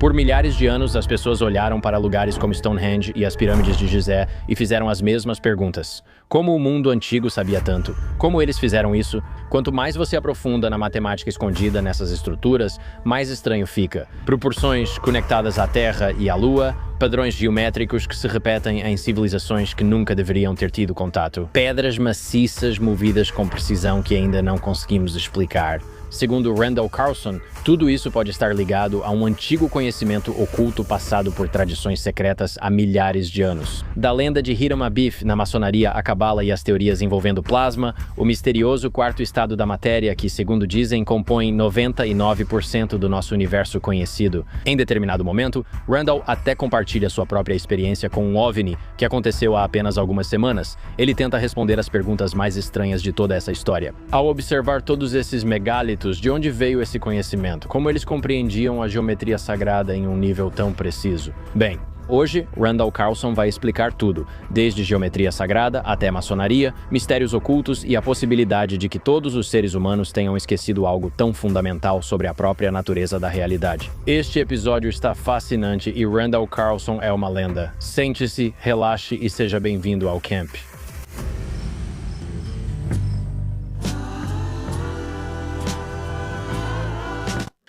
Por milhares de anos, as pessoas olharam para lugares como Stonehenge e as pirâmides de Gizé e fizeram as mesmas perguntas. Como o mundo antigo sabia tanto? Como eles fizeram isso? Quanto mais você aprofunda na matemática escondida nessas estruturas, mais estranho fica. Proporções conectadas à Terra e à Lua, padrões geométricos que se repetem em civilizações que nunca deveriam ter tido contato. Pedras maciças movidas com precisão que ainda não conseguimos explicar. Segundo Randall Carlson, tudo isso pode estar ligado a um antigo conhecimento oculto passado por tradições secretas há milhares de anos. Da lenda de Hiram Abiff na maçonaria, a cabala e as teorias envolvendo plasma, o misterioso quarto estado da matéria que, segundo dizem, compõe 99% do nosso universo conhecido. Em determinado momento, Randall até compartilha sua própria experiência com um OVNI que aconteceu há apenas algumas semanas. Ele tenta responder as perguntas mais estranhas de toda essa história. Ao observar todos esses megálitos, de onde veio esse conhecimento? Como eles compreendiam a geometria sagrada em um nível tão preciso? Bem, hoje, Randall Carlson vai explicar tudo, desde geometria sagrada até maçonaria, mistérios ocultos e a possibilidade de que todos os seres humanos tenham esquecido algo tão fundamental sobre a própria natureza da realidade. Este episódio está fascinante e Randall Carlson é uma lenda. Sente-se, relaxe e seja bem-vindo ao camp.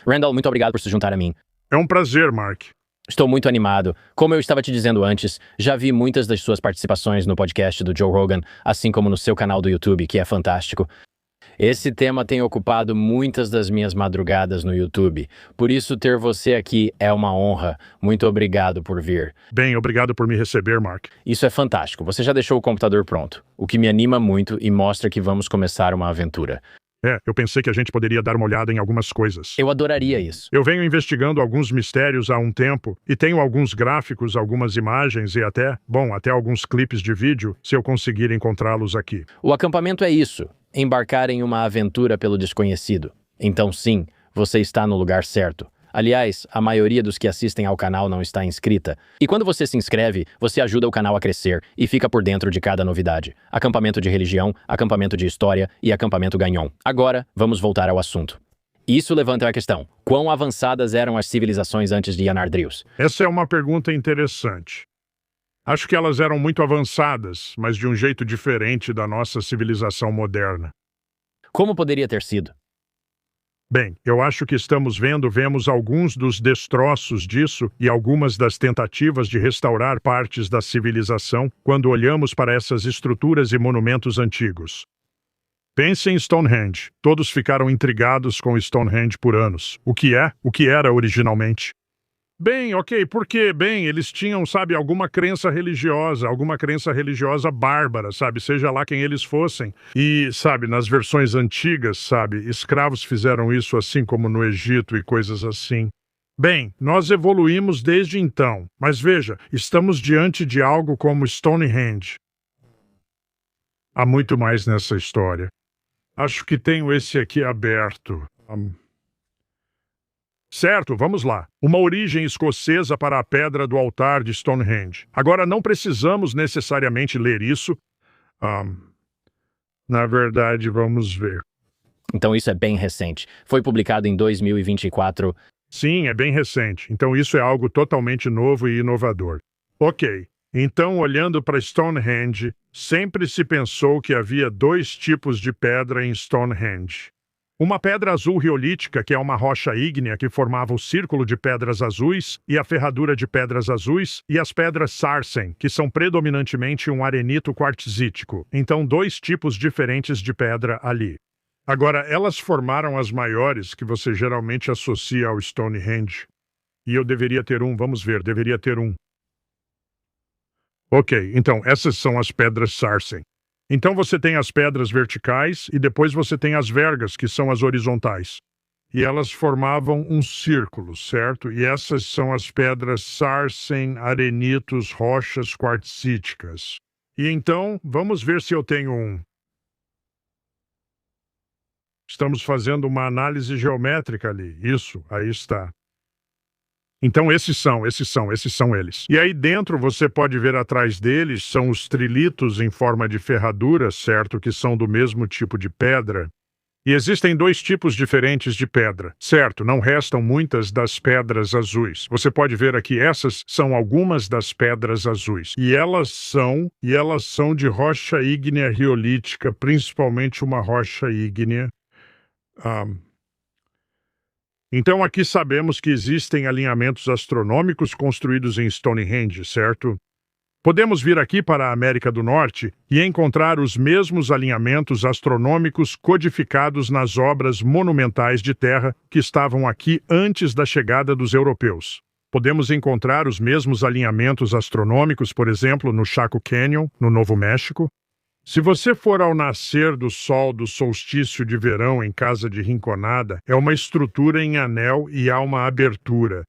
Randall, muito obrigado por se juntar a mim. É um prazer, Mark. Estou muito animado. Como eu estava te dizendo antes, já vi muitas das suas participações no podcast do Joe Rogan, assim como no seu canal do YouTube, que é fantástico. Esse tema tem ocupado muitas das minhas madrugadas no YouTube. Por isso, ter você aqui é uma honra. Muito obrigado por vir. Bem, obrigado por me receber, Mark. Isso é fantástico. Você já deixou o computador pronto, o que me anima muito e mostra que vamos começar uma aventura. Eu pensei que a gente poderia dar uma olhada em algumas coisas. Eu adoraria isso. Eu venho investigando alguns mistérios há um tempo e tenho alguns gráficos, algumas imagens e até alguns clipes de vídeo, se eu conseguir encontrá-los aqui. O acampamento é isso, embarcar em uma aventura pelo desconhecido. Então sim, você está no lugar certo. Aliás, a maioria dos que assistem ao canal não está inscrita. E quando você se inscreve, você ajuda o canal a crescer e fica por dentro de cada novidade. Acampamento de religião, acampamento de história e acampamento Gagnon. Agora, vamos voltar ao assunto. Isso levanta a questão: quão avançadas eram as civilizações antes de Yanardrius? Essa é uma pergunta interessante. Acho que elas eram muito avançadas, mas de um jeito diferente da nossa civilização moderna. Como poderia ter sido? Bem, eu acho que vemos alguns dos destroços disso e algumas das tentativas de restaurar partes da civilização quando olhamos para essas estruturas e monumentos antigos. Pense em Stonehenge. Todos ficaram intrigados com Stonehenge por anos. O que era originalmente? Bem, porque, eles tinham, alguma crença religiosa bárbara, seja lá quem eles fossem. E, nas versões antigas, escravos fizeram isso assim como no Egito e coisas assim. Bem, nós evoluímos desde então, mas veja, estamos diante de algo como Stonehenge. Há muito mais nessa história. Acho que tenho esse aqui aberto. Certo, vamos lá. Uma origem escocesa para a pedra do altar de Stonehenge. Agora, não precisamos necessariamente ler isso. Na verdade, vamos ver. Então isso é bem recente. Foi publicado em 2024. Sim, é bem recente. Então isso é algo totalmente novo e inovador. Então, olhando para Stonehenge, sempre se pensou que havia dois tipos de pedra em Stonehenge. Uma pedra azul riolítica, que é uma rocha ígnea que formava o círculo de pedras azuis e a ferradura de pedras azuis, e as pedras Sarsen, que são predominantemente um arenito quartzítico. Então, dois tipos diferentes de pedra ali. Agora, elas formaram as maiores que você geralmente associa ao Stonehenge. E eu deveria ter deveria ter um. Então, essas são as pedras Sarsen. Então você tem as pedras verticais e depois você tem as vergas, que são as horizontais. E elas formavam um círculo, certo? E essas são as pedras Sarsen, arenitos, rochas quartzíticas. E então, vamos ver se eu tenho um. Estamos fazendo uma análise geométrica ali. Isso, aí está. Então esses são eles. E aí dentro você pode ver atrás deles são os trilitos em forma de ferradura, certo? Que são do mesmo tipo de pedra. E existem dois tipos diferentes de pedra, certo? Não restam muitas das pedras azuis. Você pode ver aqui, essas são algumas das pedras azuis. E elas são de rocha ígnea riolítica, principalmente uma rocha ígnea. Então aqui sabemos que existem alinhamentos astronômicos construídos em Stonehenge, certo? Podemos vir aqui para a América do Norte e encontrar os mesmos alinhamentos astronômicos codificados nas obras monumentais de terra que estavam aqui antes da chegada dos europeus. Podemos encontrar os mesmos alinhamentos astronômicos, por exemplo, no Chaco Canyon, no Novo México. Se você for ao nascer do sol do solstício de verão em Casa de Rinconada, é uma estrutura em anel e há uma abertura.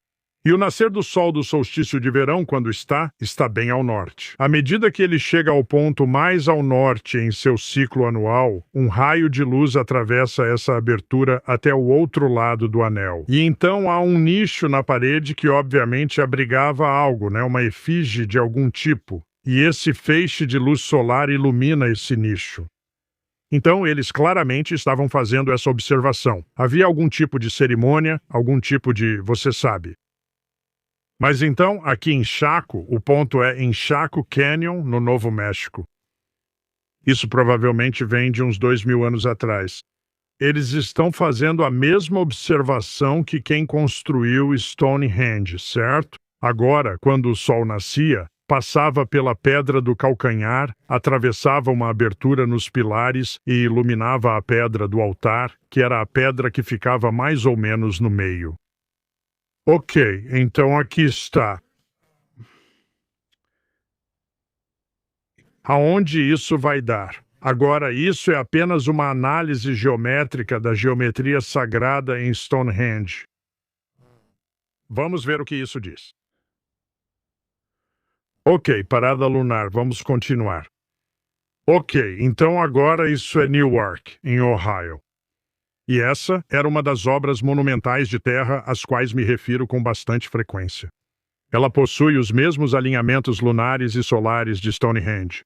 E o nascer do sol do solstício de verão, quando está bem ao norte. À medida que ele chega ao ponto mais ao norte em seu ciclo anual, um raio de luz atravessa essa abertura até o outro lado do anel. E então há um nicho na parede que obviamente abrigava algo, uma efígie de algum tipo. E esse feixe de luz solar ilumina esse nicho. Então, eles claramente estavam fazendo essa observação. Havia algum tipo de cerimônia, algum tipo de, você sabe. Mas então, aqui em Chaco, o ponto é em Chaco Canyon, no Novo México. Isso provavelmente vem de uns 2.000 anos atrás. Eles estão fazendo a mesma observação que quem construiu Stonehenge, certo? Agora, quando o sol nascia, passava pela pedra do calcanhar, atravessava uma abertura nos pilares e iluminava a pedra do altar, que era a pedra que ficava mais ou menos no meio. Ok, então aqui está. Aonde isso vai dar? Agora, isso é apenas uma análise geométrica da geometria sagrada em Stonehenge. Vamos ver o que isso diz. Ok, parada lunar, vamos continuar. Ok, então agora isso é Newark, em Ohio. E essa era uma das obras monumentais de terra às quais me refiro com bastante frequência. Ela possui os mesmos alinhamentos lunares e solares de Stonehenge.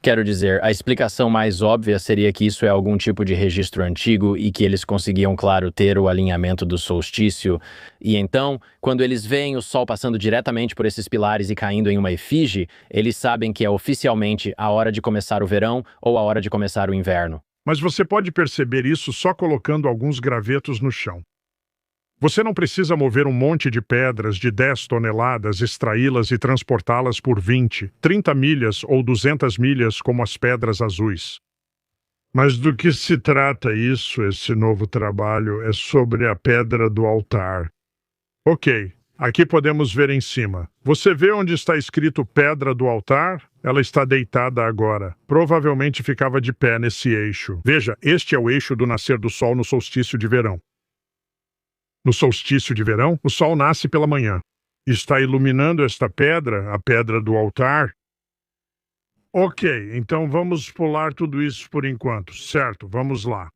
Quero dizer, a explicação mais óbvia seria que isso é algum tipo de registro antigo e que eles conseguiam, claro, ter o alinhamento do solstício. E então, quando eles veem o sol passando diretamente por esses pilares e caindo em uma efígie, eles sabem que é oficialmente a hora de começar o verão ou a hora de começar o inverno. Mas você pode perceber isso só colocando alguns gravetos no chão. Você não precisa mover um monte de pedras de 10 toneladas, extraí-las e transportá-las por 20, 30 milhas ou 200 milhas como as pedras azuis. Mas do que se trata esse novo trabalho, é sobre a pedra do altar. Ok, aqui podemos ver em cima. Você vê onde está escrito pedra do altar? Ela está deitada agora. Provavelmente ficava de pé nesse eixo. Veja, este é o eixo do nascer do sol no solstício de verão. No solstício de verão, o sol nasce pela manhã. Está iluminando esta pedra, a pedra do altar. Ok, então vamos pular tudo isso por enquanto, certo? Vamos lá.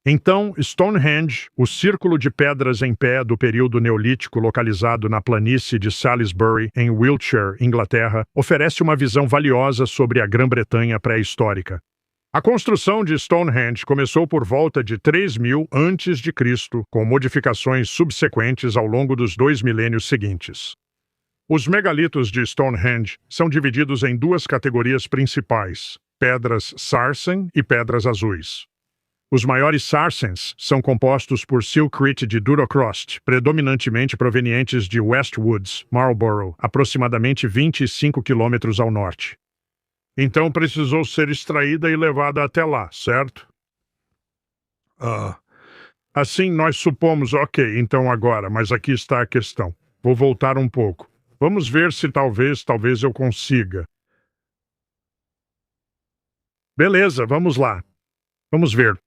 Então, Stonehenge, o círculo de pedras em pé do período neolítico localizado na planície de Salisbury, em Wiltshire, Inglaterra, oferece uma visão valiosa sobre a Grã-Bretanha pré-histórica. A construção de Stonehenge começou por volta de 3000 a.C., com modificações subsequentes ao longo dos 2 milênios seguintes. Os megalitos de Stonehenge são divididos em duas categorias principais: pedras sarsen e pedras azuis. Os maiores sarsens são compostos por silcrete de Duro-Crust, predominantemente provenientes de Westwoods, Marlborough, aproximadamente 25 quilômetros ao norte. Então precisou ser extraída e levada até lá, certo? Assim nós supomos, ok, então agora, mas aqui está a questão. Vou voltar um pouco. Vamos ver se talvez eu consiga. Beleza, vamos lá. Vamos ver.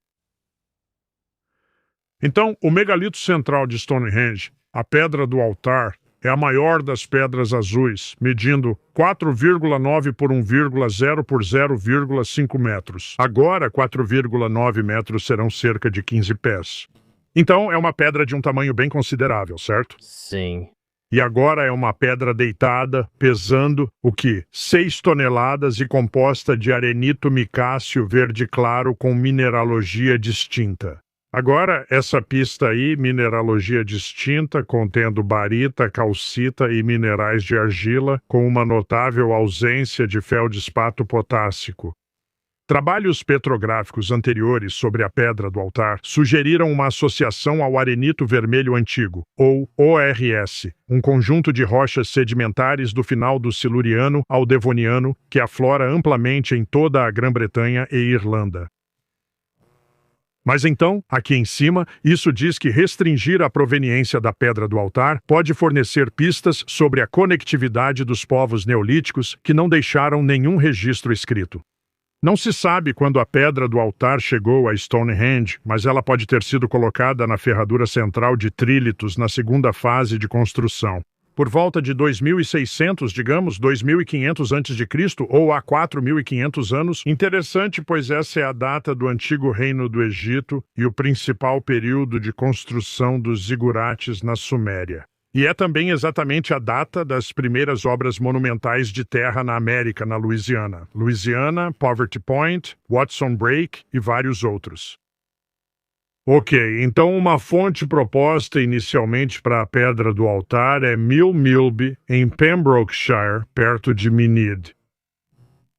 Então, o megalito central de Stonehenge, a pedra do altar, é a maior das pedras azuis, medindo 4,9 por 1,0 por 0,5 metros. Agora, 4,9 metros serão cerca de 15 pés. Então, é uma pedra de um tamanho bem considerável, certo? Sim. E agora é uma pedra deitada, pesando, o quê? 6 toneladas e composta de arenito micáceo verde claro com mineralogia distinta. Agora, essa pista aí, mineralogia distinta, contendo barita, calcita e minerais de argila, com uma notável ausência de feldespato potássico. Trabalhos petrográficos anteriores sobre a Pedra do Altar sugeriram uma associação ao arenito vermelho antigo, ou ORS, um conjunto de rochas sedimentares do final do Siluriano ao Devoniano que aflora amplamente em toda a Grã-Bretanha e Irlanda. Mas então, aqui em cima, isso diz que restringir a proveniência da Pedra do Altar pode fornecer pistas sobre a conectividade dos povos neolíticos que não deixaram nenhum registro escrito. Não se sabe quando a Pedra do Altar chegou a Stonehenge, mas ela pode ter sido colocada na ferradura central de Trílitos na segunda fase de construção. Por volta de 2600, digamos, 2500 a.C. ou há 4500 anos. Interessante, pois essa é a data do antigo reino do Egito e o principal período de construção dos zigurates na Suméria. E é também exatamente a data das primeiras obras monumentais de terra na América, na Louisiana. Louisiana, Poverty Point, Watson Break e vários outros. Ok, então uma fonte proposta inicialmente para a Pedra do Altar é Mill Milby, em Pembrokeshire, perto de Minid.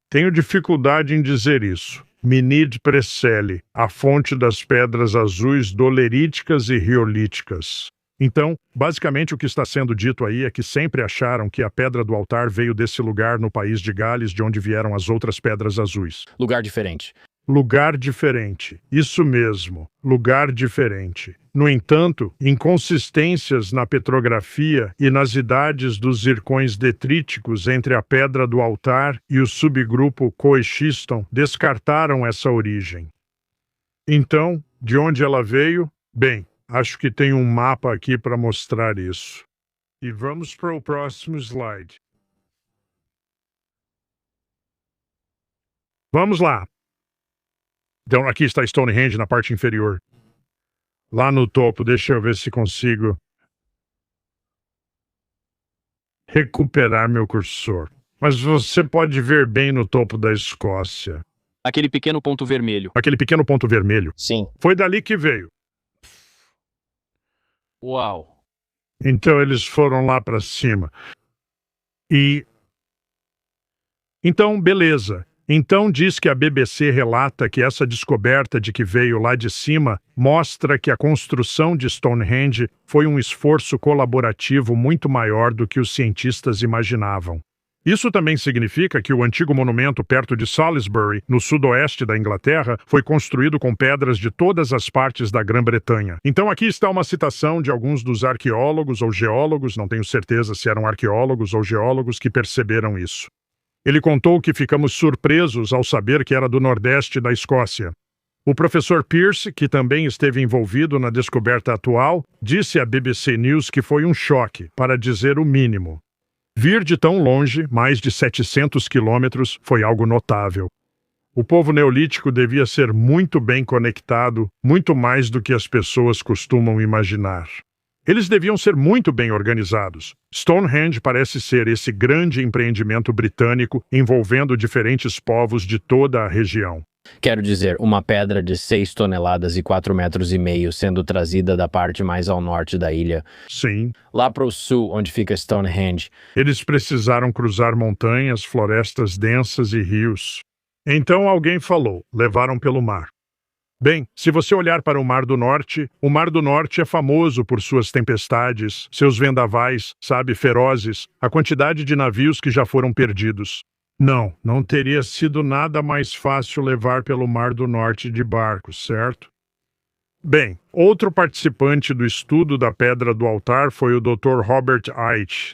Tenho dificuldade em dizer isso. Minid Preseli, a fonte das pedras azuis doleríticas e riolíticas. Então, basicamente o que está sendo dito aí é que sempre acharam que a Pedra do Altar veio desse lugar no país de Gales, de onde vieram as outras pedras azuis. Lugar diferente. Lugar diferente. Isso mesmo, lugar diferente. No entanto, inconsistências na petrografia e nas idades dos zircões detríticos entre a Pedra do Altar e o subgrupo Coeschiston descartaram essa origem. Então, de onde ela veio? Bem, acho que tem um mapa aqui para mostrar isso. E vamos para o próximo slide. Vamos lá. Então, aqui está Stonehenge na parte inferior. Lá no topo, deixa eu ver se consigo recuperar meu cursor. Mas você pode ver bem no topo da Escócia. Aquele pequeno ponto vermelho. Aquele pequeno ponto vermelho. Sim. Foi dali que veio. Uau. Então eles foram lá para cima. Então, beleza. Então diz que a BBC relata que essa descoberta de que veio lá de cima mostra que a construção de Stonehenge foi um esforço colaborativo muito maior do que os cientistas imaginavam. Isso também significa que o antigo monumento perto de Salisbury, no sudoeste da Inglaterra, foi construído com pedras de todas as partes da Grã-Bretanha. Então aqui está uma citação de alguns dos arqueólogos ou geólogos, não tenho certeza se eram arqueólogos ou geólogos, que perceberam isso. Ele contou que ficamos surpresos ao saber que era do nordeste da Escócia. O professor Pearce, que também esteve envolvido na descoberta atual, disse à BBC News que foi um choque, para dizer o mínimo. Vir de tão longe, mais de 700 quilômetros, foi algo notável. O povo neolítico devia ser muito bem conectado, muito mais do que as pessoas costumam imaginar. Eles deviam ser muito bem organizados. Stonehenge parece ser esse grande empreendimento britânico envolvendo diferentes povos de toda a região. Quero dizer, uma pedra de 6 toneladas e 4,5 metros sendo trazida da parte mais ao norte da ilha. Sim. Lá para o sul, onde fica Stonehenge. Eles precisaram cruzar montanhas, florestas densas e rios. Então alguém falou, levaram pelo mar. Bem, se você olhar para o Mar do Norte é famoso por suas tempestades, seus vendavais, sabe, ferozes, a quantidade de navios que já foram perdidos. Não teria sido nada mais fácil levar pelo Mar do Norte de barco, certo? Bem, outro participante do estudo da Pedra do Altar foi o Dr. Robert Ait,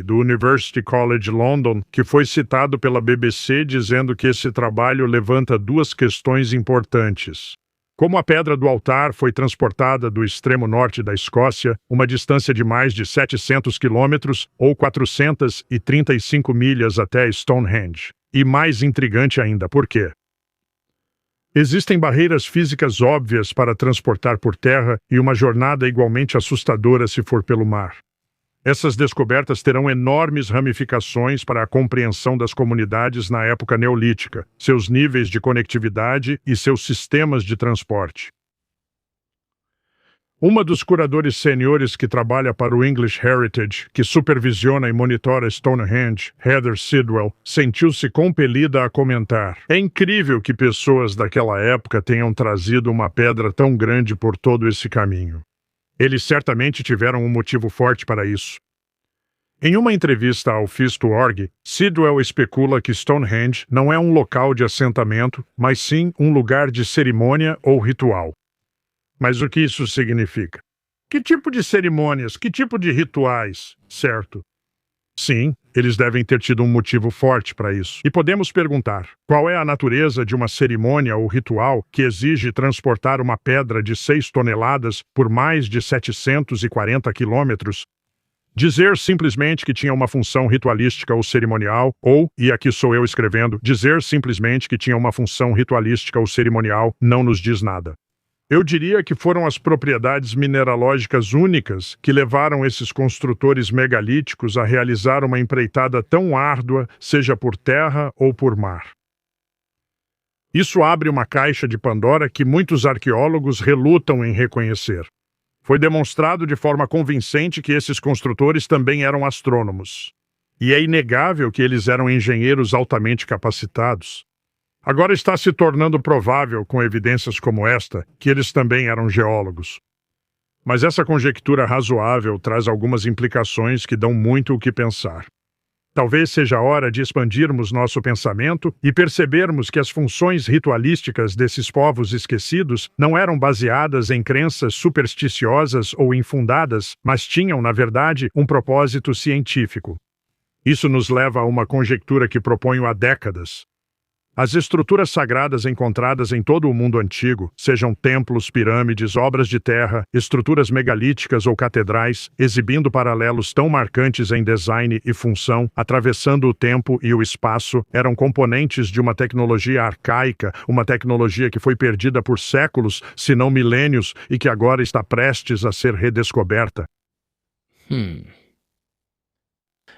do University College London, que foi citado pela BBC dizendo que esse trabalho levanta duas questões importantes. Como a Pedra do Altar foi transportada do extremo norte da Escócia, uma distância de mais de 700 quilômetros ou 435 milhas até Stonehenge. E mais intrigante ainda, por quê? Existem barreiras físicas óbvias para transportar por terra e uma jornada igualmente assustadora se for pelo mar. Essas descobertas terão enormes ramificações para a compreensão das comunidades na época neolítica, seus níveis de conectividade e seus sistemas de transporte. Uma dos curadores sêniores que trabalha para o English Heritage, que supervisiona e monitora Stonehenge, Heather Sidwell, sentiu-se compelida a comentar: "É incrível que pessoas daquela época tenham trazido uma pedra tão grande por todo esse caminho. Eles certamente tiveram um motivo forte para isso." Em uma entrevista ao Phys.org, Sidwell especula que Stonehenge não é um local de assentamento, mas sim um lugar de cerimônia ou ritual. Mas o que isso significa? Que tipo de cerimônias, que tipo de rituais, certo? Sim, eles devem ter tido um motivo forte para isso. E podemos perguntar: qual é a natureza de uma cerimônia ou ritual que exige transportar uma pedra de 6 toneladas por mais de 740 quilômetros? Dizer simplesmente que tinha uma função ritualística ou cerimonial, ou, e aqui sou eu escrevendo, dizer simplesmente que tinha uma função ritualística ou cerimonial não nos diz nada. Eu diria que foram as propriedades mineralógicas únicas que levaram esses construtores megalíticos a realizar uma empreitada tão árdua, seja por terra ou por mar. Isso abre uma caixa de Pandora que muitos arqueólogos relutam em reconhecer. Foi demonstrado de forma convincente que esses construtores também eram astrônomos. E é inegável que eles eram engenheiros altamente capacitados. Agora está se tornando provável, com evidências como esta, que eles também eram geólogos. Mas essa conjectura razoável traz algumas implicações que dão muito o que pensar. Talvez seja a hora de expandirmos nosso pensamento e percebermos que as funções ritualísticas desses povos esquecidos não eram baseadas em crenças supersticiosas ou infundadas, mas tinham, na verdade, um propósito científico. Isso nos leva a uma conjectura que proponho há décadas. As estruturas sagradas encontradas em todo o mundo antigo, sejam templos, pirâmides, obras de terra, estruturas megalíticas ou catedrais, exibindo paralelos tão marcantes em design e função, atravessando o tempo e o espaço, eram componentes de uma tecnologia arcaica, uma tecnologia que foi perdida por séculos, se não milênios, e que agora está prestes a ser redescoberta.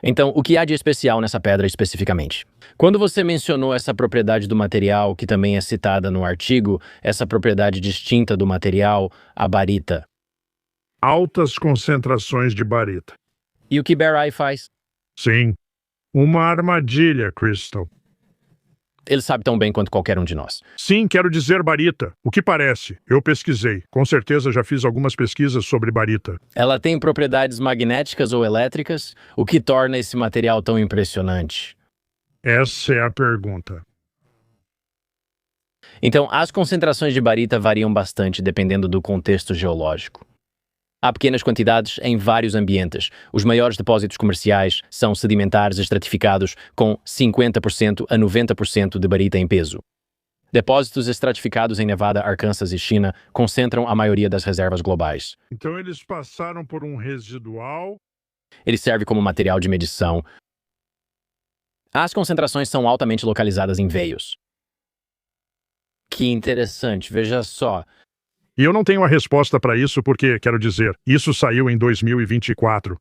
Então, o que há de especial nessa pedra especificamente? Quando você mencionou essa propriedade do material, que também é citada no artigo, essa propriedade distinta do material, a barita. Altas concentrações de barita. E o que Bear Eye faz? Sim, uma armadilha, Crystal. Ele sabe tão bem quanto qualquer um de nós. Sim, quero dizer barita. O que parece? Eu pesquisei. Com certeza já fiz algumas pesquisas sobre barita. Ela tem propriedades magnéticas ou elétricas, o que torna esse material tão impressionante. Essa é a pergunta. Então, as concentrações de barita variam bastante dependendo do contexto geológico. Há pequenas quantidades em vários ambientes. Os maiores depósitos comerciais são sedimentares estratificados com 50% a 90% de barita em peso. Depósitos estratificados em Nevada, Arkansas e China concentram a maioria das reservas globais. Então eles passaram por um residual. Ele serve como material de medição. As concentrações são altamente localizadas em veios. Que interessante, veja só. E eu não tenho a resposta para isso porque, quero dizer, isso saiu em 2024.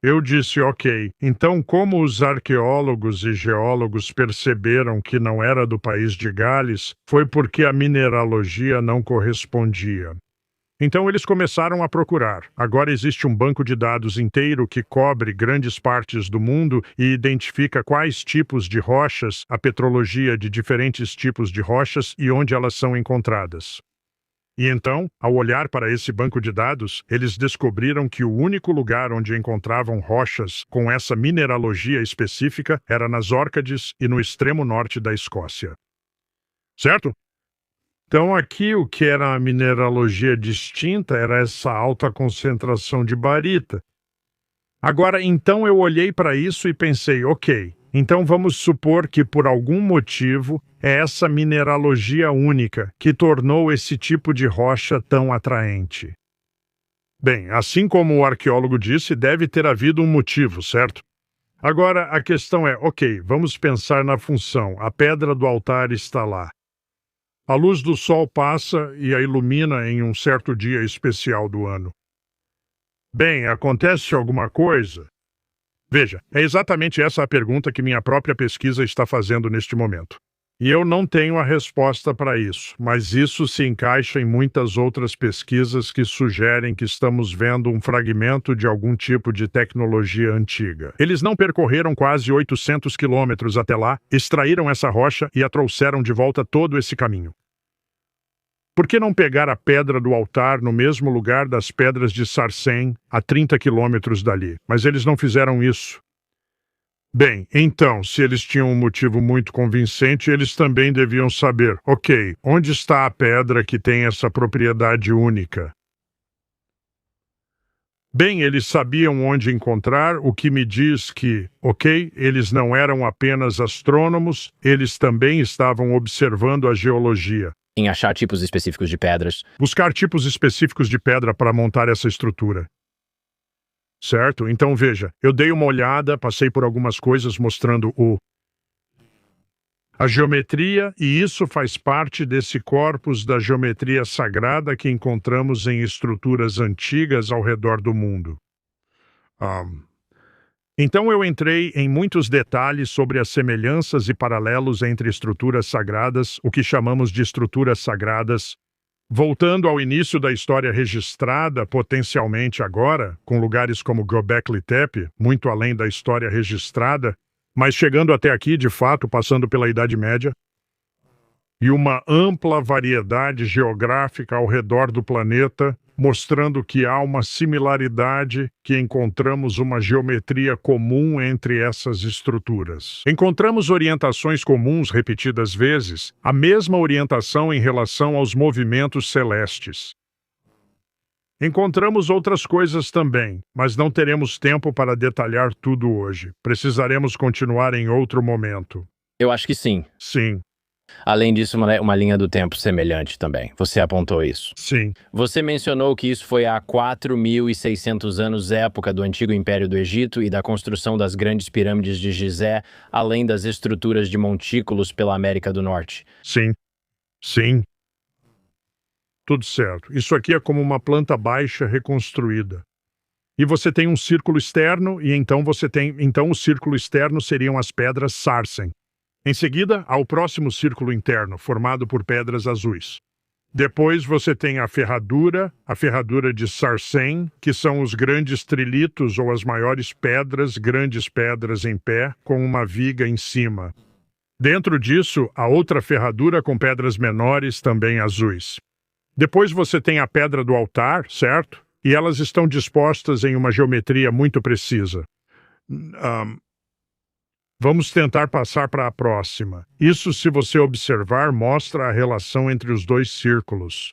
Eu disse, ok, então como os arqueólogos e geólogos perceberam que não era do país de Gales, foi porque a mineralogia não correspondia. Então eles começaram a procurar. Agora existe um banco de dados inteiro que cobre grandes partes do mundo e identifica quais tipos de rochas, a petrologia de diferentes tipos de rochas e onde elas são encontradas. E então, ao olhar para esse banco de dados, eles descobriram que o único lugar onde encontravam rochas com essa mineralogia específica era nas Órcades e no extremo norte da Escócia. Certo? Então aqui o que era a mineralogia distinta era essa alta concentração de barita. Agora, então eu olhei para isso e pensei, ok, então vamos supor que por algum motivo é essa mineralogia única que tornou esse tipo de rocha tão atraente. Bem, assim como o arqueólogo disse, deve ter havido um motivo, certo? Agora a questão é, ok, vamos pensar na função. A pedra do altar está lá. A luz do sol passa e a ilumina em um certo dia especial do ano. Bem, acontece alguma coisa? Veja, é exatamente essa a pergunta que minha própria pesquisa está fazendo neste momento. E eu não tenho a resposta para isso, mas isso se encaixa em muitas outras pesquisas que sugerem que estamos vendo um fragmento de algum tipo de tecnologia antiga. Eles não percorreram quase 800 quilômetros até lá, extraíram essa rocha e a trouxeram de volta todo esse caminho. Por que não pegar a pedra do altar no mesmo lugar das pedras de Sarsem, a 30 quilômetros dali? Mas eles não fizeram isso. Bem, então, se eles tinham um motivo muito convincente, eles também deviam saber, ok, onde está a pedra que tem essa propriedade única? Bem, eles sabiam onde encontrar, o que me diz que, ok, eles não eram apenas astrônomos, eles também estavam observando a geologia. Em achar tipos específicos de pedras. Buscar tipos específicos de pedra para montar essa estrutura. Certo? Então veja, eu dei uma olhada, passei por algumas coisas mostrando a geometria, e isso faz parte desse corpus da geometria sagrada que encontramos em estruturas antigas ao redor do mundo. Então eu entrei em muitos detalhes sobre as semelhanças e paralelos entre estruturas sagradas, o que chamamos de estruturas sagradas, voltando ao início da história registrada, potencialmente agora, com lugares como Göbekli Tepe, muito além da história registrada, mas chegando até aqui, de fato, passando pela Idade Média, e uma ampla variedade geográfica ao redor do planeta, mostrando que há uma similaridade, que encontramos uma geometria comum entre essas estruturas. Encontramos orientações comuns repetidas vezes, a mesma orientação em relação aos movimentos celestes. Encontramos outras coisas também, mas não teremos tempo para detalhar tudo hoje. Precisaremos continuar em outro momento. Eu acho que sim. Sim. Além disso, uma linha do tempo semelhante também. Você apontou isso. Sim. Você mencionou que isso foi há 4.600 anos, época do Antigo Império do Egito e da construção das grandes pirâmides de Gizé, além das estruturas de montículos pela América do Norte. Sim. Sim. Tudo certo. Isso aqui é como uma planta baixa reconstruída. E você tem um círculo externo, e então o círculo externo seriam as pedras Sarsen. Em seguida, há o próximo círculo interno, formado por pedras azuis. Depois você tem a ferradura de Sarsen, que são os grandes trilitos ou as maiores pedras, grandes pedras em pé, com uma viga em cima. Dentro disso, a outra ferradura com pedras menores, também azuis. Depois você tem a pedra do altar, certo? E elas estão dispostas em uma geometria muito precisa. Vamos tentar passar para a próxima. Isso, se você observar, mostra a relação entre os dois círculos.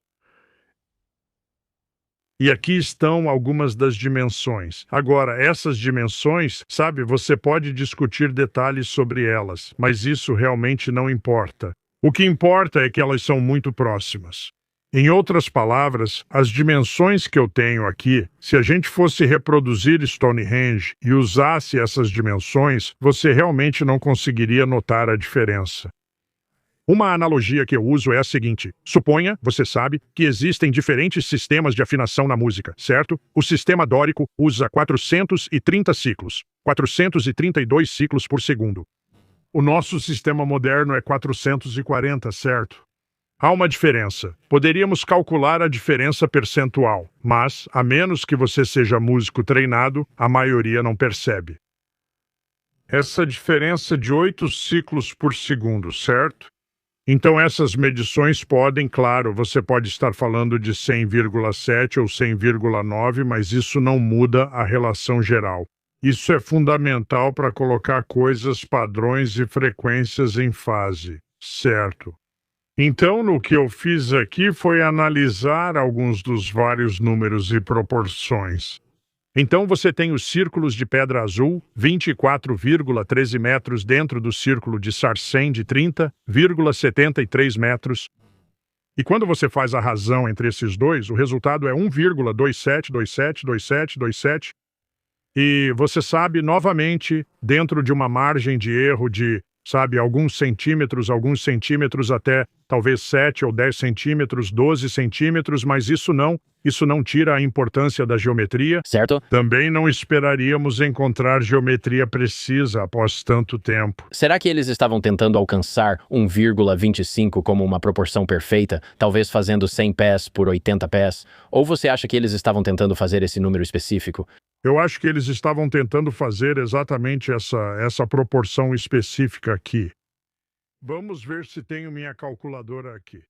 E aqui estão algumas das dimensões. Agora, essas dimensões, sabe, você pode discutir detalhes sobre elas, mas isso realmente não importa. O que importa é que elas são muito próximas. Em outras palavras, as dimensões que eu tenho aqui, se a gente fosse reproduzir Stonehenge e usasse essas dimensões, você realmente não conseguiria notar a diferença. Uma analogia que eu uso é a seguinte: suponha, você sabe, que existem diferentes sistemas de afinação na música, certo? O sistema dórico usa 430 ciclos, 432 ciclos por segundo. O nosso sistema moderno é 440, certo? Há uma diferença. Poderíamos calcular a diferença percentual, mas, a menos que você seja músico treinado, a maioria não percebe. Essa diferença de 8 ciclos por segundo, certo? Então essas medições podem, claro, você pode estar falando de 100,7 ou 100,9, mas isso não muda a relação geral. Isso é fundamental para colocar coisas, padrões e frequências em fase, certo? Então, no que eu fiz aqui foi analisar alguns dos vários números e proporções. Então você tem os círculos de pedra azul, 24,13 metros dentro do círculo de Sarsen de 30,73 metros. E quando você faz a razão entre esses dois, o resultado é 1,27272727. E você sabe, novamente, dentro de uma margem de erro de sabe? Alguns centímetros até talvez 7 ou 10 centímetros, 12 centímetros, mas isso não tira a importância da geometria. Certo? Também não esperaríamos encontrar geometria precisa após tanto tempo. Será que eles estavam tentando alcançar 1,25 como uma proporção perfeita, talvez fazendo 100 pés por 80 pés? Ou você acha que eles estavam tentando fazer esse número específico? Eu acho que eles estavam tentando fazer exatamente essa proporção específica aqui. Vamos ver se tenho minha calculadora aqui.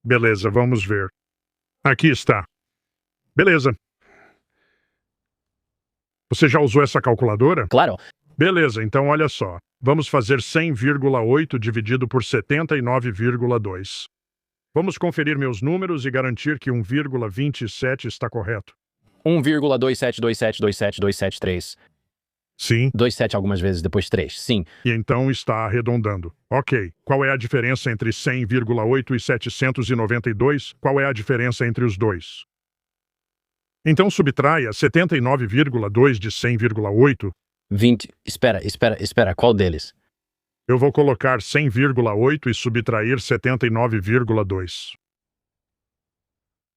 Beleza, vamos ver. Aqui está. Beleza. Você já usou essa calculadora? Claro. Beleza, então olha só. Vamos fazer 100,8 dividido por 79,2. Vamos conferir meus números e garantir que 1,27 está correto. 1,272727273. Sim. 27 algumas vezes, depois 3. Sim. E então está arredondando. Ok. Qual é a diferença entre 100,8 e 792? Qual é a diferença entre os dois? Então subtraia 79,2 de 100,8. 20. Espera. Qual deles? Eu vou colocar 100,8 e subtrair 79,2.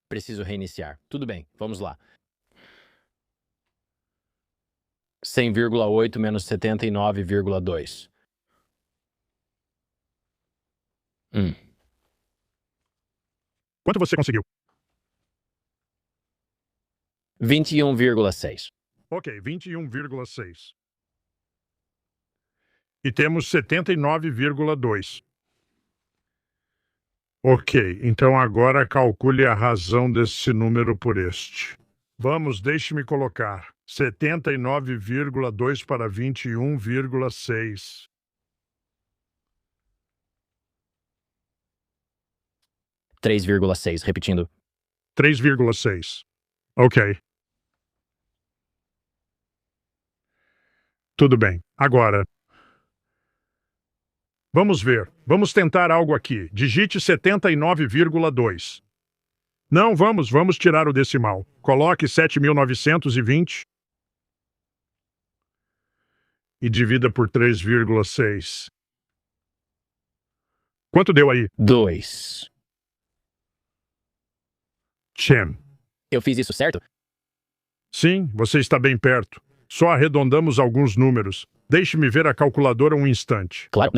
Preciso reiniciar. Tudo bem, vamos lá. 100,8 menos 79,2. Quanto você conseguiu? 21,6. Ok, 21,6. E temos 79,2. Ok, então agora calcule a razão desse número por este. Vamos, deixe-me colocar 79,2 para 21,6. 3,6, repetindo. 3,6. Ok. Tudo bem. Agora, vamos ver. Vamos tentar algo aqui. Digite 79,2. Não, vamos tirar o decimal. Coloque 7.920 e divida por 3,6. Quanto deu aí? 2. Chen. Eu fiz isso certo? Sim, você está bem perto. Só arredondamos alguns números. Deixe-me ver a calculadora um instante. Claro.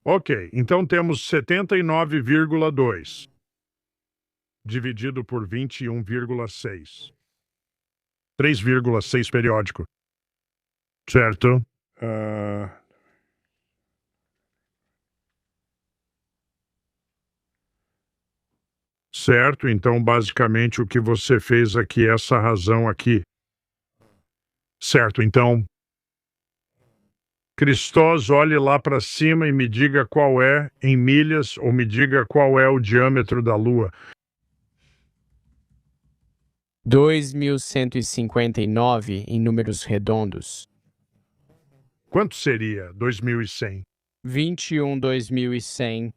Ok, então temos 79,2 dividido por 21,6. 3,6 periódico. Certo? Certo, então basicamente o que você fez aqui, essa razão aqui. Certo, então, Cristos, olhe lá para cima e me diga qual é, em milhas, ou me diga qual é o diâmetro da Lua. 2.159 em números redondos. Quanto seria 2.100? 21.2100.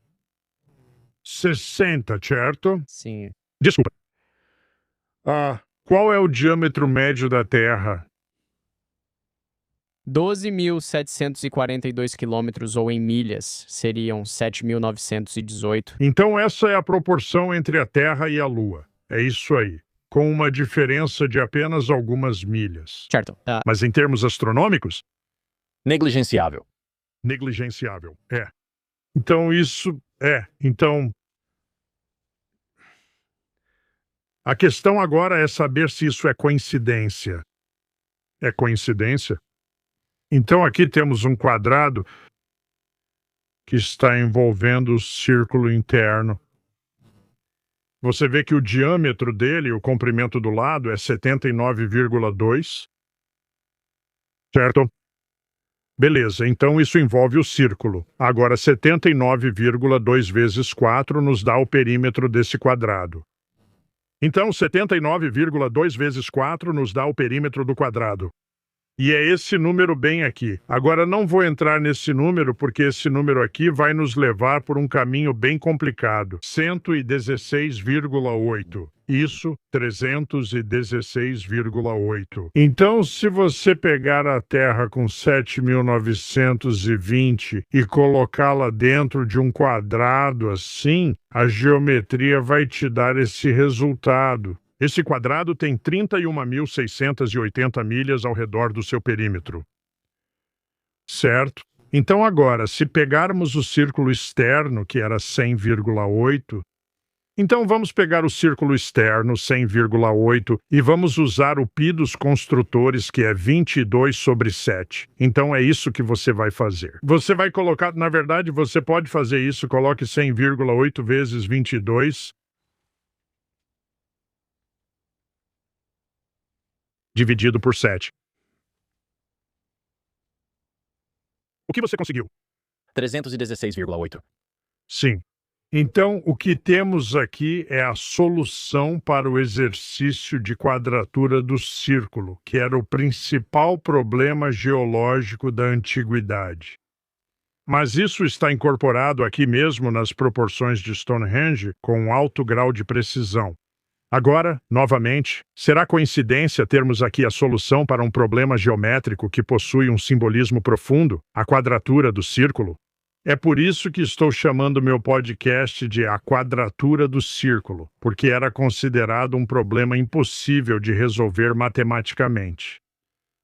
60, certo? Sim. Desculpa. Qual é o diâmetro médio da Terra? 12.742 quilômetros ou em milhas seriam 7.918. Então essa é a proporção entre a Terra e a Lua. É isso aí. Com uma diferença de apenas algumas milhas. Certo. Mas em termos astronômicos? Negligenciável. Negligenciável. É. Então isso é. Então, a questão agora é saber se isso é coincidência. É coincidência? Então aqui temos um quadrado que está envolvendo o círculo interno. Você vê que o diâmetro dele, o comprimento do lado, é 79,2. Certo? Beleza, então isso envolve o círculo. Agora 79,2 vezes 4 nos dá o perímetro desse quadrado. Então 79,2 vezes 4 nos dá o perímetro do quadrado. E é esse número bem aqui. Agora, não vou entrar nesse número, porque esse número aqui vai nos levar por um caminho bem complicado. 116,8. Isso, 316,8. Então, se você pegar a Terra com 7.920 e colocá-la dentro de um quadrado assim, a geometria vai te dar esse resultado. Esse quadrado tem 31.680 milhas ao redor do seu perímetro. Certo? Então agora, se pegarmos o círculo externo, que era 100,8, então vamos pegar o círculo externo, 100,8, e vamos usar o π dos construtores, que é 22/7. Então é isso que você vai fazer. Você vai colocar, na verdade, você pode fazer isso, coloque 100,8 vezes 22, dividido por 7. O que você conseguiu? 316,8. Sim. Então, o que temos aqui é a solução para o exercício de quadratura do círculo, que era o principal problema geológico da antiguidade. Mas isso está incorporado aqui mesmo nas proporções de Stonehenge com um alto grau de precisão. Agora, novamente, será coincidência termos aqui a solução para um problema geométrico que possui um simbolismo profundo, a quadratura do círculo? É por isso que estou chamando meu podcast de A Quadratura do Círculo, porque era considerado um problema impossível de resolver matematicamente.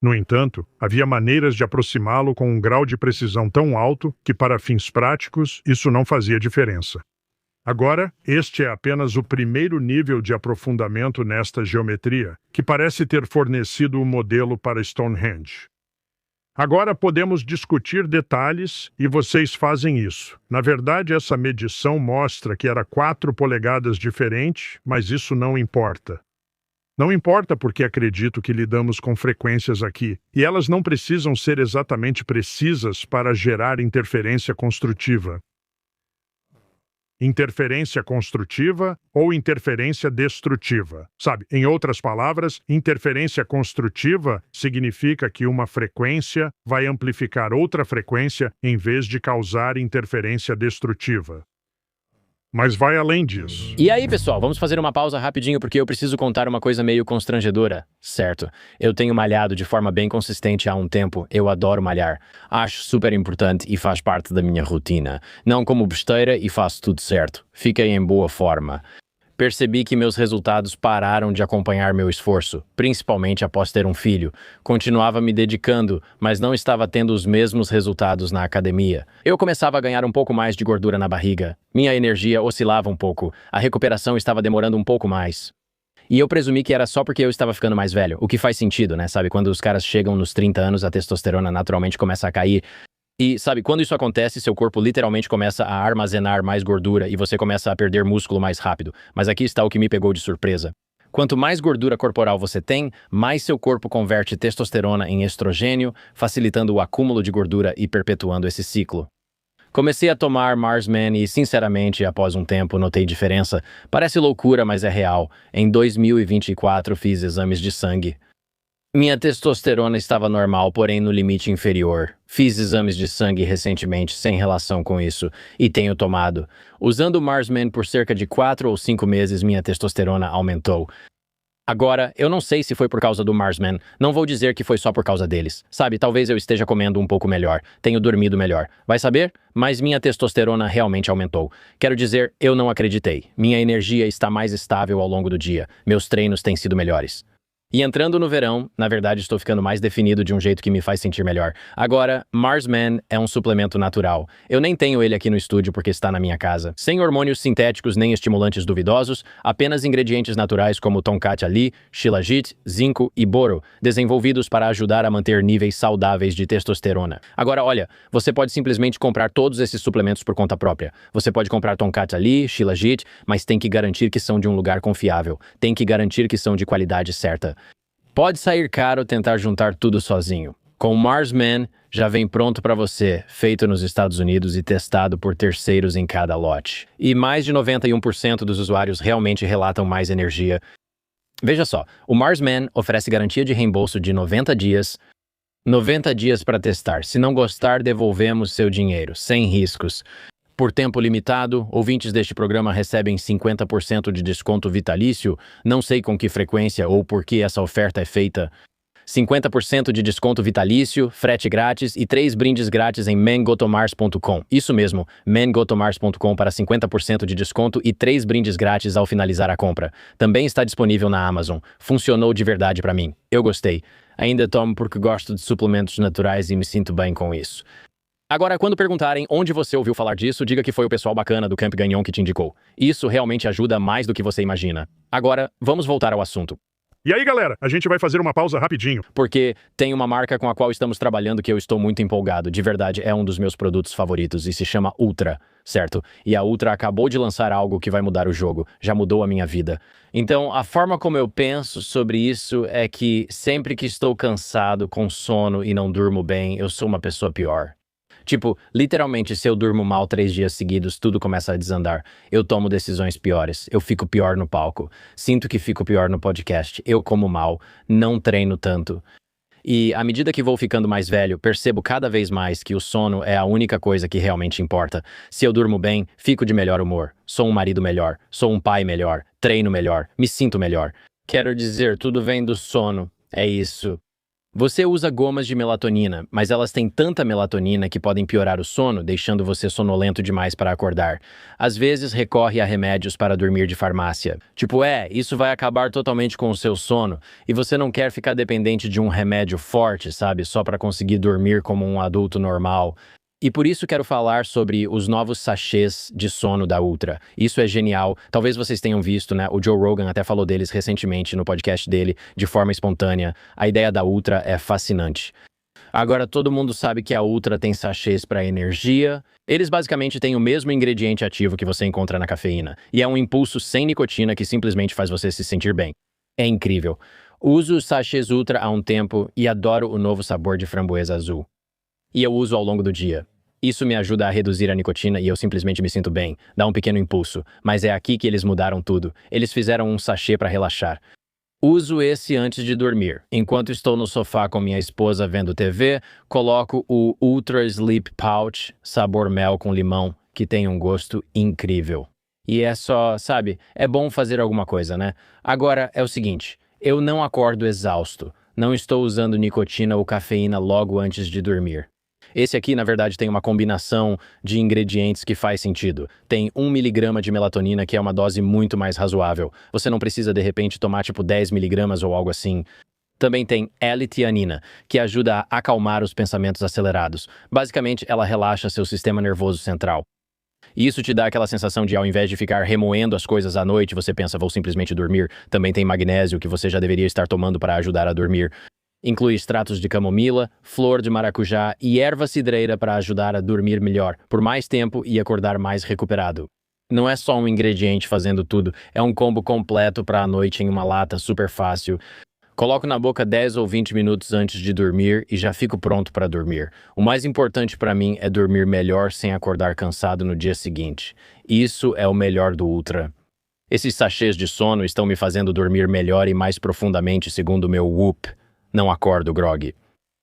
No entanto, havia maneiras de aproximá-lo com um grau de precisão tão alto que, para fins práticos, isso não fazia diferença. Agora, este é apenas o primeiro nível de aprofundamento nesta geometria, que parece ter fornecido o modelo para Stonehenge. Agora podemos discutir detalhes e vocês fazem isso. Na verdade, essa medição mostra que era 4 polegadas diferente, mas isso não importa. Não importa porque acredito que lidamos com frequências aqui, e elas não precisam ser exatamente precisas para gerar interferência construtiva. Interferência construtiva ou interferência destrutiva. Sabe, em outras palavras, interferência construtiva significa que uma frequência vai amplificar outra frequência em vez de causar interferência destrutiva. Mas vai além disso. E aí, pessoal, vamos fazer uma pausa rapidinho porque eu preciso contar uma coisa meio constrangedora. Certo, eu tenho malhado de forma bem consistente há um tempo, eu adoro malhar. Acho super importante e faz parte da minha rotina. Não como besteira e faço tudo certo. Fiquei em boa forma. Percebi que meus resultados pararam de acompanhar meu esforço, principalmente após ter um filho. Continuava me dedicando, mas não estava tendo os mesmos resultados na academia. Eu começava a ganhar um pouco mais de gordura na barriga. Minha energia oscilava um pouco. A recuperação estava demorando um pouco mais. E eu presumi que era só porque eu estava ficando mais velho. O que faz sentido, né? Sabe, quando os caras chegam nos 30 anos, a testosterona naturalmente começa a cair. E, sabe, quando isso acontece, seu corpo literalmente começa a armazenar mais gordura e você começa a perder músculo mais rápido. Mas aqui está o que me pegou de surpresa. Quanto mais gordura corporal você tem, mais seu corpo converte testosterona em estrogênio, facilitando o acúmulo de gordura e perpetuando esse ciclo. Comecei a tomar Marsman e, sinceramente, após um tempo, notei diferença. Parece loucura, mas é real. Em 2024, fiz exames de sangue. Minha testosterona estava normal, porém no limite inferior. Fiz exames de sangue recentemente sem relação com isso, e tenho tomado. Usando o Marsman por cerca de 4 ou 5 meses, minha testosterona aumentou. Agora, eu não sei se foi por causa do Marsman, não vou dizer que foi só por causa deles. Sabe, talvez eu esteja comendo um pouco melhor, tenho dormido melhor. Vai saber? Mas minha testosterona realmente aumentou. Quero dizer, eu não acreditei. Minha energia está mais estável ao longo do dia. Meus treinos têm sido melhores. E entrando no verão, na verdade estou ficando mais definido de um jeito que me faz sentir melhor. Agora, Marsman é um suplemento natural. Eu nem tenho ele aqui no estúdio porque está na minha casa. Sem hormônios sintéticos nem estimulantes duvidosos, apenas ingredientes naturais como Tonkat Ali, Shilajit, zinco e boro, desenvolvidos para ajudar a manter níveis saudáveis de testosterona. Agora, olha, você pode simplesmente comprar todos esses suplementos por conta própria. Você pode comprar Tonkat Ali, Shilajit, mas tem que garantir que são de um lugar confiável. Tem que garantir que são de qualidade certa. Pode sair caro tentar juntar tudo sozinho. Com o Marsman, já vem pronto para você, feito nos Estados Unidos e testado por terceiros em cada lote. E mais de 91% dos usuários realmente relatam mais energia. Veja só, o Marsman oferece garantia de reembolso de 90 dias, 90 dias para testar. Se não gostar, devolvemos seu dinheiro, sem riscos. Por tempo limitado, ouvintes deste programa recebem 50% de desconto vitalício. Não sei com que frequência ou por que essa oferta é feita. 50% de desconto vitalício, frete grátis e 3 brindes grátis em mangotomars.com. Isso mesmo, mangotomars.com para 50% de desconto e 3 brindes grátis ao finalizar a compra. Também está disponível na Amazon. Funcionou de verdade para mim. Eu gostei. Ainda tomo porque gosto de suplementos naturais e me sinto bem com isso. Agora, quando perguntarem onde você ouviu falar disso, diga que foi o pessoal bacana do Camp Gagnon que te indicou. Isso realmente ajuda mais do que você imagina. Agora, vamos voltar ao assunto. E aí, galera, a gente vai fazer uma pausa rapidinho. Porque tem uma marca com a qual estamos trabalhando que eu estou muito empolgado. De verdade, é um dos meus produtos favoritos e se chama Ultra, certo? E a Ultra acabou de lançar algo que vai mudar o jogo. Já mudou a minha vida. Então, a forma como eu penso sobre isso é que sempre que estou cansado, com sono e não durmo bem, eu sou uma pessoa pior. Tipo, literalmente, se eu durmo mal 3 dias seguidos, tudo começa a desandar. Eu tomo decisões piores, eu fico pior no palco. Sinto que fico pior no podcast, eu como mal, não treino tanto. E à medida que vou ficando mais velho, percebo cada vez mais que o sono é a única coisa que realmente importa. Se eu durmo bem, fico de melhor humor. Sou um marido melhor, sou um pai melhor, treino melhor, me sinto melhor. Quero dizer, tudo vem do sono. É isso. Você usa gomas de melatonina, mas elas têm tanta melatonina que podem piorar o sono, deixando você sonolento demais para acordar. Às vezes recorre a remédios para dormir de farmácia. Tipo, isso vai acabar totalmente com o seu sono, e você não quer ficar dependente de um remédio forte, sabe? Só para conseguir dormir como um adulto normal. E por isso quero falar sobre os novos sachês de sono da Ultra. Isso é genial. Talvez vocês tenham visto, né? O Joe Rogan até falou deles recentemente no podcast dele, de forma espontânea. A ideia da Ultra é fascinante. Agora, todo mundo sabe que a Ultra tem sachês para energia. Eles basicamente têm o mesmo ingrediente ativo que você encontra na cafeína. E é um impulso sem nicotina que simplesmente faz você se sentir bem. É incrível. Uso os sachês Ultra há um tempo e adoro o novo sabor de framboesa azul. E eu uso ao longo do dia. Isso me ajuda a reduzir a nicotina e eu simplesmente me sinto bem, dá um pequeno impulso, mas é aqui que eles mudaram tudo. Eles fizeram um sachê para relaxar. Uso esse antes de dormir. Enquanto estou no sofá com minha esposa vendo TV, coloco o Ultra Sleep Pouch, sabor mel com limão, que tem um gosto incrível. E é só, sabe, é bom fazer alguma coisa, né? Agora é o seguinte, eu não acordo exausto. Não estou usando nicotina ou cafeína logo antes de dormir. Esse aqui, na verdade, tem uma combinação de ingredientes que faz sentido. Tem 1 miligrama de melatonina, que é uma dose muito mais razoável. Você não precisa, de repente, tomar tipo 10 miligramas ou algo assim. Também tem L-tianina, que ajuda a acalmar os pensamentos acelerados. Basicamente, ela relaxa seu sistema nervoso central. E isso te dá aquela sensação de, ao invés de ficar remoendo as coisas à noite, você pensa, vou simplesmente dormir. Também tem magnésio, que você já deveria estar tomando para ajudar a dormir. Inclui extratos de camomila, flor de maracujá e erva cidreira para ajudar a dormir melhor, por mais tempo e acordar mais recuperado. Não é só um ingrediente fazendo tudo, é um combo completo para a noite em uma lata super fácil. Coloco na boca 10 ou 20 minutos antes de dormir e já fico pronto para dormir. O mais importante para mim é dormir melhor sem acordar cansado no dia seguinte. Isso é o melhor do Ultra. Esses sachês de sono estão me fazendo dormir melhor e mais profundamente segundo o meu Whoop. Não acordo grog.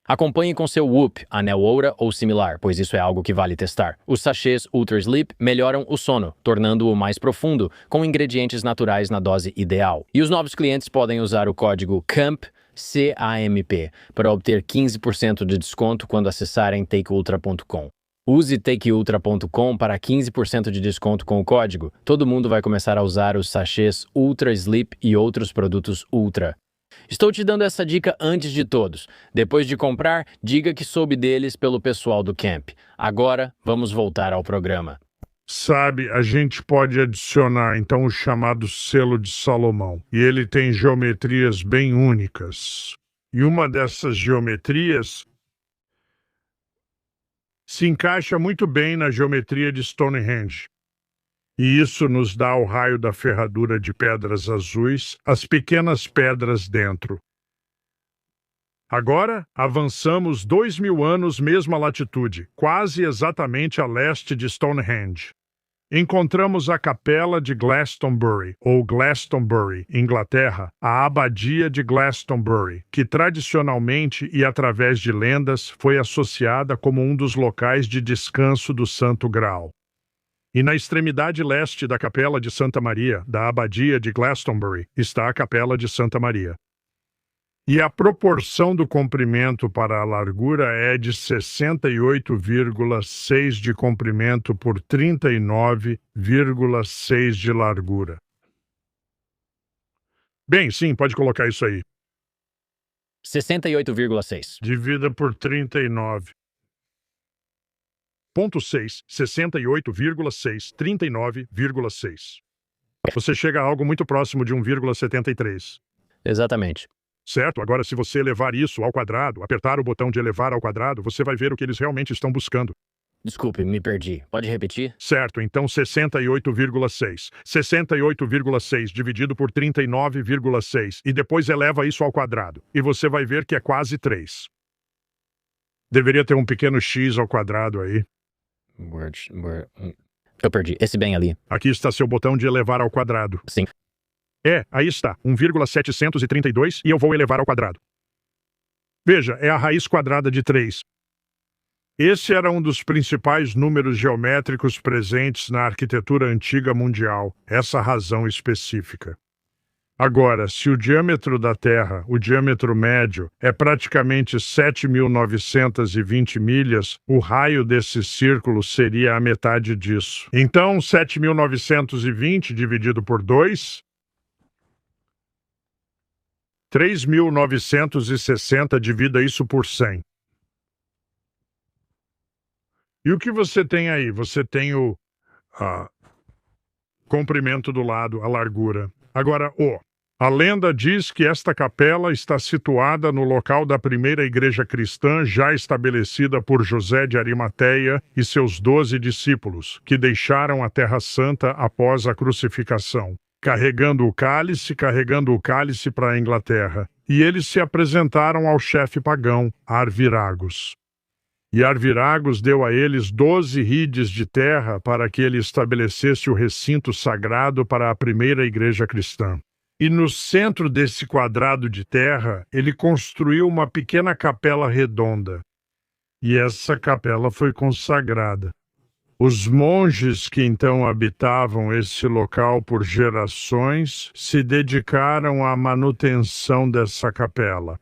Acompanhe com seu Whoop, anel Oura ou similar, pois isso é algo que vale testar. Os sachês Ultra Sleep melhoram o sono, tornando-o mais profundo, com ingredientes naturais na dose ideal. E os novos clientes podem usar o código CAMP, C-A-M-P, para obter 15% de desconto quando acessarem takeultra.com. Use takeultra.com para 15% de desconto com o código. Todo mundo vai começar a usar os sachês Ultra Sleep e outros produtos Ultra. Estou te dando essa dica antes de todos. Depois de comprar, diga que soube deles pelo pessoal do camp. Agora, vamos voltar ao programa. Sabe, a gente pode adicionar então o chamado selo de Salomão. E ele tem geometrias bem únicas. E uma dessas geometrias se encaixa muito bem na geometria de Stonehenge. E isso nos dá o raio da ferradura de pedras azuis, as pequenas pedras dentro. Agora, avançamos 2000 anos mesma latitude, quase exatamente a leste de Stonehenge. Encontramos a Capela de Glastonbury, ou Glastonbury, Inglaterra, a Abadia de Glastonbury, que tradicionalmente e através de lendas foi associada como um dos locais de descanso do Santo Graal. E na extremidade leste da Capela de Santa Maria, da Abadia de Glastonbury, está a Capela de Santa Maria. E a proporção do comprimento para a largura é de 68,6 de comprimento por 39,6 de largura. Bem, sim, pode colocar isso aí. 68,6. Divida por 39,6, 68,6, 39,6. Você chega a algo muito próximo de 1,73. Exatamente. Certo? Agora, se você elevar isso ao quadrado, apertar o botão de elevar ao quadrado, você vai ver o que eles realmente estão buscando. Desculpe, me perdi. Pode repetir? Certo, então 68,6. 68,6 dividido por 39,6 e depois eleva isso ao quadrado. E você vai ver que é quase 3. Deveria ter um pequeno x ao quadrado aí. Eu perdi. Esse bem ali. Aqui está seu botão de elevar ao quadrado. Sim. Aí está, 1,732 e eu vou elevar ao quadrado. Veja, é a raiz quadrada de 3. Esse era um dos principais números geométricos presentes na arquitetura antiga mundial, essa razão específica. Agora, se o diâmetro da Terra, o diâmetro médio, é praticamente 7.920 milhas, o raio desse círculo seria a metade disso. Então, 7.920 dividido por 2... 3.960, divida isso por 100. E o que você tem aí? Você tem o comprimento do lado, a largura. Agora, a lenda diz que esta capela está situada no local da primeira igreja cristã já estabelecida por José de Arimateia e seus 12 discípulos, que deixaram a Terra Santa após a crucificação, carregando o cálice para a Inglaterra. E eles se apresentaram ao chefe pagão, Arviragos. E Arviragos deu a eles 12 rides de terra para que ele estabelecesse o recinto sagrado para a primeira igreja cristã. E no centro desse quadrado de terra, ele construiu uma pequena capela redonda. E essa capela foi consagrada. Os monges que então habitavam esse local por gerações se dedicaram à manutenção dessa capela.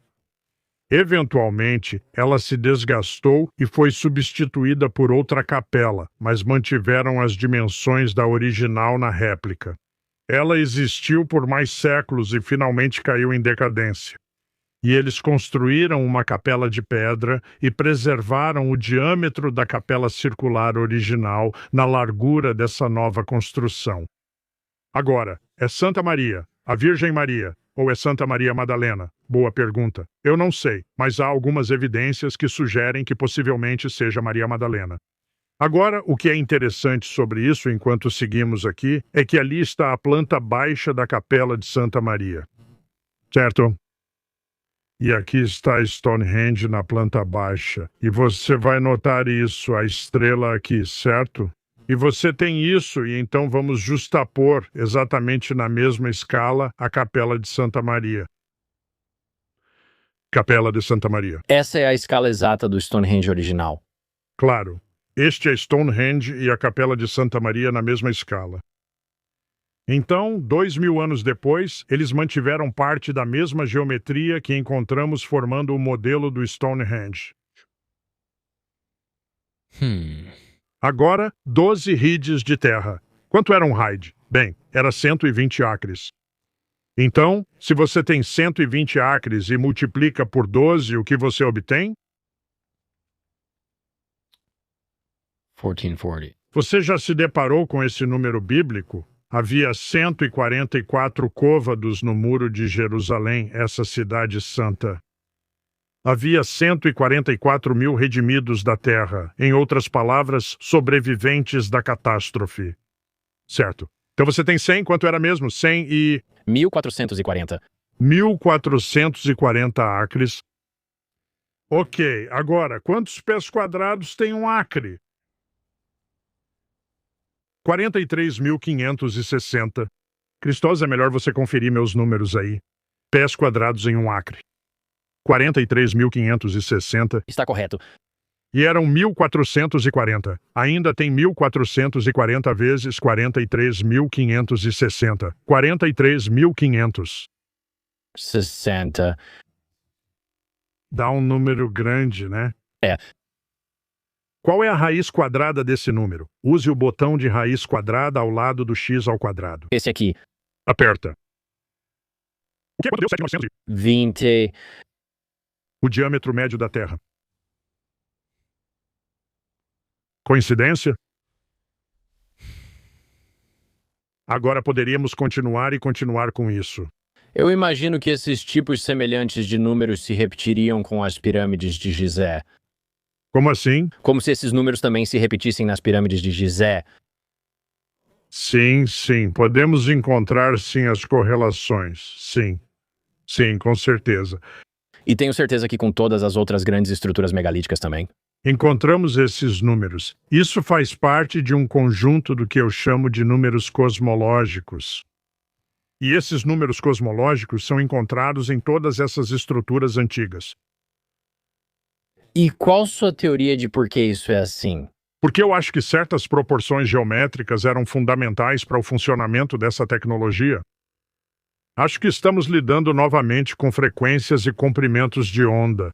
Eventualmente, ela se desgastou e foi substituída por outra capela, mas mantiveram as dimensões da original na réplica. Ela existiu por mais séculos e finalmente caiu em decadência. E eles construíram uma capela de pedra e preservaram o diâmetro da capela circular original na largura dessa nova construção. Agora, é Santa Maria, a Virgem Maria, ou é Santa Maria Madalena? Boa pergunta. Eu não sei, mas há algumas evidências que sugerem que possivelmente seja Maria Madalena. Agora, o que é interessante sobre isso, enquanto seguimos aqui, é que ali está a planta baixa da capela de Santa Maria. Certo? E aqui está Stonehenge na planta baixa. E você vai notar isso, a estrela aqui, certo? E você tem isso, e então vamos justapor exatamente na mesma escala a Capela de Santa Maria. Capela de Santa Maria. Essa é a escala exata do Stonehenge original. Claro. Este é Stonehenge e a Capela de Santa Maria na mesma escala. Então, 2000 anos depois, eles mantiveram parte da mesma geometria que encontramos formando o modelo do Stonehenge. Agora, 12 rides de terra. Quanto era um raid? Bem, era 120 acres. Então, se você tem 120 acres e multiplica por 12, o que você obtém? 1440. Você já se deparou com esse número bíblico? Havia 144 côvados no muro de Jerusalém, essa cidade santa. Havia 144 mil redimidos da terra, em outras palavras, sobreviventes da catástrofe. Certo. Então você tem 100, quanto era mesmo? 100 e... 1440. 1440 acres. Ok, agora, quantos pés quadrados tem um acre? 43.560. Cristosa, é melhor você conferir meus números aí. Pés quadrados em um acre. 43.560. Está correto. E eram 1.440. Ainda tem 1.440 vezes 43.560. 43.500. 60. Dá um número grande, né? É. Qual é a raiz quadrada desse número? Use o botão de raiz quadrada ao lado do x ao quadrado. Esse aqui. Aperta. O que é quanto deu 7.900? 20. O diâmetro médio da Terra. Coincidência? Agora poderíamos continuar com isso. Eu imagino que esses tipos semelhantes de números se repetiriam com as pirâmides de Gizé. Como assim? Como se esses números também se repetissem nas pirâmides de Gizé. Sim, podemos encontrar sim as correlações. Sim, com certeza. E tenho certeza que com todas as outras grandes estruturas megalíticas também. Encontramos esses números. Isso faz parte de um conjunto do que eu chamo de números cosmológicos. E esses números cosmológicos são encontrados em todas essas estruturas antigas. E qual sua teoria de por que isso é assim? Porque eu acho que certas proporções geométricas eram fundamentais para o funcionamento dessa tecnologia. Acho que estamos lidando novamente com frequências e comprimentos de onda.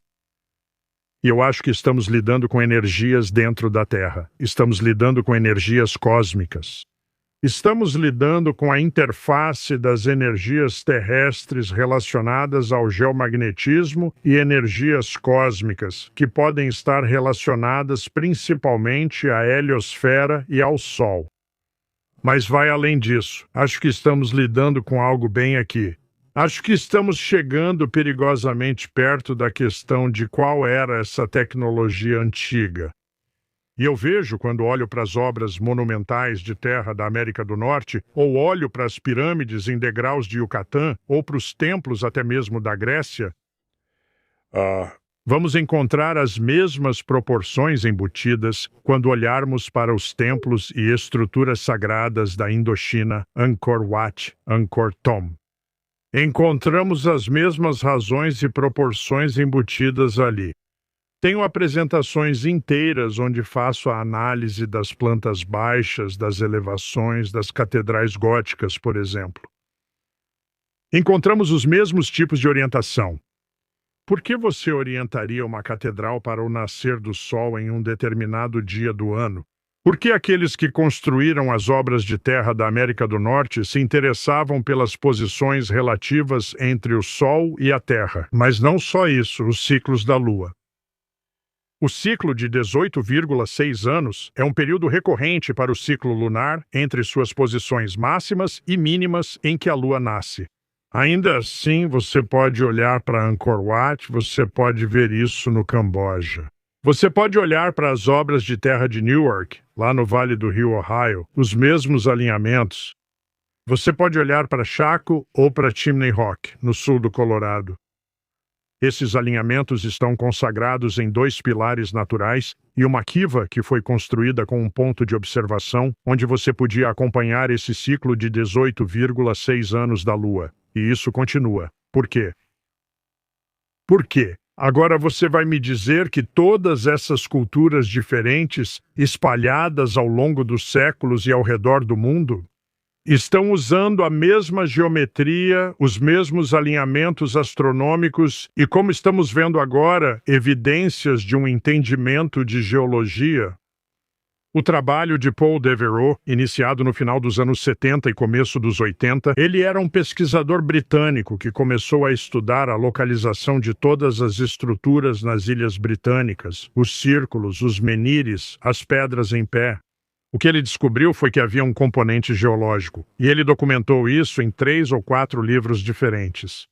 E eu acho que estamos lidando com energias dentro da Terra. Estamos lidando com energias cósmicas. Estamos lidando com a interface das energias terrestres relacionadas ao geomagnetismo e energias cósmicas, que podem estar relacionadas principalmente à heliosfera e ao Sol. Mas vai além disso. Acho que estamos lidando com algo bem aqui. Acho que estamos chegando perigosamente perto da questão de qual era essa tecnologia antiga. E eu vejo, quando olho para as obras monumentais de terra da América do Norte, ou olho para as pirâmides em degraus de Yucatán, ou para os templos até mesmo da Grécia, vamos encontrar as mesmas proporções embutidas quando olharmos para os templos e estruturas sagradas da Indochina, Angkor Wat, Angkor Thom. Encontramos as mesmas razões e proporções embutidas ali. Tenho apresentações inteiras onde faço a análise das plantas baixas, das elevações, das catedrais góticas, por exemplo. Encontramos os mesmos tipos de orientação. Por que você orientaria uma catedral para o nascer do sol em um determinado dia do ano? Por que aqueles que construíram as obras de terra da América do Norte se interessavam pelas posições relativas entre o Sol e a Terra? Mas não só isso, os ciclos da Lua. O ciclo de 18,6 anos é um período recorrente para o ciclo lunar entre suas posições máximas e mínimas em que a Lua nasce. Ainda assim, você pode olhar para Angkor Wat, você pode ver isso no Camboja. Você pode olhar para as obras de terra de Newark, lá no Vale do Rio Ohio, os mesmos alinhamentos. Você pode olhar para Chaco ou para Chimney Rock, no sul do Colorado. Esses alinhamentos estão consagrados em 2 pilares naturais e uma kiva que foi construída com um ponto de observação onde você podia acompanhar esse ciclo de 18,6 anos da Lua. E isso continua. Por quê? Por quê? Agora você vai me dizer que todas essas culturas diferentes, espalhadas ao longo dos séculos e ao redor do mundo, estão usando a mesma geometria, os mesmos alinhamentos astronômicos e, como estamos vendo agora, evidências de um entendimento de geologia. O trabalho de Paul Devereux, iniciado no final dos anos 70 e começo dos 80, ele era um pesquisador britânico que começou a estudar a localização de todas as estruturas nas Ilhas Britânicas, os círculos, os menires, as pedras em pé. O que ele descobriu foi que havia um componente geológico, e ele documentou isso em 3 ou 4 livros diferentes.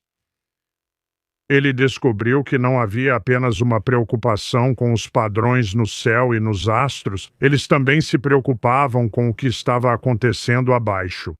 Ele descobriu que não havia apenas uma preocupação com os padrões no céu e nos astros, eles também se preocupavam com o que estava acontecendo abaixo.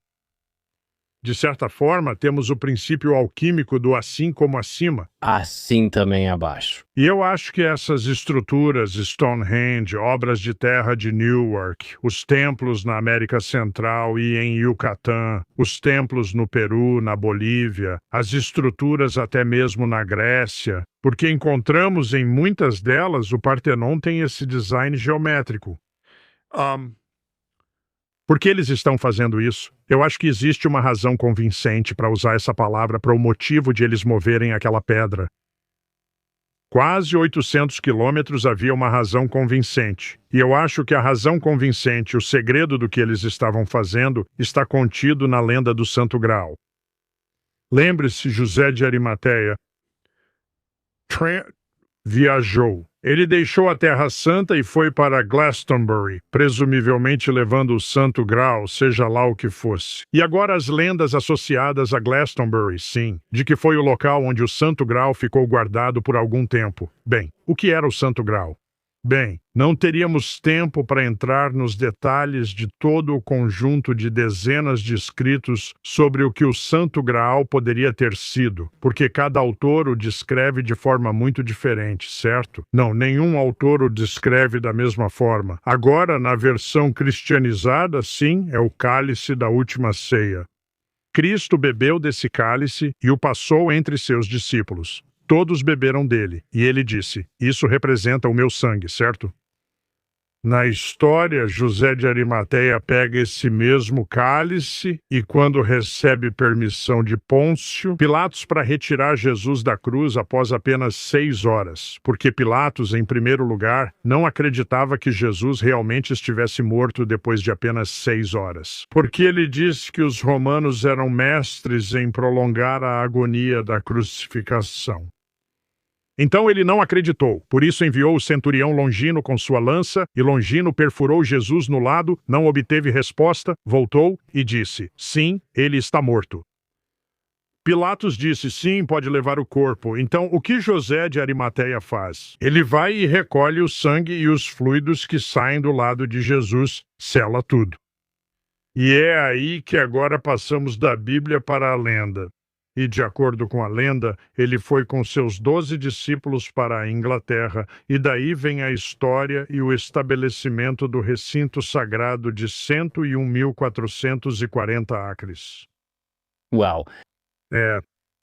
De certa forma, temos o princípio alquímico do assim como acima. Assim também abaixo. E eu acho que essas estruturas, Stonehenge, obras de terra de Newark, os templos na América Central e em Yucatán, os templos no Peru, na Bolívia, as estruturas até mesmo na Grécia, porque encontramos em muitas delas o Partenon tem esse design geométrico. Por que eles estão fazendo isso? Eu acho que existe uma razão convincente para usar essa palavra para o motivo de eles moverem aquela pedra. Quase 800 quilômetros havia uma razão convincente. E eu acho que a razão convincente, o segredo do que eles estavam fazendo, está contido na lenda do Santo Graal. Lembre-se, José de Arimateia viajou. Ele deixou a Terra Santa e foi para Glastonbury, presumivelmente levando o Santo Graal, seja lá o que fosse. E agora as lendas associadas a Glastonbury, sim, de que foi o local onde o Santo Graal ficou guardado por algum tempo. Bem, o que era o Santo Graal? Bem, não teríamos tempo para entrar nos detalhes de todo o conjunto de dezenas de escritos sobre o que o Santo Graal poderia ter sido, porque cada autor o descreve de forma muito diferente, certo? Não, nenhum autor o descreve da mesma forma. Agora, na versão cristianizada, sim, é o cálice da última ceia. Cristo bebeu desse cálice e o passou entre seus discípulos. Todos beberam dele, e ele disse, isso representa o meu sangue, certo? Na história, José de Arimateia pega esse mesmo cálice e, quando recebe permissão de Pôncio Pilatos para retirar Jesus da cruz após apenas 6 horas, porque Pilatos, em primeiro lugar, não acreditava que Jesus realmente estivesse morto depois de apenas 6 horas. Porque ele disse que os romanos eram mestres em prolongar a agonia da crucificação. Então ele não acreditou, por isso enviou o centurião Longino com sua lança, e Longino perfurou Jesus no lado, não obteve resposta, voltou e disse, sim, ele está morto. Pilatos disse, sim, pode levar o corpo. Então, o que José de Arimateia faz? Ele vai e recolhe o sangue e os fluidos que saem do lado de Jesus, sela tudo. E é aí que agora passamos da Bíblia para a lenda. E, de acordo com a lenda, ele foi com seus 12 discípulos para a Inglaterra, e daí vem a história e o estabelecimento do recinto sagrado de 101.440 acres. Uau!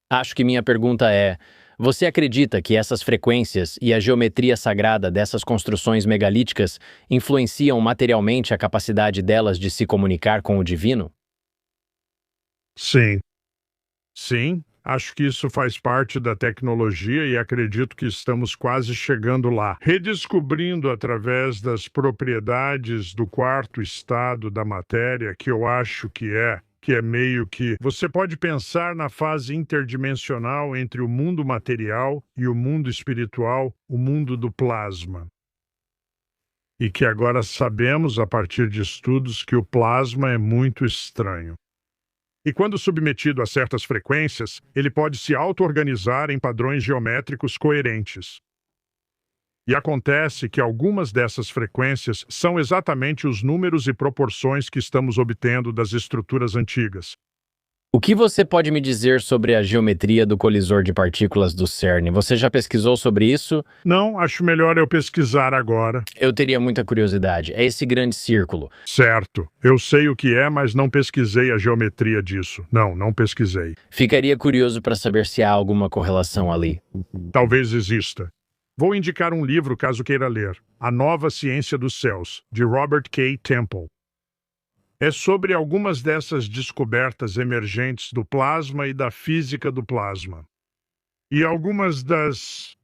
Acho que minha pergunta é, você acredita que essas frequências e a geometria sagrada dessas construções megalíticas influenciam materialmente a capacidade delas de se comunicar com o divino? Sim. Sim, acho que isso faz parte da tecnologia e acredito que estamos quase chegando lá, redescobrindo através das propriedades do quarto estado da matéria, que eu acho que é meio que... Você pode pensar na fase interdimensional entre o mundo material e o mundo espiritual, o mundo do plasma. E que agora sabemos, a partir de estudos, que o plasma é muito estranho. E quando submetido a certas frequências, ele pode se auto-organizar em padrões geométricos coerentes. E acontece que algumas dessas frequências são exatamente os números e proporções que estamos obtendo das estruturas antigas. O que você pode me dizer sobre a geometria do colisor de partículas do CERN? Você já pesquisou sobre isso? Não, acho melhor eu pesquisar agora. Eu teria muita curiosidade. É esse grande círculo. Certo. Eu sei o que é, mas não pesquisei a geometria disso. Não pesquisei. Ficaria curioso para saber se há alguma correlação ali. Talvez exista. Vou indicar um livro caso queira ler. A Nova Ciência dos Céus, de Robert K. Temple. É sobre algumas dessas descobertas emergentes do plasma e da física do plasma. E algumas das...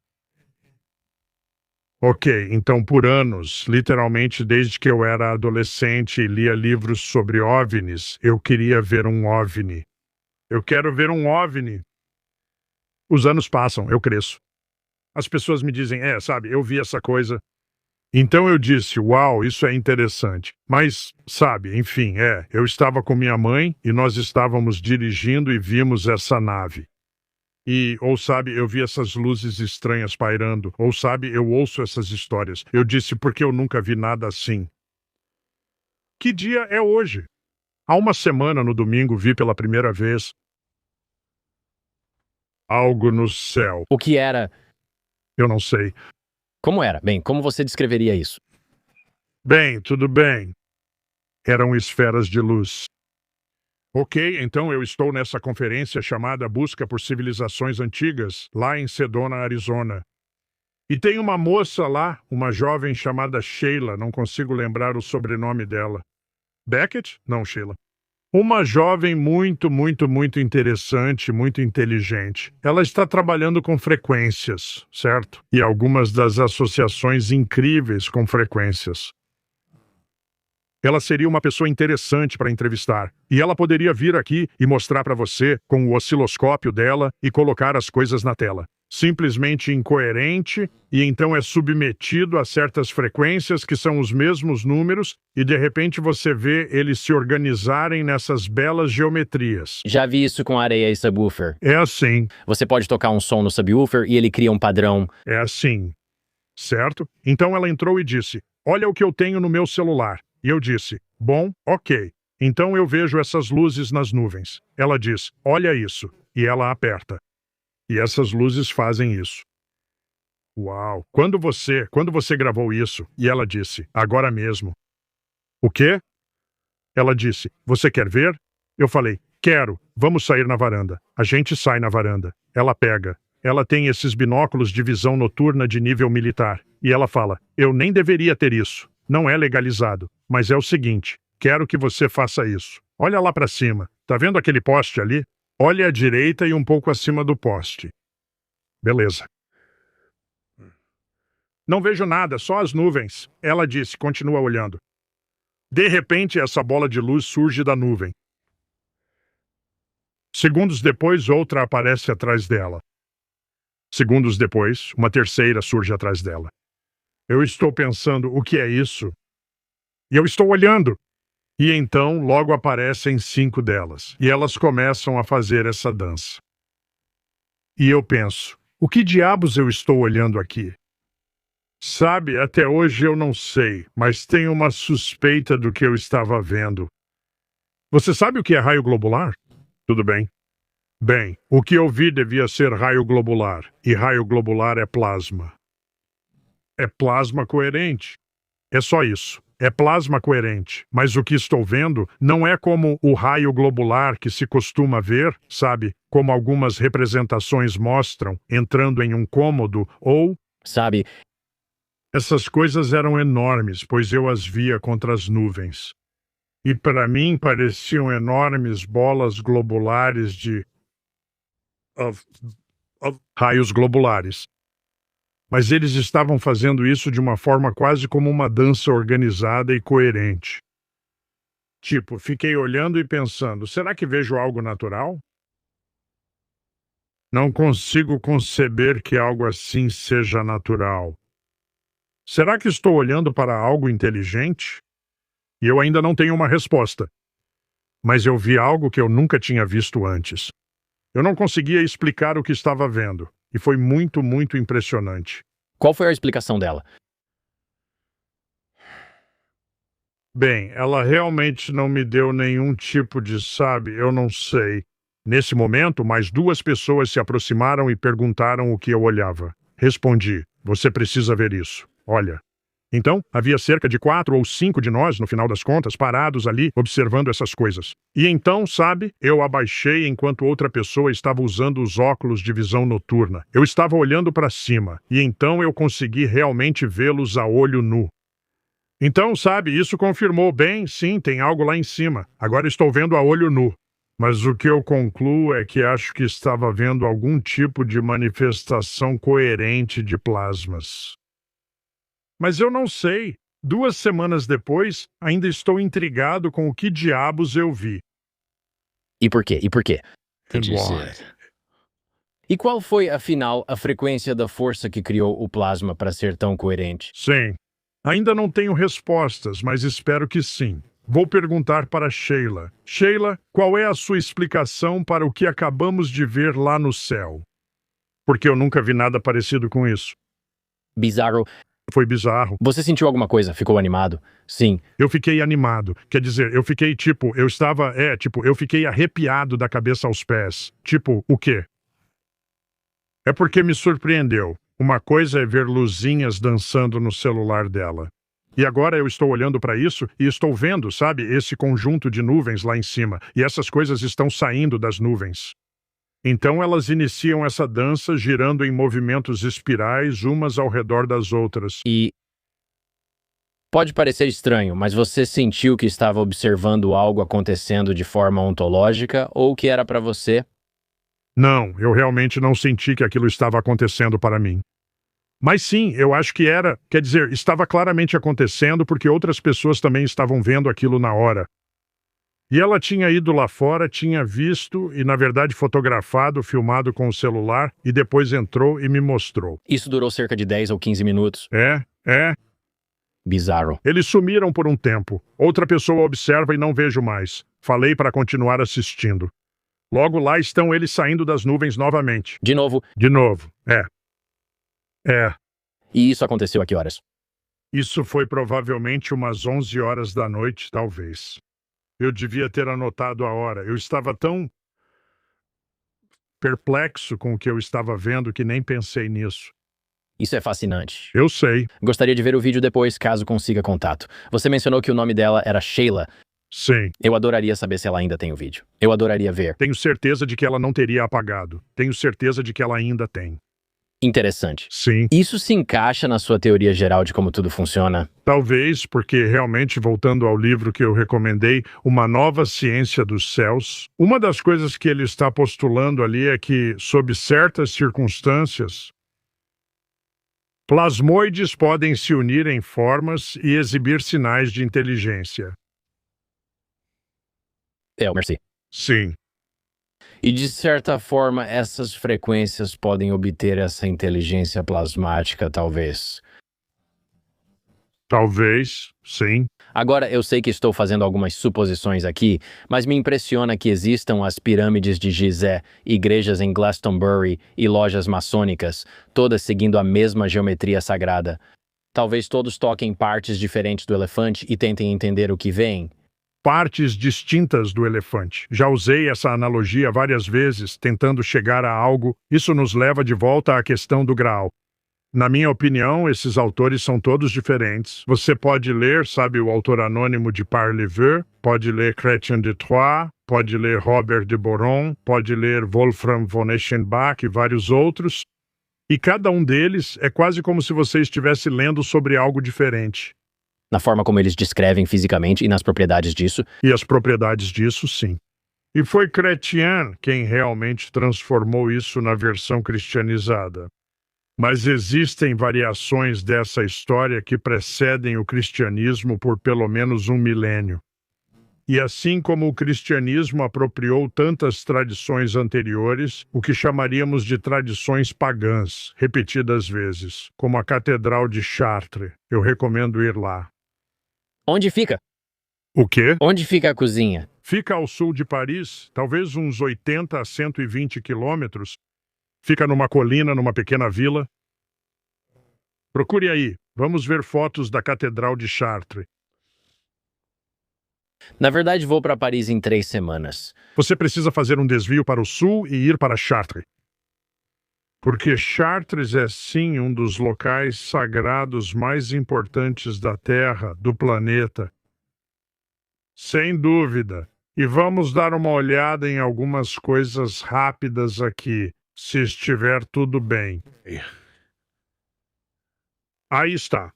Ok, então por anos, literalmente desde que eu era adolescente e lia livros sobre OVNIs, eu queria ver um OVNI. Eu quero ver um OVNI. Os anos passam, eu cresço. As pessoas me dizem, sabe, eu vi essa coisa. Então eu disse, uau, isso é interessante. Mas, sabe, enfim, eu estava com minha mãe e nós estávamos dirigindo e vimos essa nave. Ou sabe, eu vi essas luzes estranhas pairando. Ou sabe, eu ouço essas histórias. Eu disse, porque eu nunca vi nada assim. Que dia é hoje? Há uma semana, no domingo, vi pela primeira vez algo no céu. O que era? Eu não sei. Como era? Bem, como você descreveria isso? Bem, tudo bem. Eram esferas de luz. Ok, então eu estou nessa conferência chamada Busca por Civilizações Antigas, lá em Sedona, Arizona. E tem uma moça lá, uma jovem chamada Sheila, não consigo lembrar o sobrenome dela. Beckett? Não, Sheila. Uma jovem muito interessante, muito inteligente. Ela está trabalhando com frequências, certo? E algumas das associações incríveis com frequências. Ela seria uma pessoa interessante para entrevistar. E ela poderia vir aqui e mostrar para você com o osciloscópio dela e colocar as coisas na tela. Simplesmente incoerente, e então é submetido a certas frequências que são os mesmos números, e de repente você vê eles se organizarem nessas belas geometrias. Já vi isso com areia e subwoofer. É assim, Você pode tocar um som no subwoofer e ele cria um padrão. é assim. Certo? Então ela entrou e disse: "Olha o que eu tenho no meu celular." E eu disse: "Bom, ok. Então eu vejo essas luzes nas nuvens." Ela diz: "Olha isso." E ela aperta. E essas luzes fazem isso. Uau! Quando você gravou isso? E ela disse: "Agora mesmo." O quê? Ela disse: "Você quer ver?" Eu falei: "Quero. Vamos sair na varanda." A gente sai na varanda. Ela pega. Ela tem esses binóculos de visão noturna de nível militar. E ela fala: "Eu nem deveria ter isso. Não é legalizado. Mas é o seguinte, quero que você faça isso. Olha lá para cima. Tá vendo aquele poste ali? Olhe à direita e um pouco acima do poste." Beleza. "Não vejo nada, só as nuvens." Ela disse, continua olhando. De repente, essa bola de luz surge da nuvem. Segundos depois, outra aparece atrás dela. Segundos depois, uma terceira surge atrás dela. Eu estou pensando, o que é isso? E eu estou olhando. E então, logo aparecem 5 delas. E elas começam a fazer essa dança. E eu penso, o que diabos eu estou olhando aqui? Sabe, até hoje eu não sei, mas tenho uma suspeita do que eu estava vendo. Você sabe o que é raio globular? Tudo bem. Bem, o que eu vi devia ser raio globular. E raio globular é plasma. É plasma coerente. É só isso. É plasma coerente. Mas o que estou vendo não é como o raio globular que se costuma ver, sabe? Como algumas representações mostram, entrando em um cômodo ou... Sabe, Essas coisas eram enormes, pois eu as via contra as nuvens. E para mim pareciam enormes bolas globulares de... raios globulares. Mas eles estavam fazendo isso de uma forma quase como uma dança organizada e coerente. Tipo, fiquei olhando e pensando, será que vejo algo natural? Não consigo conceber que algo assim seja natural. Será que estou olhando para algo inteligente? E eu ainda não tenho uma resposta. Mas eu vi algo que eu nunca tinha visto antes. Eu não conseguia explicar o que estava vendo. E foi muito impressionante. qual foi a explicação dela? Bem, ela realmente não me deu nenhum tipo de, sabe, eu não sei. Nesse momento, mais 2 pessoas se aproximaram e perguntaram o que eu olhava. Respondi, você precisa ver isso. Olha. Então, havia cerca de 4 ou 5 de nós, no final das contas, parados ali, observando essas coisas. E então, sabe, eu abaixei enquanto outra pessoa estava usando os óculos de visão noturna. Eu estava olhando para cima, e então eu consegui realmente vê-los a olho nu. Então, sabe, isso confirmou bem, sim, tem algo lá em cima. Agora estou vendo a olho nu. Mas o que eu concluo é que acho que estava vendo algum tipo de manifestação coerente de plasmas. Mas eu não sei. 2 semanas depois, ainda estou intrigado com o que diabos eu vi. E por quê? E por quê? And why? E qual foi, afinal, a frequência da força que criou o plasma para ser tão coerente? Sim. Ainda não tenho respostas, mas espero que sim. Vou perguntar para Sheila. Sheila, qual é a sua explicação para o que acabamos de ver lá no céu? Porque eu nunca vi nada parecido com isso. Bizarro. Foi bizarro. Você sentiu alguma coisa? Ficou animado? Sim. Eu fiquei animado. Quer dizer, eu fiquei eu fiquei arrepiado da cabeça aos pés. Tipo, o quê? É porque me surpreendeu. Uma coisa é ver luzinhas dançando no celular dela. E agora eu estou olhando para isso e estou vendo, sabe, esse conjunto de nuvens lá em cima. E essas coisas estão saindo das nuvens. Então elas iniciam essa dança girando em movimentos espirais umas ao redor das outras. E pode parecer estranho, mas você sentiu que estava observando algo acontecendo de forma ontológica ou que era para você? Não, eu realmente não senti que aquilo estava acontecendo para mim. Mas sim, eu acho que era, quer dizer, estava claramente acontecendo porque outras pessoas também estavam vendo aquilo na hora. E ela tinha ido lá fora, tinha visto e, na verdade, fotografado, filmado com o celular e depois entrou e me mostrou. Isso durou cerca de 10 ou 15 minutos. É. Bizarro. Eles sumiram por um tempo. Outra pessoa observa e não vejo mais. Falei para continuar assistindo. Logo lá estão eles saindo das nuvens novamente. De novo. De novo. E isso aconteceu a que horas? Isso foi provavelmente umas 11 horas da noite, talvez. Eu devia ter anotado a hora. Eu estava tão perplexo com o que eu estava vendo que nem pensei nisso. Isso é fascinante. Eu sei. Gostaria de ver o vídeo depois, caso consiga contato. Você mencionou que o nome dela era Sheila. Sim. Eu adoraria saber se ela ainda tem o vídeo. Eu adoraria ver. Tenho certeza de que ela não teria apagado. Tenho certeza de que ela ainda tem. Interessante. Sim. Isso se encaixa na sua teoria geral de como tudo funciona? Talvez, porque realmente, voltando ao livro que eu recomendei, Uma Nova Ciência dos Céus, uma das coisas que ele está postulando ali é que, sob certas circunstâncias, plasmoides podem se unir em formas e exibir sinais de inteligência. Merci. Sim. E de certa forma, essas frequências podem obter essa inteligência plasmática, talvez. Talvez, sim. Agora, eu sei que estou fazendo algumas suposições aqui, mas me impressiona que existam as pirâmides de Gizé, igrejas em Glastonbury e lojas maçônicas, todas seguindo a mesma geometria sagrada. Talvez todos toquem partes diferentes do elefante e tentem entender o que vem. Partes distintas do elefante. Já usei essa analogia várias vezes, tentando chegar a algo. Isso nos leva de volta à questão do Graal. Na minha opinião, esses autores são todos diferentes. Você pode ler, sabe, o autor anônimo de Parleveux, pode ler Chrétien de Troyes, pode ler Robert de Boron, pode ler Wolfram von Eschenbach e vários outros. E cada um deles é quase como se você estivesse lendo sobre algo diferente. Na forma como eles descrevem fisicamente e nas propriedades disso. E as propriedades disso, sim. E foi Chrétien quem realmente transformou isso na versão cristianizada. Mas existem variações dessa história que precedem o cristianismo por pelo menos 1 milênio. E assim como o cristianismo apropriou tantas tradições anteriores, o que chamaríamos de tradições pagãs, repetidas vezes, como a Catedral de Chartres. Eu recomendo ir lá. Onde fica? O quê? Onde fica a cozinha? Fica ao sul de Paris, talvez uns 80 a 120 quilômetros. Fica numa colina, numa pequena vila. Procure aí. Vamos ver fotos da Catedral de Chartres. Na verdade, vou para Paris em 3 semanas. Você precisa fazer um desvio para o sul e ir para Chartres. Porque Chartres é sim um dos locais sagrados mais importantes da Terra, do planeta. Sem dúvida. E vamos dar uma olhada em algumas coisas rápidas aqui, se estiver tudo bem. Aí está.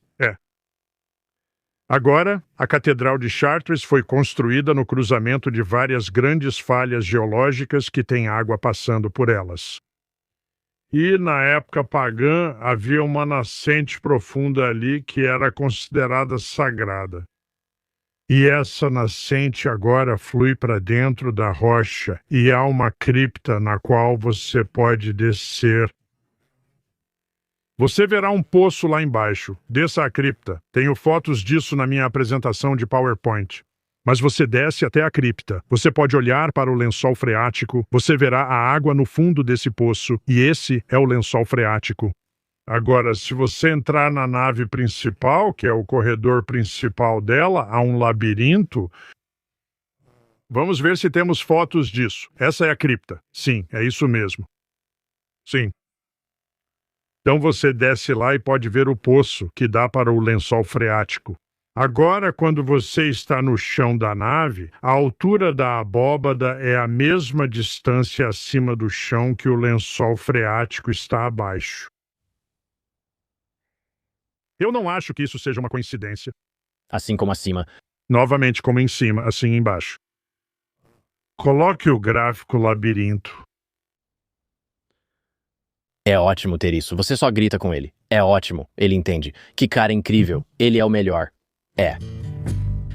Agora, a Catedral de Chartres foi construída no cruzamento de várias grandes falhas geológicas que têm água passando por elas. E, na época pagã, havia uma nascente profunda ali que era considerada sagrada. E essa nascente agora flui para dentro da rocha e há uma cripta na qual você pode descer. Você verá um poço lá embaixo. Desça a cripta. Tenho fotos disso na minha apresentação de PowerPoint. Mas você desce até a cripta. Você pode olhar para o lençol freático. Você verá a água no fundo desse poço. E esse é o lençol freático. Agora, se você entrar na nave principal, que é o corredor principal dela, há um labirinto. Vamos ver se temos fotos disso. Essa é a cripta. Sim, é isso mesmo. Sim. Então você desce lá e pode ver o poço que dá para o lençol freático. Agora, quando você está no chão da nave, a altura da abóbada é a mesma distância acima do chão que o lençol freático está abaixo. Eu não acho que isso seja uma coincidência. Assim como acima. Novamente, como em cima, assim embaixo. Coloque o gráfico labirinto. É ótimo ter isso. Você só grita com ele. É ótimo. Ele entende. Que cara incrível. Ele é o melhor. É.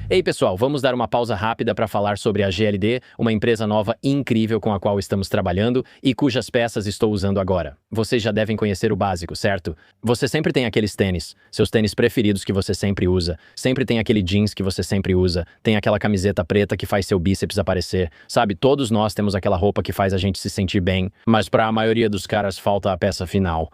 Ei, pessoal, vamos dar uma pausa rápida para falar sobre a GLD, uma empresa nova incrível com a qual estamos trabalhando e cujas peças estou usando agora. Vocês já devem conhecer o básico, certo? Você sempre tem aqueles tênis, seus tênis preferidos que você sempre usa, sempre tem aquele jeans que você sempre usa, tem aquela camiseta preta que faz seu bíceps aparecer, sabe? Todos nós temos aquela roupa que faz a gente se sentir bem, mas para a maioria dos caras falta a peça final.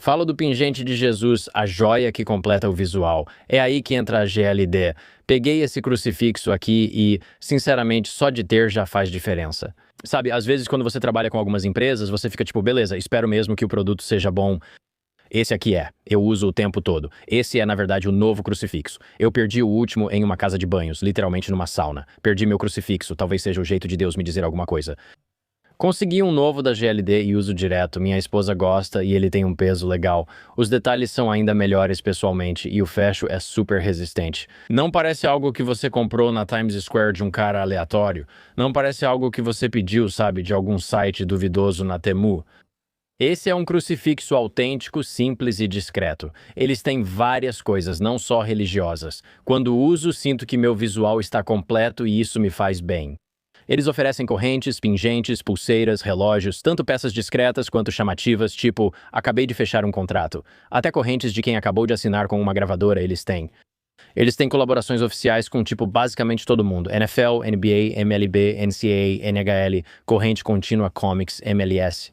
Falo do pingente de Jesus, a joia que completa o visual. É aí que entra a GLD. Peguei esse crucifixo aqui e, sinceramente, só de ter já faz diferença. Sabe, às vezes quando você trabalha com algumas empresas, você fica tipo, beleza, espero mesmo que o produto seja bom. Esse aqui eu uso o tempo todo. Esse é, na verdade, o novo crucifixo. Eu perdi o último em uma casa de banhos, literalmente numa sauna. Perdi meu crucifixo, talvez seja o jeito de Deus me dizer alguma coisa. Consegui um novo da GLD e uso direto. Minha esposa gosta e ele tem um peso legal. Os detalhes são ainda melhores pessoalmente e o fecho é super resistente. Não parece algo que você comprou na Times Square de um cara aleatório. Não parece algo que você pediu, sabe, de algum site duvidoso na Temu. Esse é um crucifixo autêntico, simples e discreto. Eles têm várias coisas, não só religiosas. Quando uso, sinto que meu visual está completo e isso me faz bem. Eles oferecem correntes, pingentes, pulseiras, relógios, tanto peças discretas quanto chamativas, tipo, acabei de fechar um contrato. Até correntes de quem acabou de assinar com uma gravadora eles têm. Eles têm colaborações oficiais com, tipo, basicamente todo mundo. NFL, NBA, MLB, NCAA, NHL, corrente contínua Comics, MLS.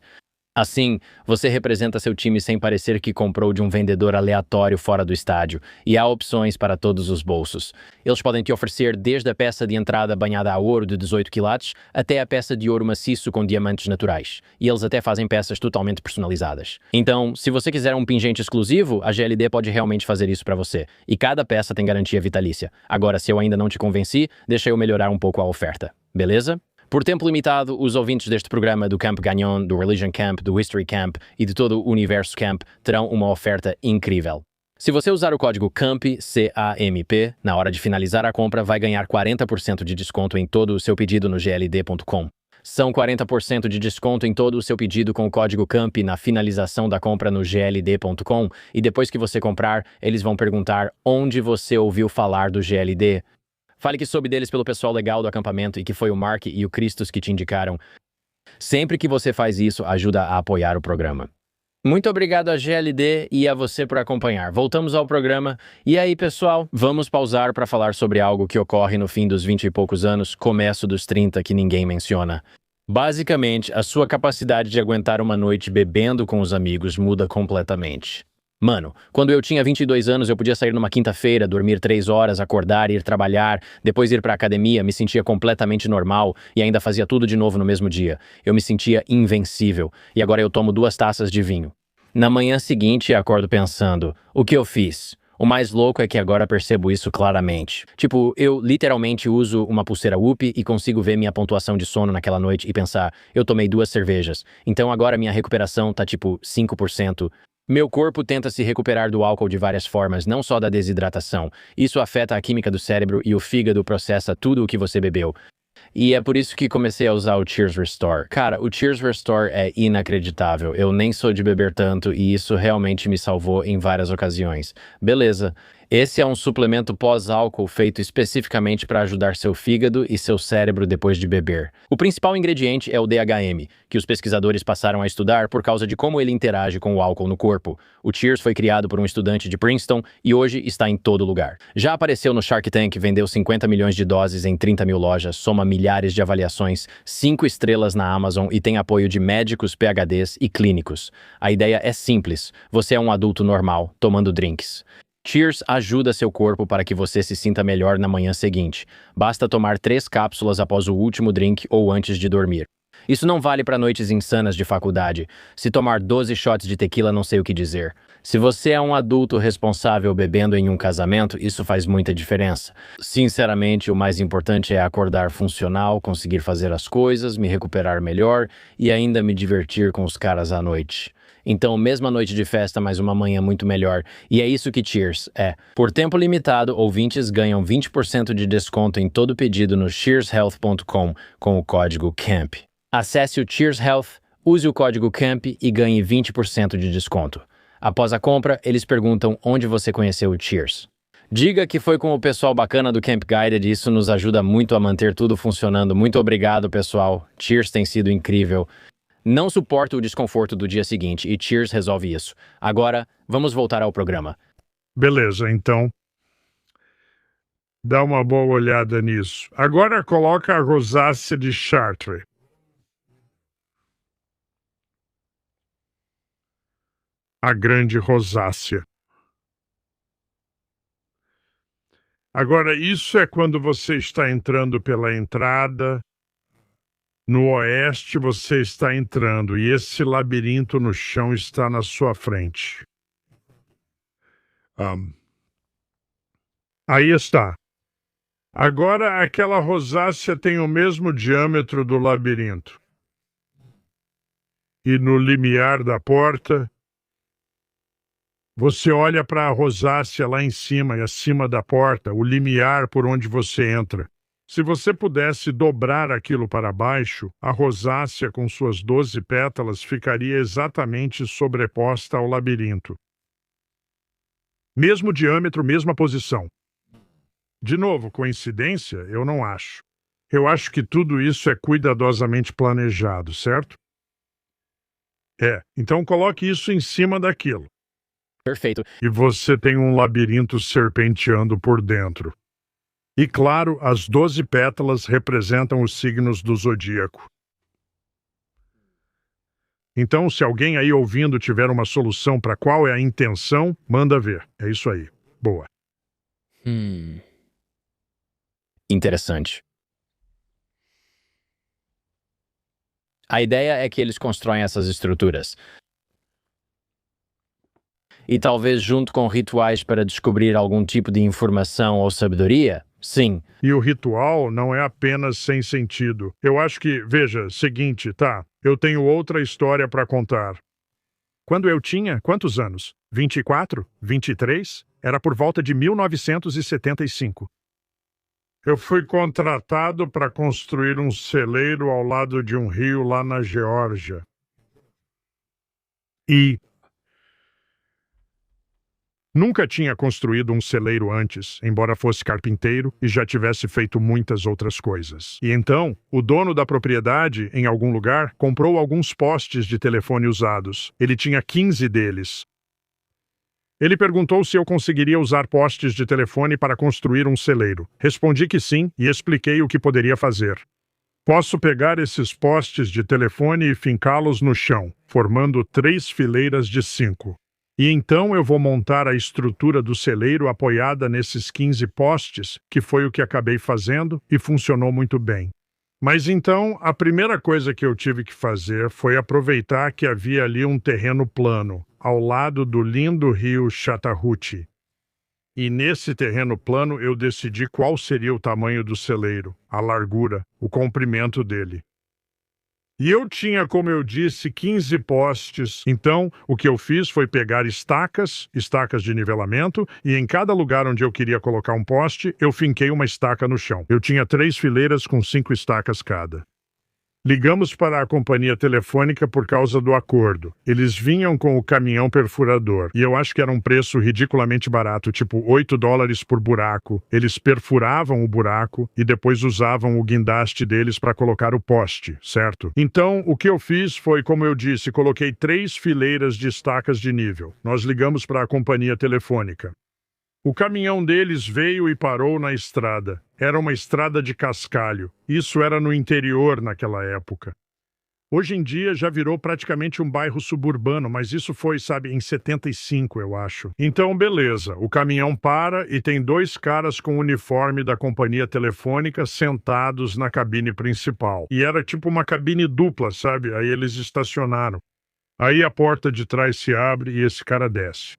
Assim, você representa seu time sem parecer que comprou de um vendedor aleatório fora do estádio, e há opções para todos os bolsos. Eles podem te oferecer desde a peça de entrada banhada a ouro de 18 quilates até a peça de ouro maciço com diamantes naturais, e eles até fazem peças totalmente personalizadas. Então, se você quiser um pingente exclusivo, a GLD pode realmente fazer isso para você, e cada peça tem garantia vitalícia. Agora, se eu ainda não te convenci, deixa eu melhorar um pouco a oferta, beleza? Por tempo limitado, os ouvintes deste programa do Camp Gagnon, do Religion Camp, do History Camp e de todo o Universo Camp terão uma oferta incrível. Se você usar o código CAMP, C-A-M-P, na hora de finalizar a compra, vai ganhar 40% de desconto em todo o seu pedido no gld.com. São 40% de desconto em todo o seu pedido com o código CAMP na finalização da compra no gld.com e depois que você comprar, eles vão perguntar onde você ouviu falar do GLD. Fale que soube deles pelo pessoal legal do acampamento e que foi o Mark e o Christos que te indicaram. Sempre que você faz isso, ajuda a apoiar o programa. Muito obrigado a GLD e a você por acompanhar. Voltamos ao programa. E aí, pessoal, vamos pausar para falar sobre algo que ocorre no fim dos 20 e poucos anos, começo dos 30 que ninguém menciona. Basicamente, a sua capacidade de aguentar uma noite bebendo com os amigos muda completamente. Mano, quando eu tinha 22 anos, eu podia sair numa quinta-feira, dormir 3 horas, acordar, ir trabalhar, depois ir pra academia, me sentia completamente normal e ainda fazia tudo de novo no mesmo dia. Eu me sentia invencível. E agora eu tomo 2 taças de vinho. Na manhã seguinte, acordo pensando, o que eu fiz? O mais louco é que agora percebo isso claramente. Tipo, eu literalmente uso uma pulseira Whoop e consigo ver minha pontuação de sono naquela noite e pensar, eu tomei 2 cervejas. Então agora minha recuperação tá tipo 5%. Meu corpo tenta se recuperar do álcool de várias formas, não só da desidratação. Isso afeta a química do cérebro e o fígado processa tudo o que você bebeu. E é por isso que comecei a usar o Cheers Restore. Cara, o Cheers Restore é inacreditável. Eu nem sou de beber tanto e isso realmente me salvou em várias ocasiões. Beleza, Esse é um suplemento pós-álcool feito especificamente para ajudar seu fígado e seu cérebro depois de beber. O principal ingrediente é o DHM, que os pesquisadores passaram a estudar por causa de como ele interage com o álcool no corpo. O Cheers foi criado por um estudante de Princeton e hoje está em todo lugar. Já apareceu no Shark Tank, vendeu 50 milhões de doses em 30 mil lojas, soma milhares de avaliações, 5 estrelas na Amazon e tem apoio de médicos, PhDs e clínicos. A ideia é simples. Você é um adulto normal, tomando drinks. Cheers ajuda seu corpo para que você se sinta melhor na manhã seguinte. Basta tomar 3 cápsulas após o último drink ou antes de dormir. Isso não vale para noites insanas de faculdade. Se tomar 12 shots de tequila, não sei o que dizer. Se você é um adulto responsável bebendo em um casamento, isso faz muita diferença. Sinceramente, o mais importante é acordar funcional, conseguir fazer as coisas, me recuperar melhor e ainda me divertir com os caras à noite. Então, mesma noite de festa, mas uma manhã muito melhor. E é isso que Cheers é. Por tempo limitado, ouvintes ganham 20% de desconto em todo pedido no cheershealth.com com o código CAMP. Acesse o Cheers Health, use o código CAMP e ganhe 20% de desconto. Após a compra, eles perguntam onde você conheceu o Cheers. Diga que foi com o pessoal bacana do Camp Guided, isso nos ajuda muito a manter tudo funcionando. Muito obrigado, pessoal. Cheers tem sido incrível. Não suporto o desconforto do dia seguinte e Cheers resolve isso. Agora, vamos voltar ao programa. Beleza, então. Dá uma boa olhada nisso. Agora coloca a rosácea de Chartres. A grande rosácea. Agora, isso é quando você está entrando pela entrada. No oeste você está entrando e esse labirinto no chão está na sua frente. Aí está. Agora aquela rosácea tem o mesmo diâmetro do labirinto. E no limiar da porta, você olha para a rosácea lá em cima e acima da porta, o limiar por onde você entra. Se você pudesse dobrar aquilo para baixo, a rosácea com suas 12 pétalas ficaria exatamente sobreposta ao labirinto. Mesmo diâmetro, mesma posição. De novo, coincidência? Eu não acho. Eu acho que tudo isso é cuidadosamente planejado, certo? Então coloque isso em cima daquilo. Perfeito. E você tem um labirinto serpenteando por dentro. E claro, as 12 pétalas representam os signos do zodíaco. Então, se alguém aí ouvindo tiver uma solução para qual é a intenção, manda ver. É isso aí. Boa. Interessante. A ideia é que eles constroem essas estruturas. E talvez junto com rituais para descobrir algum tipo de informação ou sabedoria? Sim. E o ritual não é apenas sem sentido. Eu acho que, veja, seguinte, tá? Eu tenho outra história para contar. Quando eu tinha, quantos anos? 24? 23? Era por volta de 1975. Eu fui contratado para construir um celeiro ao lado de um rio lá na Geórgia. E nunca tinha construído um celeiro antes, embora fosse carpinteiro e já tivesse feito muitas outras coisas. E então, o dono da propriedade, em algum lugar, comprou alguns postes de telefone usados. Ele tinha 15 deles. Ele perguntou se eu conseguiria usar postes de telefone para construir um celeiro. Respondi que sim e expliquei o que poderia fazer. Posso pegar esses postes de telefone e fincá-los no chão, formando 3 fileiras de 5. E então eu vou montar a estrutura do celeiro apoiada nesses 15 postes, que foi o que acabei fazendo e funcionou muito bem. Mas então, a primeira coisa que eu tive que fazer foi aproveitar que havia ali um terreno plano, ao lado do lindo rio Chattahoochee. E nesse terreno plano eu decidi qual seria o tamanho do celeiro, a largura, o comprimento dele. E eu tinha, como eu disse, 15 postes. Então, o que eu fiz foi pegar estacas de nivelamento, e em cada lugar onde eu queria colocar um poste, eu finquei uma estaca no chão. Eu tinha 3 fileiras com 5 estacas cada. Ligamos para a companhia telefônica por causa do acordo. Eles vinham com o caminhão perfurador, e eu acho que era um preço ridiculamente barato, tipo $8 por buraco. Eles perfuravam o buraco e depois usavam o guindaste deles para colocar o poste, certo? Então, o que eu fiz foi, como eu disse, coloquei 3 fileiras de estacas de nível. Nós ligamos para a companhia telefônica. O caminhão deles veio e parou na estrada. Era uma estrada de cascalho. Isso era no interior naquela época. Hoje em dia já virou praticamente um bairro suburbano, mas isso foi, sabe, em 75, eu acho. Então, beleza. O caminhão para e tem 2 caras com o uniforme da companhia telefônica sentados na cabine principal. E era tipo uma cabine dupla, sabe? Aí eles estacionaram. Aí a porta de trás se abre e esse cara desce.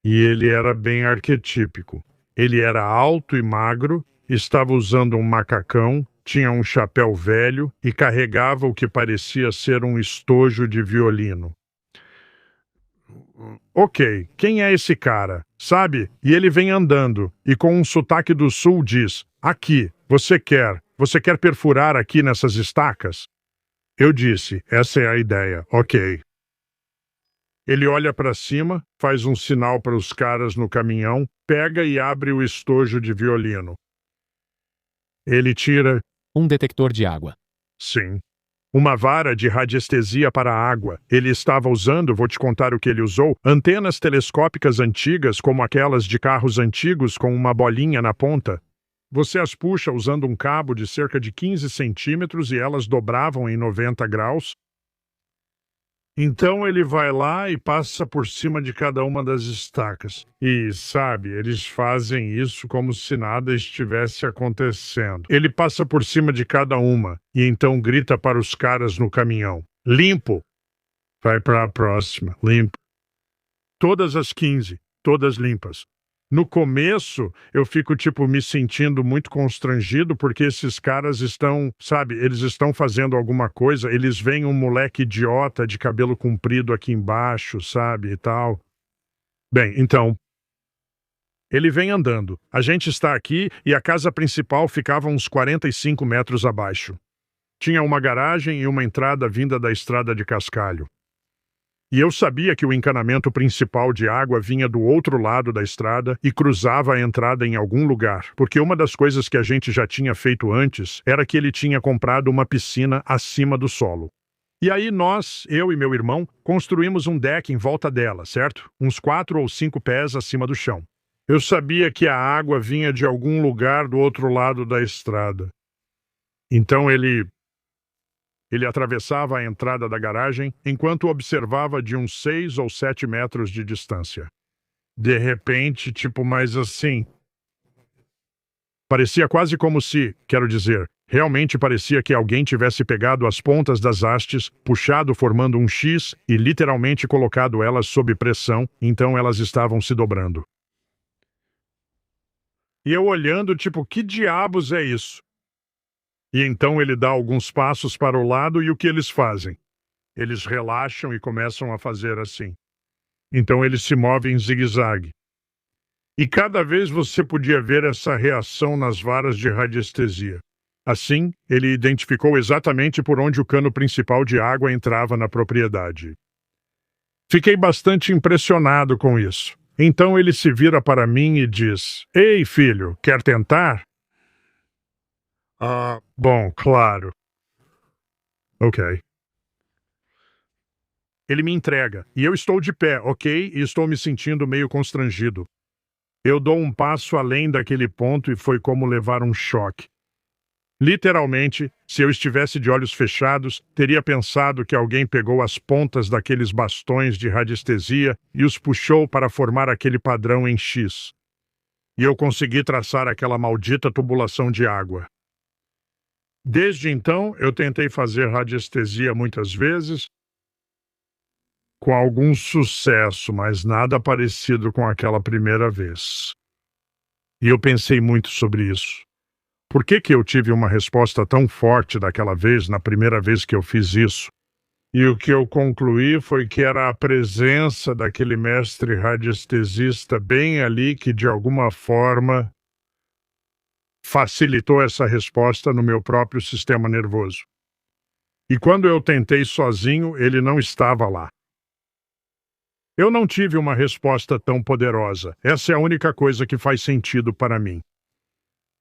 E ele era bem arquetípico. Ele era alto e magro, estava usando um macacão, tinha um chapéu velho e carregava o que parecia ser um estojo de violino. Ok, quem é esse cara? Sabe? E ele vem andando e com um sotaque do sul diz: aqui, você quer perfurar aqui nessas estacas? Eu disse, essa é a ideia, ok. Ele olha para cima, faz um sinal para os caras no caminhão, pega e abre o estojo de violino. Ele tira... Um detector de água. Sim. Uma vara de radiestesia para a água. Ele estava usando, vou te contar o que ele usou, antenas telescópicas antigas como aquelas de carros antigos com uma bolinha na ponta. Você as puxa usando um cabo de cerca de 15 centímetros e elas dobravam em 90 graus. Então ele vai lá e passa por cima de cada uma das estacas. E, sabe, eles fazem isso como se nada estivesse acontecendo. Ele passa por cima de cada uma e então grita para os caras no caminhão: limpo! Vai para a próxima, limpo. Todas as 15, todas limpas. No começo, eu fico, me sentindo muito constrangido porque esses caras estão, sabe, eles estão fazendo alguma coisa, eles veem um moleque idiota de cabelo comprido aqui embaixo, sabe, e tal. Bem, então, ele vem andando. A gente está aqui e a casa principal ficava uns 45 metros abaixo. Tinha uma garagem e uma entrada vinda da estrada de cascalho. E eu sabia que o encanamento principal de água vinha do outro lado da estrada e cruzava a entrada em algum lugar, porque uma das coisas que a gente já tinha feito antes era que ele tinha comprado uma piscina acima do solo. E aí nós, eu e meu irmão, construímos um deck em volta dela, certo? Uns 4 ou 5 pés acima do chão. Eu sabia que a água vinha de algum lugar do outro lado da estrada. Então ele atravessava a entrada da garagem enquanto observava de uns 6 ou 7 metros de distância. De repente, mais assim. Parecia quase como se, quero dizer, realmente parecia que alguém tivesse pegado as pontas das hastes, puxado formando um X e literalmente colocado elas sob pressão, então elas estavam se dobrando. E eu olhando, que diabos é isso? E então ele dá alguns passos para o lado e o que eles fazem? Eles relaxam e começam a fazer assim. Então eles se movem em zigue-zague. E cada vez você podia ver essa reação nas varas de radiestesia. Assim, ele identificou exatamente por onde o cano principal de água entrava na propriedade. Fiquei bastante impressionado com isso. Então ele se vira para mim e diz: Ei, filho, quer tentar? Bom, claro. Ok. Ele me entrega, e eu estou de pé, ok? E estou me sentindo meio constrangido. Eu dou um passo além daquele ponto e foi como levar um choque. Literalmente, se eu estivesse de olhos fechados, teria pensado que alguém pegou as pontas daqueles bastões de radiestesia e os puxou para formar aquele padrão em X. E eu consegui traçar aquela maldita tubulação de água. Desde então, eu tentei fazer radiestesia muitas vezes, com algum sucesso, mas nada parecido com aquela primeira vez. E eu pensei muito sobre isso. Por que eu tive uma resposta tão forte daquela vez, na primeira vez que eu fiz isso? E o que eu concluí foi que era a presença daquele mestre radiestesista bem ali que, de alguma forma, facilitou essa resposta no meu próprio sistema nervoso. E quando eu tentei sozinho, ele não estava lá. Eu não tive uma resposta tão poderosa. Essa é a única coisa que faz sentido para mim.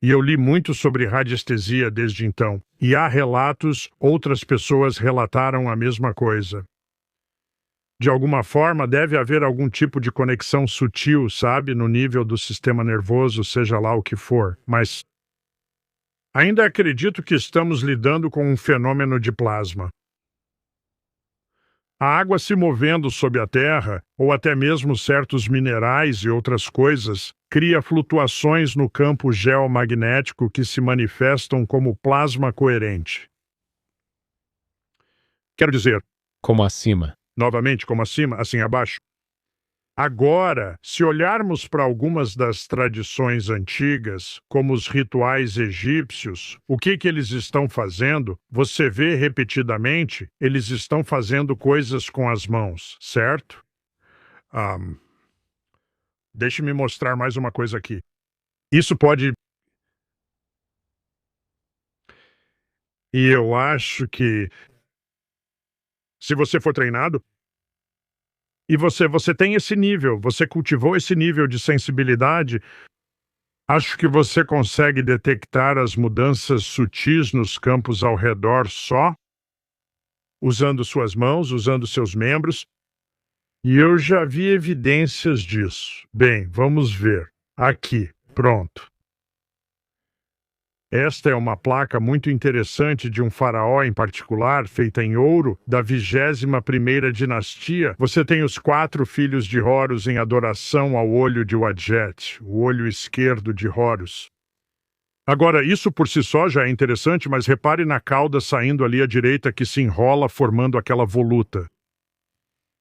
E eu li muito sobre radiestesia desde então. E há relatos, outras pessoas relataram a mesma coisa. De alguma forma, deve haver algum tipo de conexão sutil, sabe, no nível do sistema nervoso, seja lá o que for. Mas ainda acredito que estamos lidando com um fenômeno de plasma. A água se movendo sob a terra, ou até mesmo certos minerais e outras coisas, cria flutuações no campo geomagnético que se manifestam como plasma coerente. Quero dizer, Como acima. novamente, como acima, assim abaixo. Agora, se olharmos para algumas das tradições antigas, como os rituais egípcios, o que eles estão fazendo? Você vê repetidamente, eles estão fazendo coisas com as mãos, certo? Deixe-me mostrar mais uma coisa aqui. Isso pode... E eu acho que, se você for treinado, e você tem esse nível, você cultivou esse nível de sensibilidade, acho que você consegue detectar as mudanças sutis nos campos ao redor só, usando suas mãos, usando seus membros, e eu já vi evidências disso. Bem, vamos ver. Aqui, pronto. Esta é uma placa muito interessante de um faraó em particular, feita em ouro, da 21ª dinastia. Você tem os 4 filhos de Horus em adoração ao olho de Wadjet, o olho esquerdo de Horus. Agora, isso por si só já é interessante, mas repare na cauda saindo ali à direita que se enrola formando aquela voluta.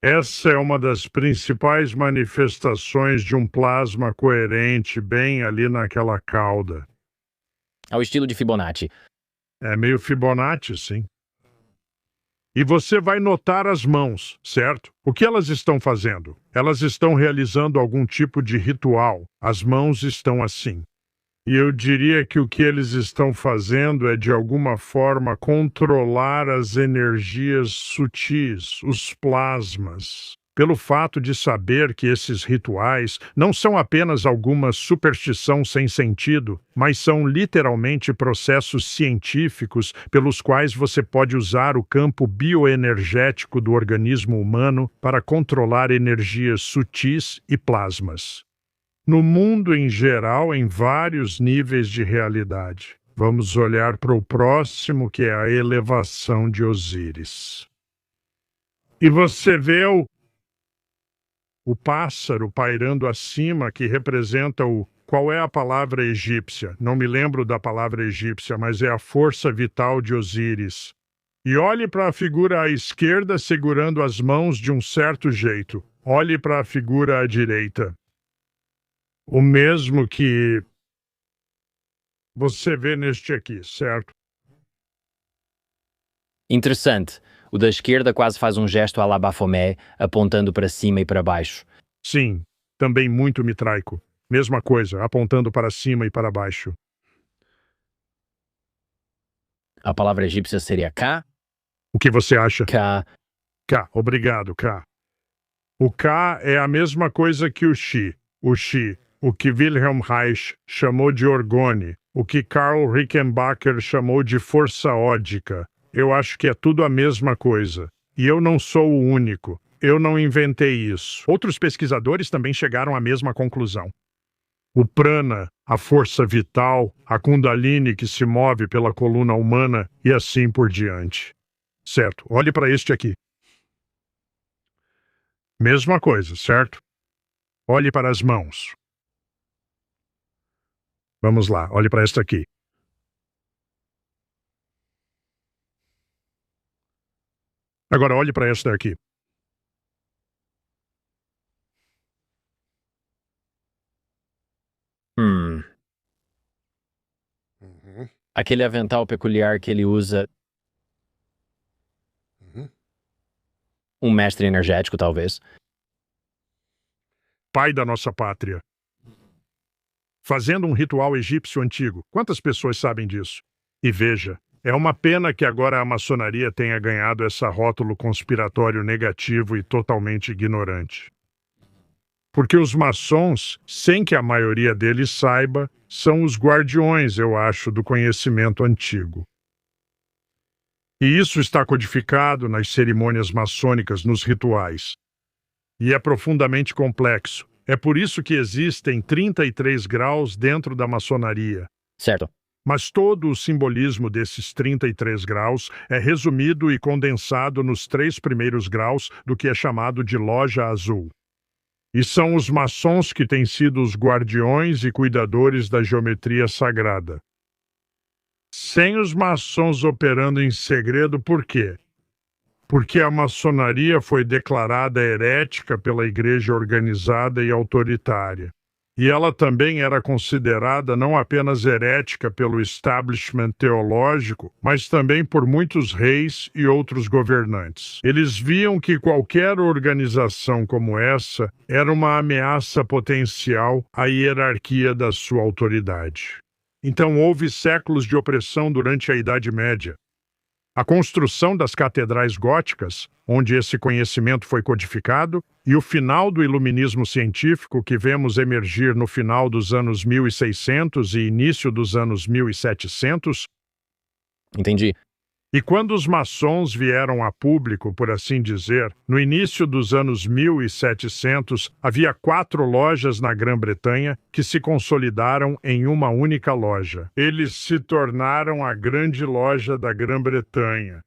Essa é uma das principais manifestações de um plasma coerente bem ali naquela cauda. Ao estilo de Fibonacci. É meio Fibonacci, sim. E você vai notar as mãos, certo? O que elas estão fazendo? Elas estão realizando algum tipo de ritual. As mãos estão assim. E eu diria que o que eles estão fazendo é, de alguma forma, controlar as energias sutis, os plasmas. Pelo fato de saber que esses rituais não são apenas alguma superstição sem sentido, mas são literalmente processos científicos pelos quais você pode usar o campo bioenergético do organismo humano para controlar energias sutis e plasmas. No mundo em geral, em vários níveis de realidade. Vamos olhar para o próximo, que é a elevação de Osíris. E você vê o pássaro pairando acima, que representa o... Qual é a palavra egípcia? Não me lembro da palavra egípcia, mas é a força vital de Osíris. E olhe para a figura à esquerda segurando as mãos de um certo jeito. Olhe para a figura à direita. O mesmo que você vê neste aqui, certo? Interessante. O da esquerda quase faz um gesto à la Baphomet, apontando para cima e para baixo. Sim, também muito mitraico. Mesma coisa, apontando para cima e para baixo. A palavra egípcia seria Ka? O que você acha? Ka. K, obrigado, K. O K é a mesma coisa que o Xi. O Xi, o que Wilhelm Reich chamou de orgone, o que Karl Rickenbacker chamou de força ódica. Eu acho que é tudo a mesma coisa. E eu não sou o único. Eu não inventei isso. Outros pesquisadores também chegaram à mesma conclusão. O prana, a força vital, a kundalini que se move pela coluna humana e assim por diante. Certo, olhe para este aqui. Mesma coisa, certo? Olhe para as mãos. Vamos lá, olhe para esta aqui. Agora olhe para esta aqui. Aquele avental peculiar que ele usa. Um mestre energético, talvez. Pai da nossa pátria. fazendo um ritual egípcio antigo. Quantas pessoas sabem disso? E veja, é uma pena que agora a maçonaria tenha ganhado esse rótulo conspiratório negativo e totalmente ignorante. Porque os maçons, sem que a maioria deles saiba, são os guardiões, eu acho, do conhecimento antigo. E isso está codificado nas cerimônias maçônicas, nos rituais. E é profundamente complexo. É por isso que existem 33 graus dentro da maçonaria. Certo. Mas todo o simbolismo desses 33 graus é resumido e condensado nos 3 primeiros graus do que é chamado de Loja Azul. E são os maçons que têm sido os guardiões e cuidadores da geometria sagrada. Sem os maçons operando em segredo, por quê? Porque a maçonaria foi declarada herética pela igreja organizada e autoritária. E ela também era considerada não apenas herética pelo establishment teológico, mas também por muitos reis e outros governantes. Eles viam que qualquer organização como essa era uma ameaça potencial à hierarquia da sua autoridade. Então houve séculos de opressão durante a Idade Média. A construção das catedrais góticas, onde esse conhecimento foi codificado, e o final do iluminismo científico que vemos emergir no final dos anos 1600 e início dos anos 1700. Entendi. E quando os maçons vieram a público, por assim dizer, no início dos anos 1700, havia 4 lojas na Grã-Bretanha que se consolidaram em uma única loja. Eles se tornaram a grande loja da Grã-Bretanha.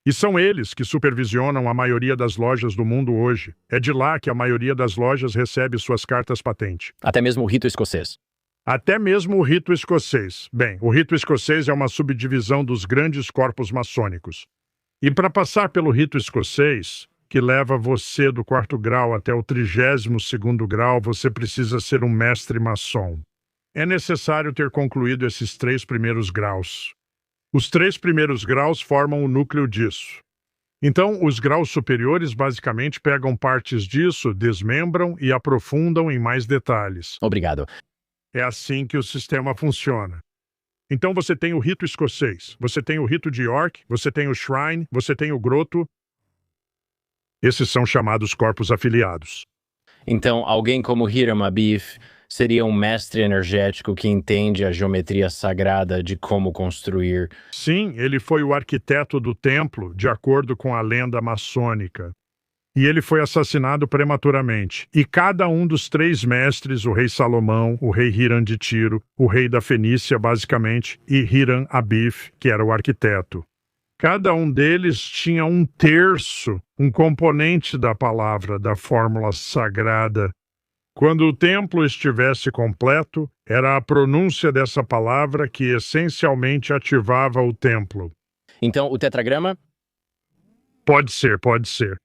E são eles que supervisionam a maioria das lojas do mundo hoje. É de lá que a maioria das lojas recebe suas cartas patente. Até mesmo o rito escocês. Até mesmo o rito escocês. Bem, o rito escocês é uma subdivisão dos grandes corpos maçônicos. E para passar pelo rito escocês, que leva você do 4º grau até o 32º grau, você precisa ser um mestre maçom. É necessário ter concluído esses 3 primeiros graus. Os 3 primeiros graus formam o núcleo disso. Então, os graus superiores basicamente pegam partes disso, desmembram e aprofundam em mais detalhes. Obrigado. É assim que o sistema funciona. Então você tem o rito escocês, você tem o rito de York, você tem o Shrine, você tem o Groto. Esses são chamados corpos afiliados. Então, alguém como Hiram Abif seria um mestre energético que entende a geometria sagrada de como construir. Sim, ele foi o arquiteto do templo, de acordo com a lenda maçônica. E ele foi assassinado prematuramente. E cada um dos 3 mestres, o rei Salomão, o rei Hiram de Tiro, o rei da Fenícia, basicamente, e Hiram Abif, que era o arquiteto. Cada um deles tinha 1/3, um componente da palavra, da fórmula sagrada. Quando o templo estivesse completo, era a pronúncia dessa palavra que essencialmente ativava o templo. Então, o tetragrama? Pode ser, pode ser.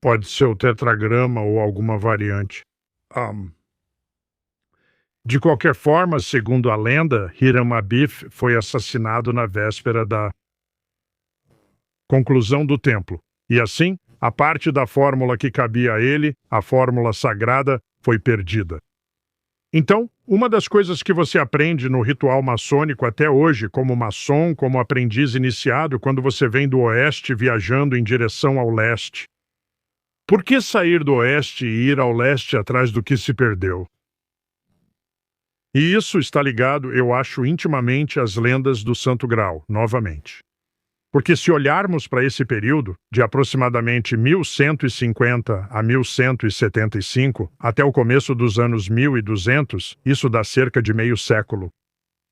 Pode ser o tetragrama ou alguma variante. De qualquer forma, segundo a lenda, Hiram Abif foi assassinado na véspera da conclusão do templo. E assim, a parte da fórmula que cabia a ele, a fórmula sagrada, foi perdida. Então, uma das coisas que você aprende no ritual maçônico até hoje, como maçom, como aprendiz iniciado, quando você vem do oeste viajando em direção ao leste. Por que sair do oeste e ir ao leste atrás do que se perdeu? E isso está ligado, eu acho, intimamente às lendas do Santo Grau, novamente. Porque se olharmos para esse período, de aproximadamente 1150 a 1175, até o começo dos anos 1200, isso dá cerca de meio século.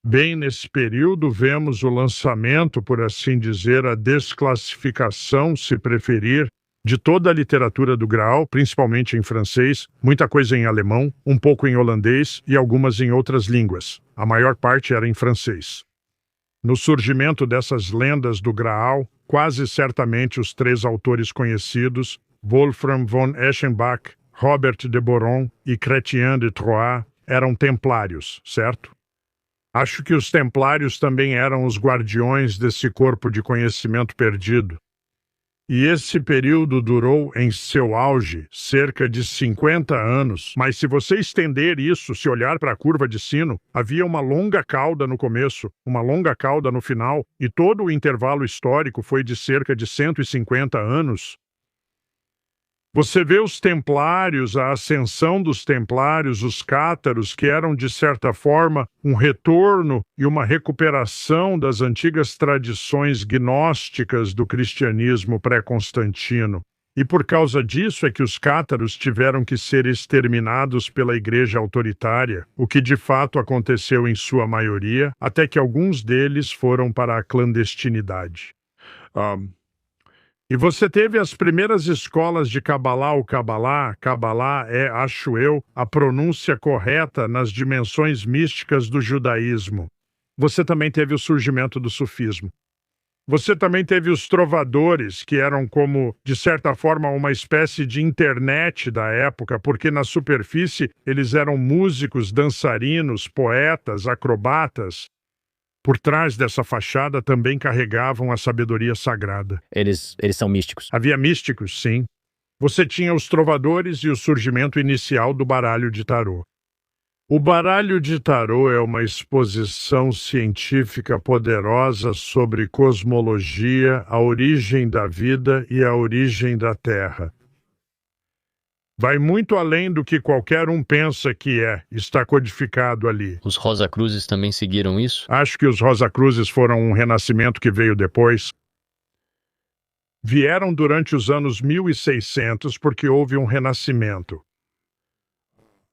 Bem, nesse período vemos o lançamento, por assim dizer, a desclassificação, se preferir, de toda a literatura do Graal, principalmente em francês, muita coisa em alemão, um pouco em holandês e algumas em outras línguas. A maior parte era em francês. No surgimento dessas lendas do Graal, quase certamente os 3 autores conhecidos, Wolfram von Eschenbach, Robert de Boron e Chrétien de Troyes, eram templários, certo? Acho que os templários também eram os guardiões desse corpo de conhecimento perdido. E esse período durou em seu auge cerca de 50 anos. Mas se você estender isso, se olhar para a curva de sino, havia uma longa cauda no começo, uma longa cauda no final, e todo o intervalo histórico foi de cerca de 150 anos. Você vê os templários, a ascensão dos templários, os cátaros, que eram, de certa forma, um retorno e uma recuperação das antigas tradições gnósticas do cristianismo pré-constantino. E por causa disso é que os cátaros tiveram que ser exterminados pela igreja autoritária, o que de fato aconteceu em sua maioria, até que alguns deles foram para a clandestinidade. E você teve as primeiras escolas de Cabalá. O Cabalá é, acho eu, a pronúncia correta nas dimensões místicas do judaísmo. Você também teve o surgimento do sufismo. Você também teve os trovadores, que eram como, de certa forma, uma espécie de internet da época, porque na superfície eles eram músicos, dançarinos, poetas, acrobatas. Por trás dessa fachada também carregavam a sabedoria sagrada. Eles são místicos. Havia místicos, sim. Você tinha os trovadores e o surgimento inicial do baralho de tarô. O baralho de tarô é uma exposição científica poderosa sobre cosmologia, a origem da vida e a origem da Terra. Vai muito além do que qualquer um pensa que é. Está codificado ali. Os Rosacruzes também seguiram isso? Acho que os Rosacruzes foram um renascimento que veio depois. Vieram durante os anos 1600 porque houve um renascimento.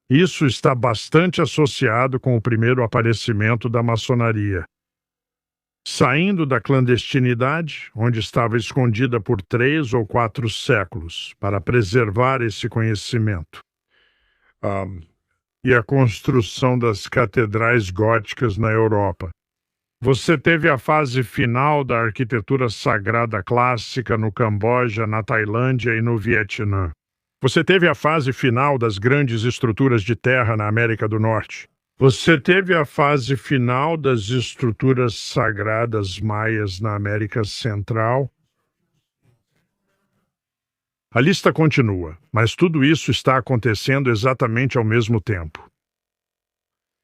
Isso está bastante associado com o primeiro aparecimento da maçonaria. Saindo da clandestinidade, onde estava escondida por 3 ou 4 séculos, para preservar esse conhecimento. E a construção das catedrais góticas na Europa. Você teve a fase final da arquitetura sagrada clássica no Camboja, na Tailândia e no Vietnã. Você teve a fase final das grandes estruturas de terra na América do Norte. Você teve a fase final das estruturas sagradas maias na América Central. A lista continua, mas tudo isso está acontecendo exatamente ao mesmo tempo.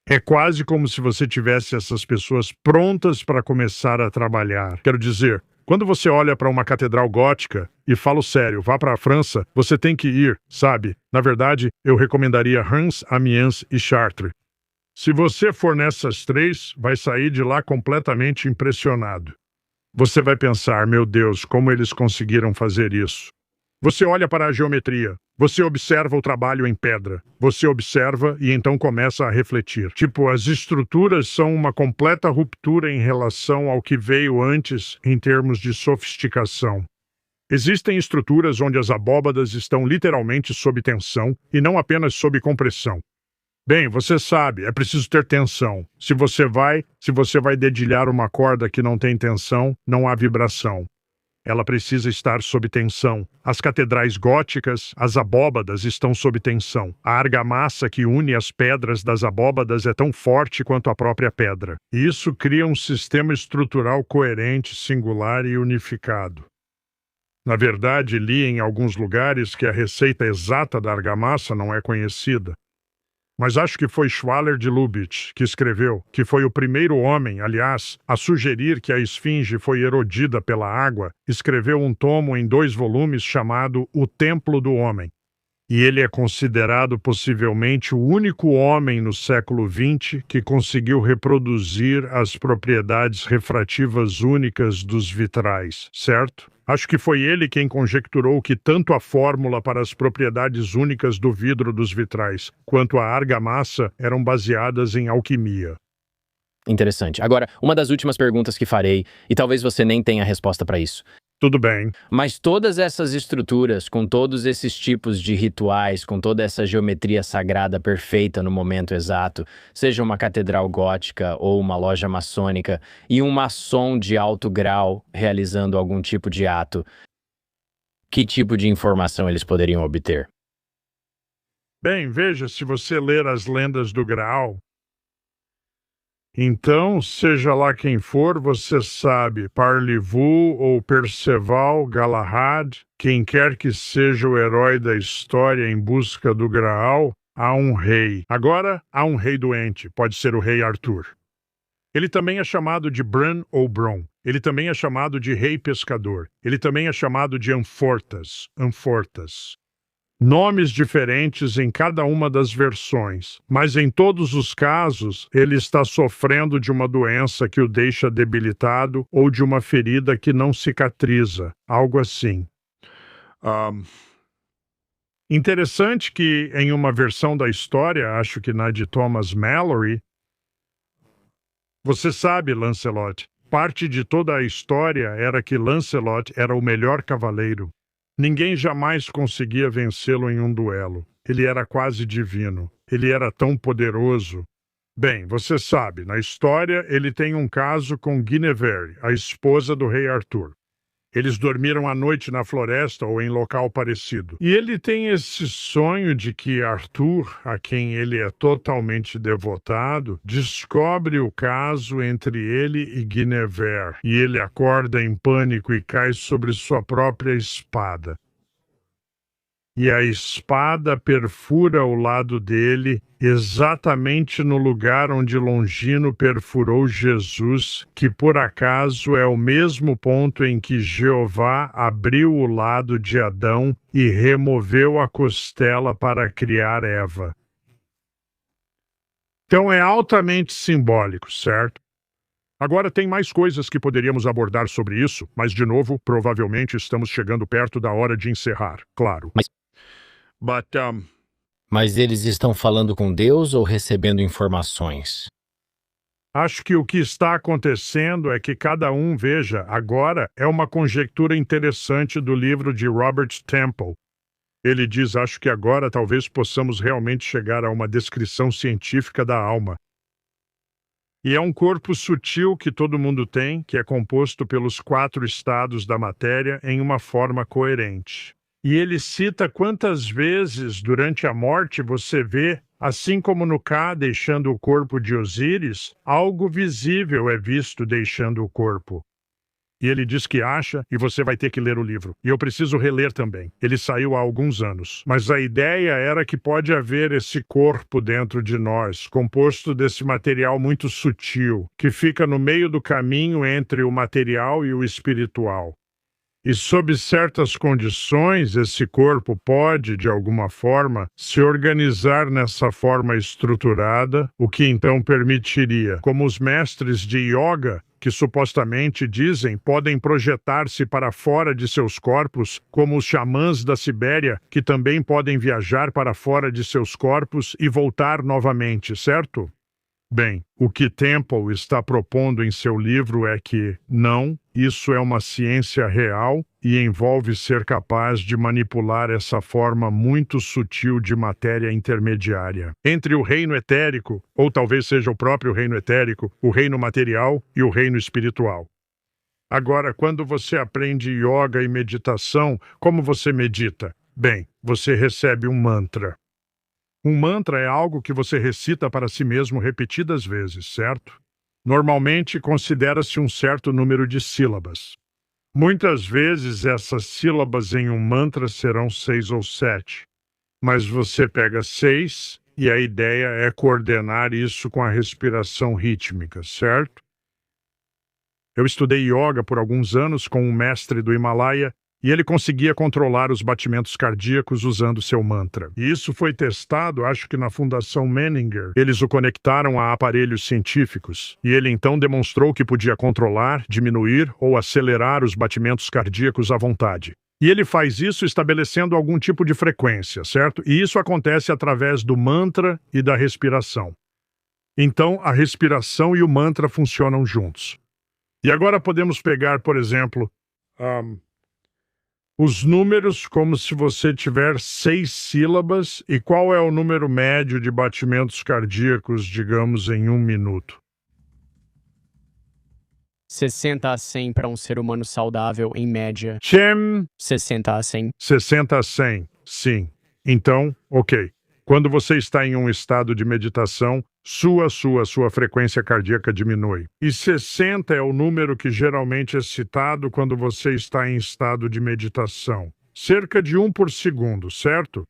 É quase como se você tivesse essas pessoas prontas para começar a trabalhar. Quero dizer, quando você olha para uma catedral gótica, e falo sério, vá para a França, você tem que ir, sabe? Na verdade, eu recomendaria Reims, Amiens e Chartres. Se você for nessas 3, vai sair de lá completamente impressionado. Você vai pensar, meu Deus, como eles conseguiram fazer isso? Você olha para a geometria, você observa o trabalho em pedra, você observa e então começa a refletir. As estruturas são uma completa ruptura em relação ao que veio antes em termos de sofisticação. Existem estruturas onde as abóbadas estão literalmente sob tensão e não apenas sob compressão. Bem, você sabe, é preciso ter tensão. Se você vai dedilhar uma corda que não tem tensão, não há vibração. Ela precisa estar sob tensão. As catedrais góticas, as abóbadas estão sob tensão. A argamassa que une as pedras das abóbadas é tão forte quanto a própria pedra. E isso cria um sistema estrutural coerente, singular e unificado. Na verdade, li em alguns lugares que a receita exata da argamassa não é conhecida. Mas acho que foi Schwaller de Lubitsch que escreveu, que foi o primeiro homem, aliás, a sugerir que a esfinge foi erodida pela água, escreveu um tomo em 2 volumes chamado O Templo do Homem. E ele é considerado possivelmente o único homem no século XX que conseguiu reproduzir as propriedades refrativas únicas dos vitrais, certo? Acho que foi ele quem conjecturou que tanto a fórmula para as propriedades únicas do vidro dos vitrais, quanto a argamassa eram baseadas em alquimia. Interessante. Agora, uma das últimas perguntas que farei, e talvez você nem tenha resposta para isso. Tudo bem. Mas todas essas estruturas, com todos esses tipos de rituais, com toda essa geometria sagrada perfeita no momento exato, seja uma catedral gótica ou uma loja maçônica, e um maçom de alto grau realizando algum tipo de ato, que tipo de informação eles poderiam obter? Bem, veja, se você ler as lendas do Graal, Então, seja lá quem for, você sabe, Parleyvu ou Perceval Galahad, quem quer que seja o herói da história em busca do Graal, há um rei. Agora, há um rei doente, pode ser o rei Arthur. Ele também é chamado de Bran ou Bron. Ele também é chamado de rei pescador. Ele também é chamado de Anfortas. Nomes diferentes em cada uma das versões, mas em todos os casos, ele está sofrendo de uma doença que o deixa debilitado ou de uma ferida que não cicatriza, algo assim. Interessante que em uma versão da história, acho que na de Thomas Malory, você sabe, Lancelot, parte de toda a história era que Lancelot era o melhor cavaleiro. Ninguém jamais conseguia vencê-lo em um duelo. Ele era quase divino. Ele era tão poderoso. Bem, você sabe, na história ele tem um caso com Guinevere, a esposa do rei Arthur. Eles dormiram à noite na floresta ou em local parecido. E ele tem esse sonho de que Arthur, a quem ele é totalmente devotado, descobre o caso entre ele e Guinevere. E ele acorda em pânico e cai sobre sua própria espada. E a espada perfura o lado dele, exatamente no lugar onde Longino perfurou Jesus, que por acaso é o mesmo ponto em que Jeová abriu o lado de Adão e removeu a costela para criar Eva. Então é altamente simbólico, certo? Agora tem mais coisas que poderíamos abordar sobre isso, mas de novo, provavelmente estamos chegando perto da hora de encerrar, claro. Mas eles estão falando com Deus ou recebendo informações? Acho que o que está acontecendo é que cada um, veja, agora é uma conjectura interessante do livro de Robert Temple. Ele diz, acho que agora talvez possamos realmente chegar a uma descrição científica da alma. E é um corpo sutil que todo mundo tem, que é composto pelos 4 estados da matéria em uma forma coerente. E ele cita quantas vezes durante a morte você vê, assim como no Ka deixando o corpo de Osíris, algo visível é visto deixando o corpo. E ele diz que acha, e você vai ter que ler o livro. E eu preciso reler também. Ele saiu há alguns anos. Mas a ideia era que pode haver esse corpo dentro de nós, composto desse material muito sutil, que fica no meio do caminho entre o material e o espiritual. E sob certas condições, esse corpo pode, de alguma forma, se organizar nessa forma estruturada, o que então permitiria, como os mestres de yoga, que supostamente dizem podem projetar-se para fora de seus corpos, como os xamãs da Sibéria, que também podem viajar para fora de seus corpos e voltar novamente, certo? Bem, o que Temple está propondo em seu livro é que, não, isso é uma ciência real e envolve ser capaz de manipular essa forma muito sutil de matéria intermediária entre o reino etérico, ou talvez seja o próprio reino etérico, o reino material e o reino espiritual. Agora, quando você aprende yoga e meditação, como você medita? Bem, você recebe um mantra. Um mantra é algo que você recita para si mesmo repetidas vezes, certo? Normalmente considera-se um certo número de sílabas. Muitas vezes essas sílabas em um mantra serão 6 ou 7. Mas você pega 6 e a ideia é coordenar isso com a respiração rítmica, certo? Eu estudei yoga por alguns anos com um mestre do Himalaia e ele conseguia controlar os batimentos cardíacos usando seu mantra. E isso foi testado, acho que na Fundação Menninger. Eles o conectaram a aparelhos científicos. E ele então demonstrou que podia controlar, diminuir ou acelerar os batimentos cardíacos à vontade. E ele faz isso estabelecendo algum tipo de frequência, certo? E isso acontece através do mantra e da respiração. Então, a respiração e o mantra funcionam juntos. E agora podemos pegar, por exemplo, os números como se você tiver 6 sílabas e qual é o número médio de batimentos cardíacos, digamos, em 1 minuto. 60 a 100 para um ser humano saudável, em média. 60 a 100. 60 a 100, sim. Então, ok. Quando você está em um estado de meditação, sua frequência cardíaca diminui. E 60 é o número que geralmente é citado quando você está em estado de meditação. Cerca de 1 por segundo, certo?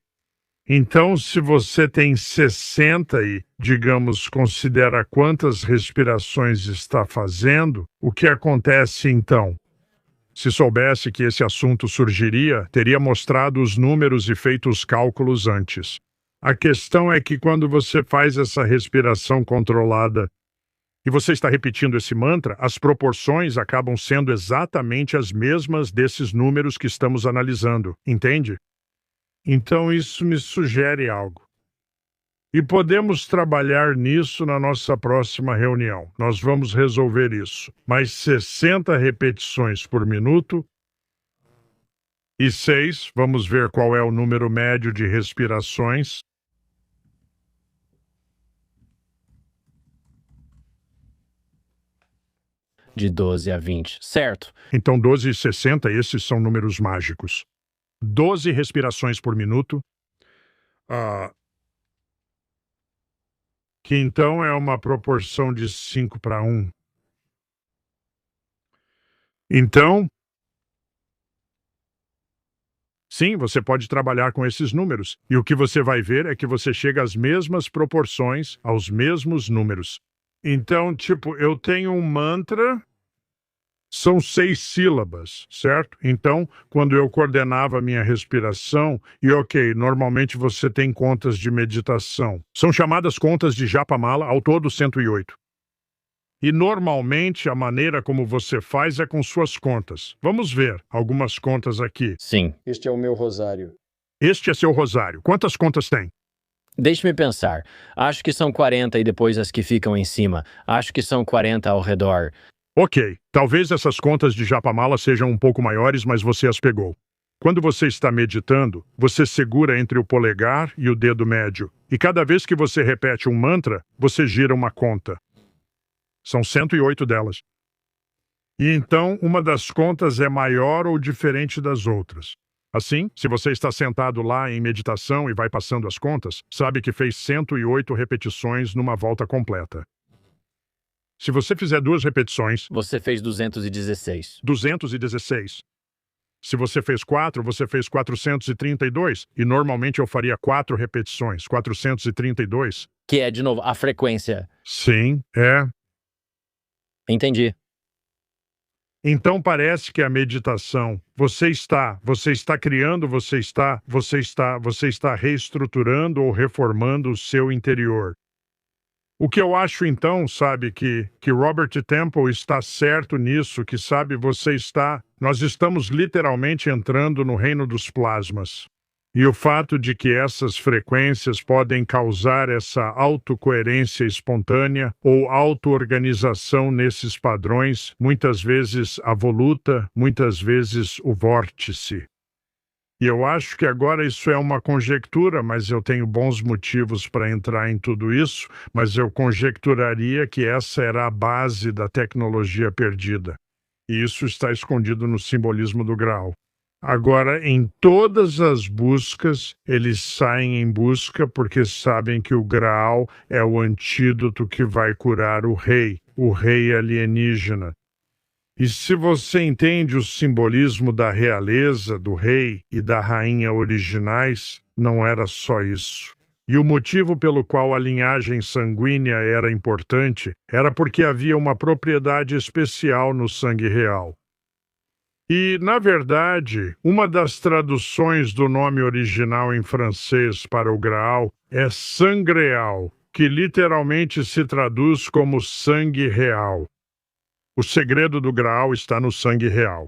Então, se você tem 60 e, digamos, considera quantas respirações está fazendo, o que acontece então? Se soubesse que esse assunto surgiria, teria mostrado os números e feito os cálculos antes. A questão é que quando você faz essa respiração controlada e você está repetindo esse mantra, as proporções acabam sendo exatamente as mesmas desses números que estamos analisando, entende? Então isso me sugere algo. E podemos trabalhar nisso na nossa próxima reunião. Nós vamos resolver isso. Mais 60 repetições por minuto. E 6, vamos ver qual é o número médio de respirações. De 12 a 20, certo? Então 12 e 60, esses são números mágicos. 12 respirações por minuto. Que então é uma proporção de 5 para 1. Então, sim, você pode trabalhar com esses números. E o que você vai ver é que você chega às mesmas proporções, aos mesmos números. Então, tipo, eu tenho um mantra, são 6 sílabas, certo? Então, quando eu coordenava a minha respiração, e ok, normalmente você tem contas de meditação. São chamadas contas de Japamala, ao todo 108. E normalmente a maneira como você faz é com suas contas. Vamos ver algumas contas aqui. Sim. Este é o meu rosário. Este é seu rosário. Quantas contas tem? Deixe-me pensar. Acho que são 40 e depois as que ficam em cima. Acho que são 40 ao redor. Ok, talvez essas contas de Japamala sejam um pouco maiores, mas você as pegou. Quando você está meditando, você segura entre o polegar e o dedo médio. E cada vez que você repete um mantra, você gira uma conta. São 108 delas. E então, uma das contas é maior ou diferente das outras. Assim, se você está sentado lá em meditação e vai passando as contas, sabe que fez 108 repetições numa volta completa. Se você fizer 2 repetições... Você fez 216. 216. Se você fez 4, você fez 432. E normalmente eu faria 4 repetições. 432. Que é, de novo, a frequência. Sim, é. Entendi. Então parece que a meditação, você está criando, você está reestruturando ou reformando o seu interior. O que eu acho então, sabe, que Robert Temple está certo nisso, que sabe, nós estamos literalmente entrando no reino dos plasmas. E o fato de que essas frequências podem causar essa autocoerência espontânea ou auto-organização nesses padrões, muitas vezes a voluta, muitas vezes o vórtice. E eu acho que agora isso é uma conjectura, mas eu tenho bons motivos para entrar em tudo isso, mas eu conjecturaria que essa era a base da tecnologia perdida. E isso está escondido no simbolismo do Graal. Agora, em todas as buscas, eles saem em busca porque sabem que o Graal é o antídoto que vai curar o rei alienígena. E se você entende o simbolismo da realeza, do rei e da rainha originais, não era só isso. E o motivo pelo qual a linhagem sanguínea era importante era porque havia uma propriedade especial no sangue real. E, na verdade, uma das traduções do nome original em francês para o Graal é sangreal, que literalmente se traduz como sangue real. O segredo do Graal está no sangue real.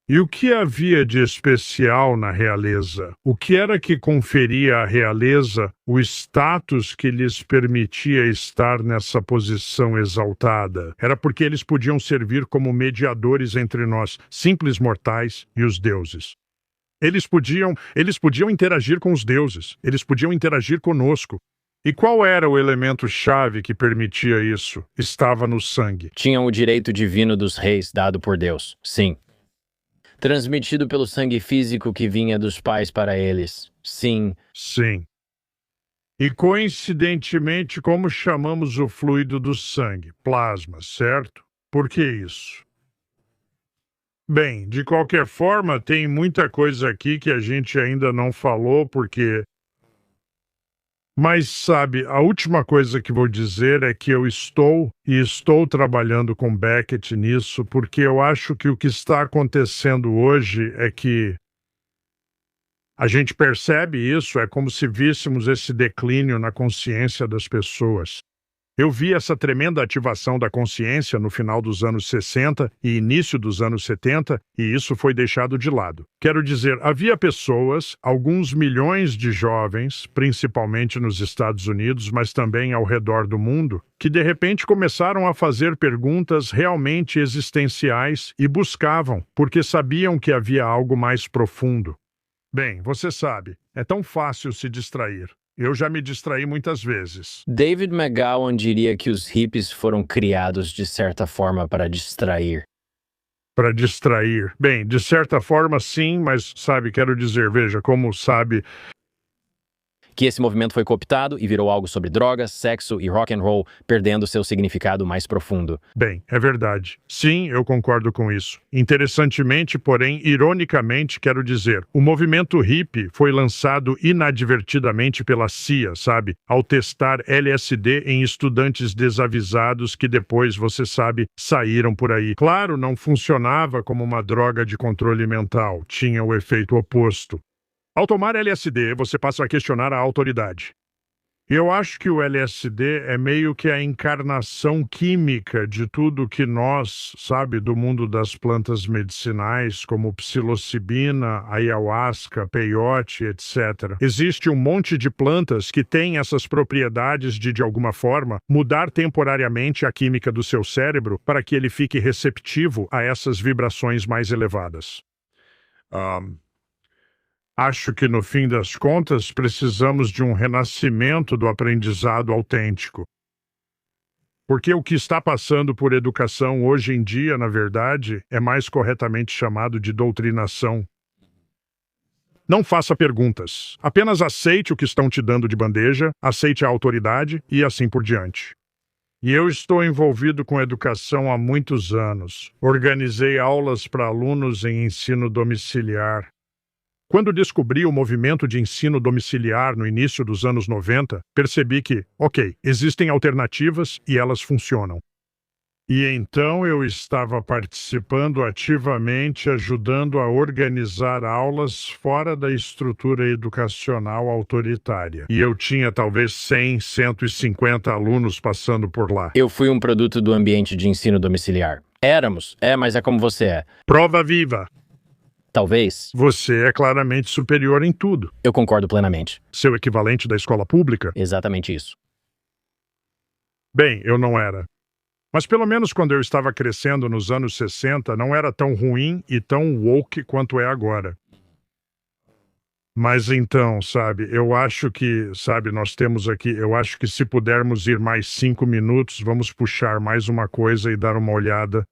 E o que havia de especial na realeza? O que era que conferia à realeza o status que lhes permitia estar nessa posição exaltada? Era porque eles podiam servir como mediadores entre nós, simples mortais, e os deuses. Eles podiam interagir com os deuses, eles podiam interagir conosco. E qual era o elemento-chave que permitia isso? Estava no sangue. Tinham o direito divino dos reis dado por Deus, sim. Transmitido pelo sangue físico que vinha dos pais para eles, sim. Sim. E coincidentemente, como chamamos o fluido do sangue? Plasma, certo? Por que isso? Bem, de qualquer forma, tem muita coisa aqui que a gente ainda não falou, porque. Mas, sabe, a última coisa que vou dizer é que eu estou trabalhando com Beckett nisso, porque eu acho que o que está acontecendo hoje é que a gente percebe isso, é como se víssemos esse declínio na consciência das pessoas. Eu vi essa tremenda ativação da consciência no final dos anos 60 e início dos anos 70, e isso foi deixado de lado. Quero dizer, havia pessoas, alguns milhões de jovens, principalmente nos Estados Unidos, mas também ao redor do mundo, que de repente começaram a fazer perguntas realmente existenciais e buscavam, porque sabiam que havia algo mais profundo. Bem, você sabe, é tão fácil se distrair. Eu já me distraí muitas vezes. David McGowan diria que os hippies foram criados de certa forma para distrair. Para distrair. Bem, de certa forma sim, mas sabe, quero dizer, veja, como sabe, Que esse movimento foi cooptado e virou algo sobre drogas, sexo e rock and roll, perdendo seu significado mais profundo. bem, é verdade. Sim, eu concordo com isso. Interessantemente, porém, ironicamente, quero dizer, o movimento hippie foi lançado inadvertidamente pela CIA, sabe? Ao testar LSD em estudantes desavisados que depois, você sabe, saíram por aí. Claro, não funcionava como uma droga de controle mental, tinha o efeito oposto. Ao tomar LSD, você passa a questionar a autoridade. Eu acho que o LSD é meio que a encarnação química de tudo que nós, sabe, do mundo das plantas medicinais, como psilocibina, ayahuasca, peyote, etc. Existe um monte de plantas que têm essas propriedades de alguma forma, mudar temporariamente a química do seu cérebro para que ele fique receptivo a essas vibrações mais elevadas. Acho que, no fim das contas, precisamos de um renascimento do aprendizado autêntico. Porque o que está passando por educação hoje em dia, na verdade, é mais corretamente chamado de doutrinação. Não faça perguntas. Apenas aceite o que estão te dando de bandeja, aceite a autoridade e assim por diante. E eu estou envolvido com educação há muitos anos. Organizei aulas para alunos em ensino domiciliar. Quando descobri o movimento de ensino domiciliar no início dos anos 90, percebi que, ok, existem alternativas e elas funcionam. E então eu estava participando ativamente, ajudando a organizar aulas fora da estrutura educacional autoritária. E eu tinha talvez 100, 150 alunos passando por lá. Eu fui um produto do ambiente de ensino domiciliar. Éramos, mas é como você é. Prova viva! Talvez. Você é claramente superior em tudo. Eu concordo plenamente. Seu equivalente da escola pública? Exatamente isso. Bem, eu não era. Mas pelo menos quando eu estava crescendo nos anos 60, não era tão ruim e tão woke quanto é agora. Mas então, sabe, eu acho que, sabe, nós temos aqui, eu acho que se pudermos ir mais 5 minutos, vamos puxar mais uma coisa e dar uma olhada.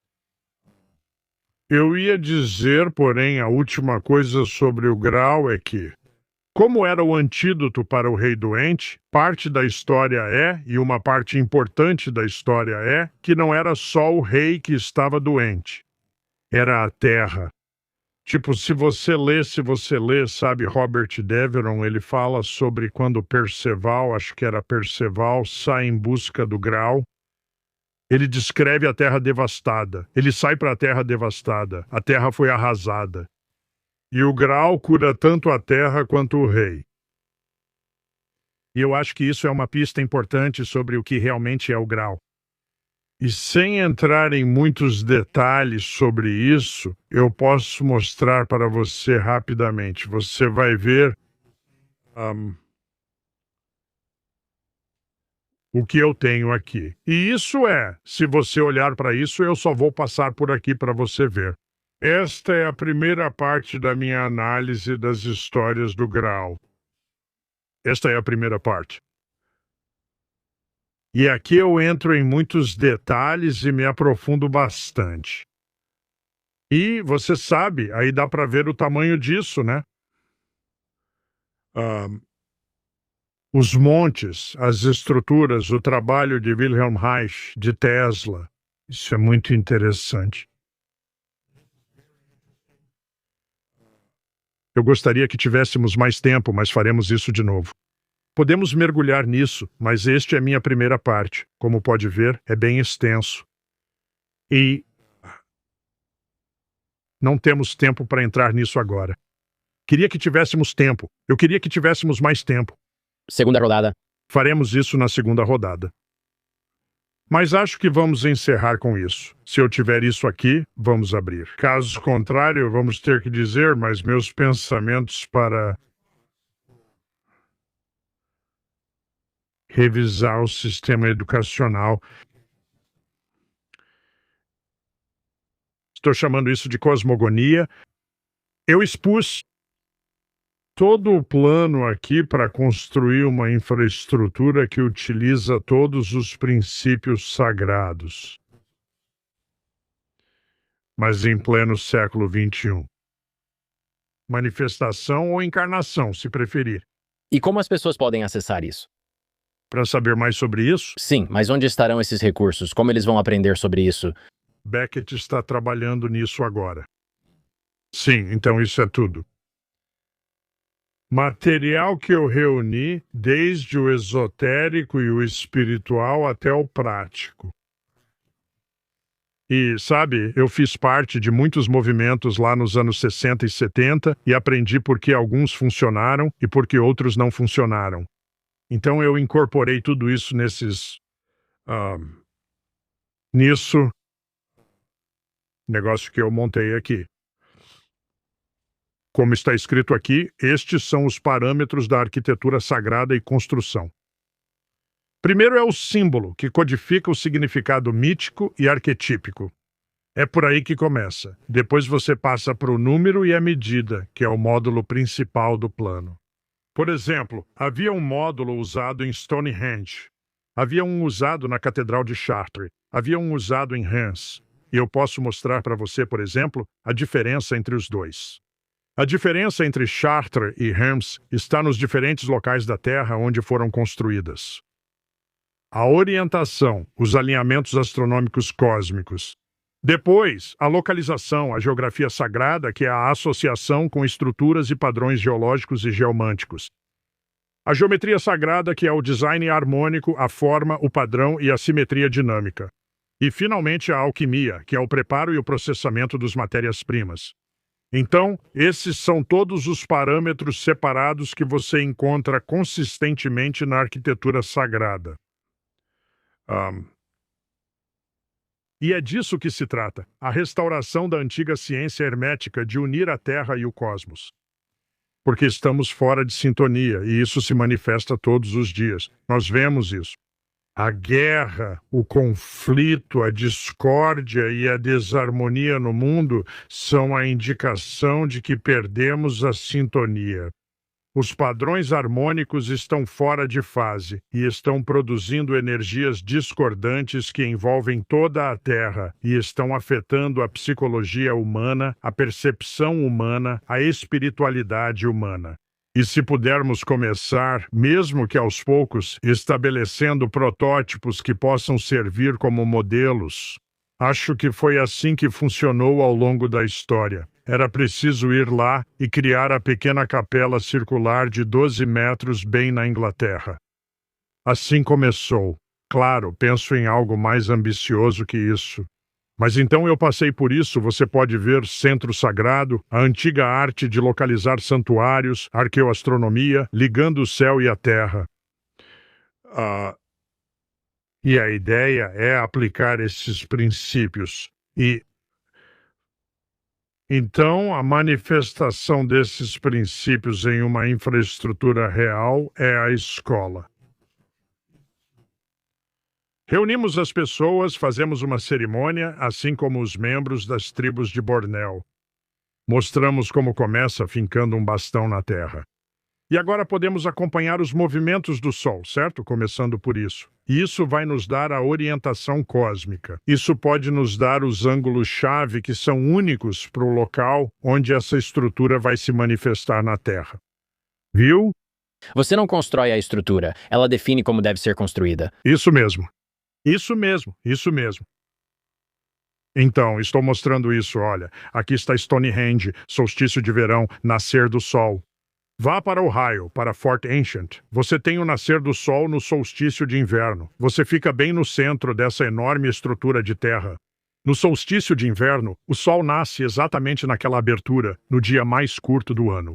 Eu ia dizer, porém, a última coisa sobre o grau é que, como era o antídoto para o rei doente, parte da história e uma parte importante da história que não era só o rei que estava doente. Era a terra. Tipo, se você lê, sabe, Robert Deveron, ele fala sobre quando Perceval, acho que era Perceval, sai em busca do grau. Ele descreve a terra devastada. Ele sai para a terra devastada. A terra foi arrasada. E o grau cura tanto a terra quanto o rei. E eu acho que isso é uma pista importante sobre o que realmente é o grau. E sem entrar em muitos detalhes sobre isso, eu posso mostrar para você rapidamente. Você vai ver o que eu tenho aqui. E isso se você olhar para isso, eu só vou passar por aqui para você ver. Esta é a primeira parte da minha análise das histórias do grau. Esta é a primeira parte. E aqui eu entro em muitos detalhes e me aprofundo bastante. E você sabe, aí dá para ver o tamanho disso, né? Os montes, as estruturas, o trabalho de Wilhelm Reich, de Tesla. Isso é muito interessante. Eu gostaria que tivéssemos mais tempo, mas faremos isso de novo. Podemos mergulhar nisso, mas este é minha primeira parte. Como pode ver, é bem extenso. E não temos tempo para entrar nisso agora. Queria que tivéssemos tempo. Eu queria que tivéssemos mais tempo. Segunda rodada. Faremos isso na segunda rodada. Mas acho que vamos encerrar com isso. Se eu tiver isso aqui, vamos abrir. Caso contrário, vamos ter que dizer, mas meus pensamentos para revisar o sistema educacional. Estou chamando isso de cosmogonia. Eu expus todo o plano aqui para construir uma infraestrutura que utiliza todos os princípios sagrados. Mas em pleno século XXI. Manifestação ou encarnação, se preferir. E como as pessoas podem acessar isso? Para saber mais sobre isso, Sim, mas onde estarão esses recursos? Como eles vão aprender sobre isso? Beckett está trabalhando nisso agora. Sim, então isso é tudo. Material que eu reuni, desde o esotérico e o espiritual até o prático. E, sabe, eu fiz parte de muitos movimentos lá nos anos 60 e 70 e aprendi por que alguns funcionaram e por que outros não funcionaram. Então eu incorporei tudo isso nisso, negócio que eu montei aqui. Como está escrito aqui, estes são os parâmetros da arquitetura sagrada e construção. Primeiro é o símbolo, que codifica o significado mítico e arquetípico. É por aí que começa. Depois você passa para o número e a medida, que é o módulo principal do plano. Por exemplo, havia um módulo usado em Stonehenge. Havia um usado na Catedral de Chartres. Havia um usado em Reims. E eu posso mostrar para você, por exemplo, a diferença entre os dois. A diferença entre Chartres e Reims está nos diferentes locais da Terra onde foram construídas. A orientação, os alinhamentos astronômicos cósmicos. Depois, a localização, a geografia sagrada, que é a associação com estruturas e padrões geológicos e geomânticos. A geometria sagrada, que é o design harmônico, a forma, o padrão e a simetria dinâmica. E, finalmente, a alquimia, que é o preparo e o processamento das matérias-primas. Então, esses são todos os parâmetros separados que você encontra consistentemente na arquitetura sagrada. E é disso que se trata, a restauração da antiga ciência hermética de unir a Terra e o cosmos. Porque estamos fora de sintonia, e isso se manifesta todos os dias. Nós vemos isso. A guerra, o conflito, a discórdia e a desarmonia no mundo são a indicação de que perdemos a sintonia. Os padrões harmônicos estão fora de fase e estão produzindo energias discordantes que envolvem toda a Terra e estão afetando a psicologia humana, a percepção humana, a espiritualidade humana. E se pudermos começar, mesmo que aos poucos, estabelecendo protótipos que possam servir como modelos. Acho que foi assim que funcionou ao longo da história. Era preciso ir lá e criar a pequena capela circular de 12 metros bem na Inglaterra. Assim começou. Claro, penso em algo mais ambicioso que isso. Mas então eu passei por isso, você pode ver Centro Sagrado, a antiga arte de localizar santuários, arqueoastronomia, ligando o céu e a terra. E a ideia é aplicar esses princípios. Então, a manifestação desses princípios em uma infraestrutura real é a escola. Reunimos as pessoas, fazemos uma cerimônia, assim como os membros das tribos de Bornéu. Mostramos como começa fincando um bastão na terra. E agora podemos acompanhar os movimentos do Sol, certo? Começando por isso. E isso vai nos dar a orientação cósmica. Isso pode nos dar os ângulos-chave que são únicos para o local onde essa estrutura vai se manifestar na Terra. Viu? Você não constrói a estrutura, ela define como deve ser construída. Isso mesmo. Isso mesmo. Isso mesmo. Então, estou mostrando isso, olha. Aqui está Stonehenge, solstício de verão, nascer do sol. Vá para Ohio, para Fort Ancient. Você tem o nascer do sol no solstício de inverno. Você fica bem no centro dessa enorme estrutura de terra. No solstício de inverno, o sol nasce exatamente naquela abertura, no dia mais curto do ano.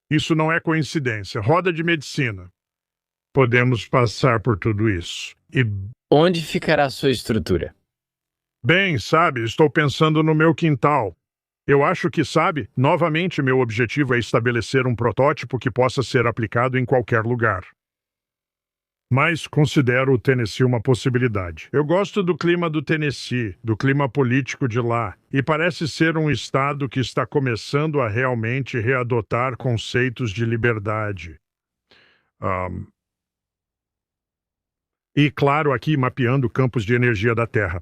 Isso não é coincidência. Roda de medicina. Podemos passar por tudo isso. E, Onde ficará a sua estrutura? bem, sabe, estou pensando no meu quintal. Eu acho que, sabe, novamente meu objetivo é estabelecer um protótipo que possa ser aplicado em qualquer lugar. Mas considero o Tennessee uma possibilidade. Eu gosto do clima do Tennessee, do clima político de lá, e parece ser um estado que está começando a realmente readotar conceitos de liberdade. E, claro, aqui mapeando campos de energia da Terra.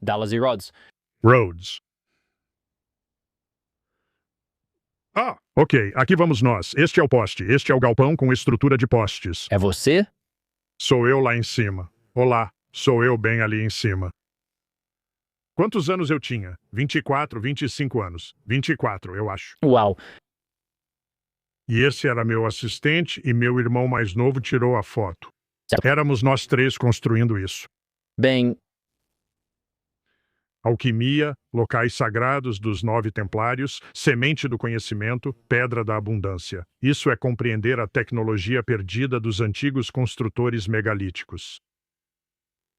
Dallas e Rhodes. Rhodes. Ok, aqui vamos nós. Este é o poste, este é o galpão com estrutura de postes. É você? Sou eu lá em cima. Olá, sou eu bem ali em cima. Quantos anos eu tinha? 24, 25 anos. 24, eu acho. Uau. E esse era meu assistente e meu irmão mais novo tirou a foto. Certo. Éramos nós três construindo isso. Bem, Alquimia, locais sagrados dos 9 templários, semente do conhecimento, pedra da abundância. Isso é compreender a tecnologia perdida dos antigos construtores megalíticos.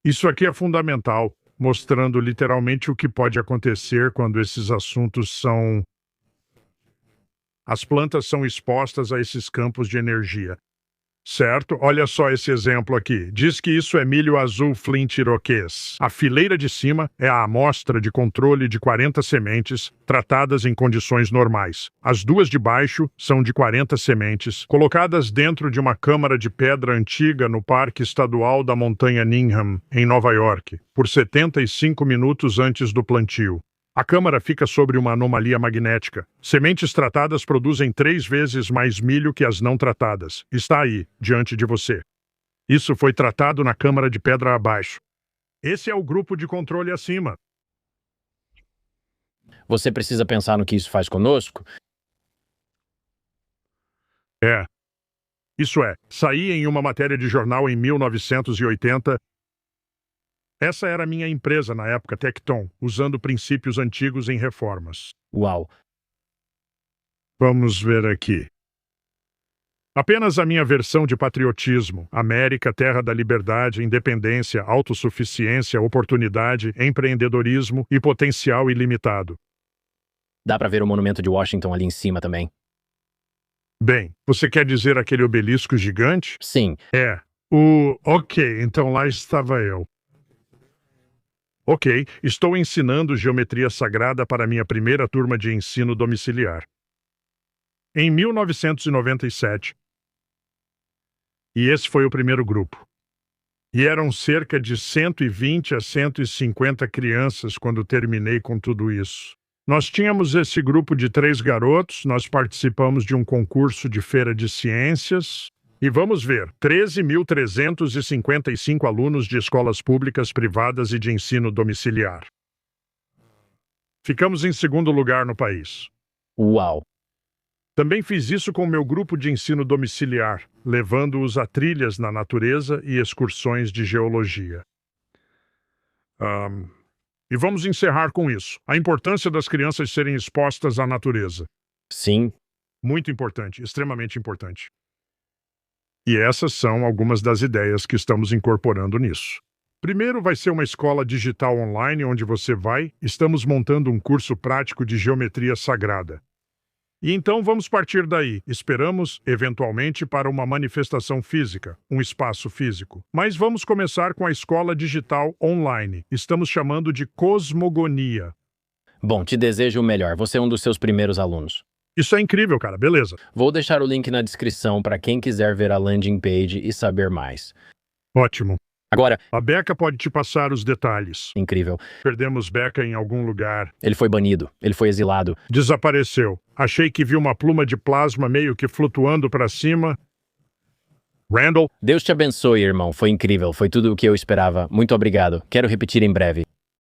Isso aqui é fundamental, mostrando literalmente o que pode acontecer quando esses assuntos são... As plantas são expostas a esses campos de energia. Certo? Olha só esse exemplo aqui. Diz que isso é milho azul Flint iroquês. A fileira de cima é a amostra de controle de 40 sementes tratadas em condições normais. As duas de baixo são de 40 sementes, colocadas dentro de uma câmara de pedra antiga no Parque Estadual da Montanha Needham, em Nova York, por 75 minutos antes do plantio. A câmara fica sobre uma anomalia magnética. Sementes tratadas produzem 3 vezes mais milho que as não tratadas. Está aí, diante de você. Isso foi tratado na câmara de pedra abaixo. Esse é o grupo de controle acima. você precisa pensar no que isso faz conosco? Isso é, saí em uma matéria de jornal em 1980. Essa era a minha empresa na época, Tecton, usando princípios antigos em reformas. Uau. Vamos ver aqui. Apenas a minha versão de patriotismo. América, terra da liberdade, independência, autossuficiência, oportunidade, empreendedorismo e potencial ilimitado. Dá pra ver o monumento de Washington ali em cima também. Bem, você quer dizer aquele obelisco gigante? Sim. Ok, então lá estava eu. Ok, estou ensinando geometria sagrada para minha primeira turma de ensino domiciliar. Em 1997. E esse foi o primeiro grupo. E eram cerca de 120 a 150 crianças quando terminei com tudo isso. Nós tínhamos esse grupo de 3 garotos, nós participamos de um concurso de feira de ciências. E vamos ver, 13.355 alunos de escolas públicas, privadas e de ensino domiciliar. Ficamos em segundo lugar no país. Uau. Também fiz isso com o meu grupo de ensino domiciliar, levando-os a trilhas na natureza e excursões de geologia. E vamos encerrar com isso. A importância das crianças serem expostas à natureza. Sim. Muito importante, extremamente importante. E essas são algumas das ideias que estamos incorporando nisso. Primeiro vai ser uma escola digital online onde estamos montando um curso prático de geometria sagrada. E então vamos partir daí. Esperamos, eventualmente, para uma manifestação física, um espaço físico. Mas vamos começar com a escola digital online. Estamos chamando de Cosmogonia. Bom, te desejo o melhor. Você é um dos seus primeiros alunos. Isso é incrível, cara. Beleza. Vou deixar o link na descrição para quem quiser ver a landing page e saber mais. Ótimo. Agora, A Becca pode te passar os detalhes. incrível. Perdemos Becca em algum lugar. Ele foi banido. Ele foi exilado. Desapareceu. Achei que vi uma pluma de plasma meio que flutuando para cima. Randall? Deus te abençoe, irmão. Foi incrível. Foi tudo o que eu esperava. Muito obrigado. Quero repetir em breve.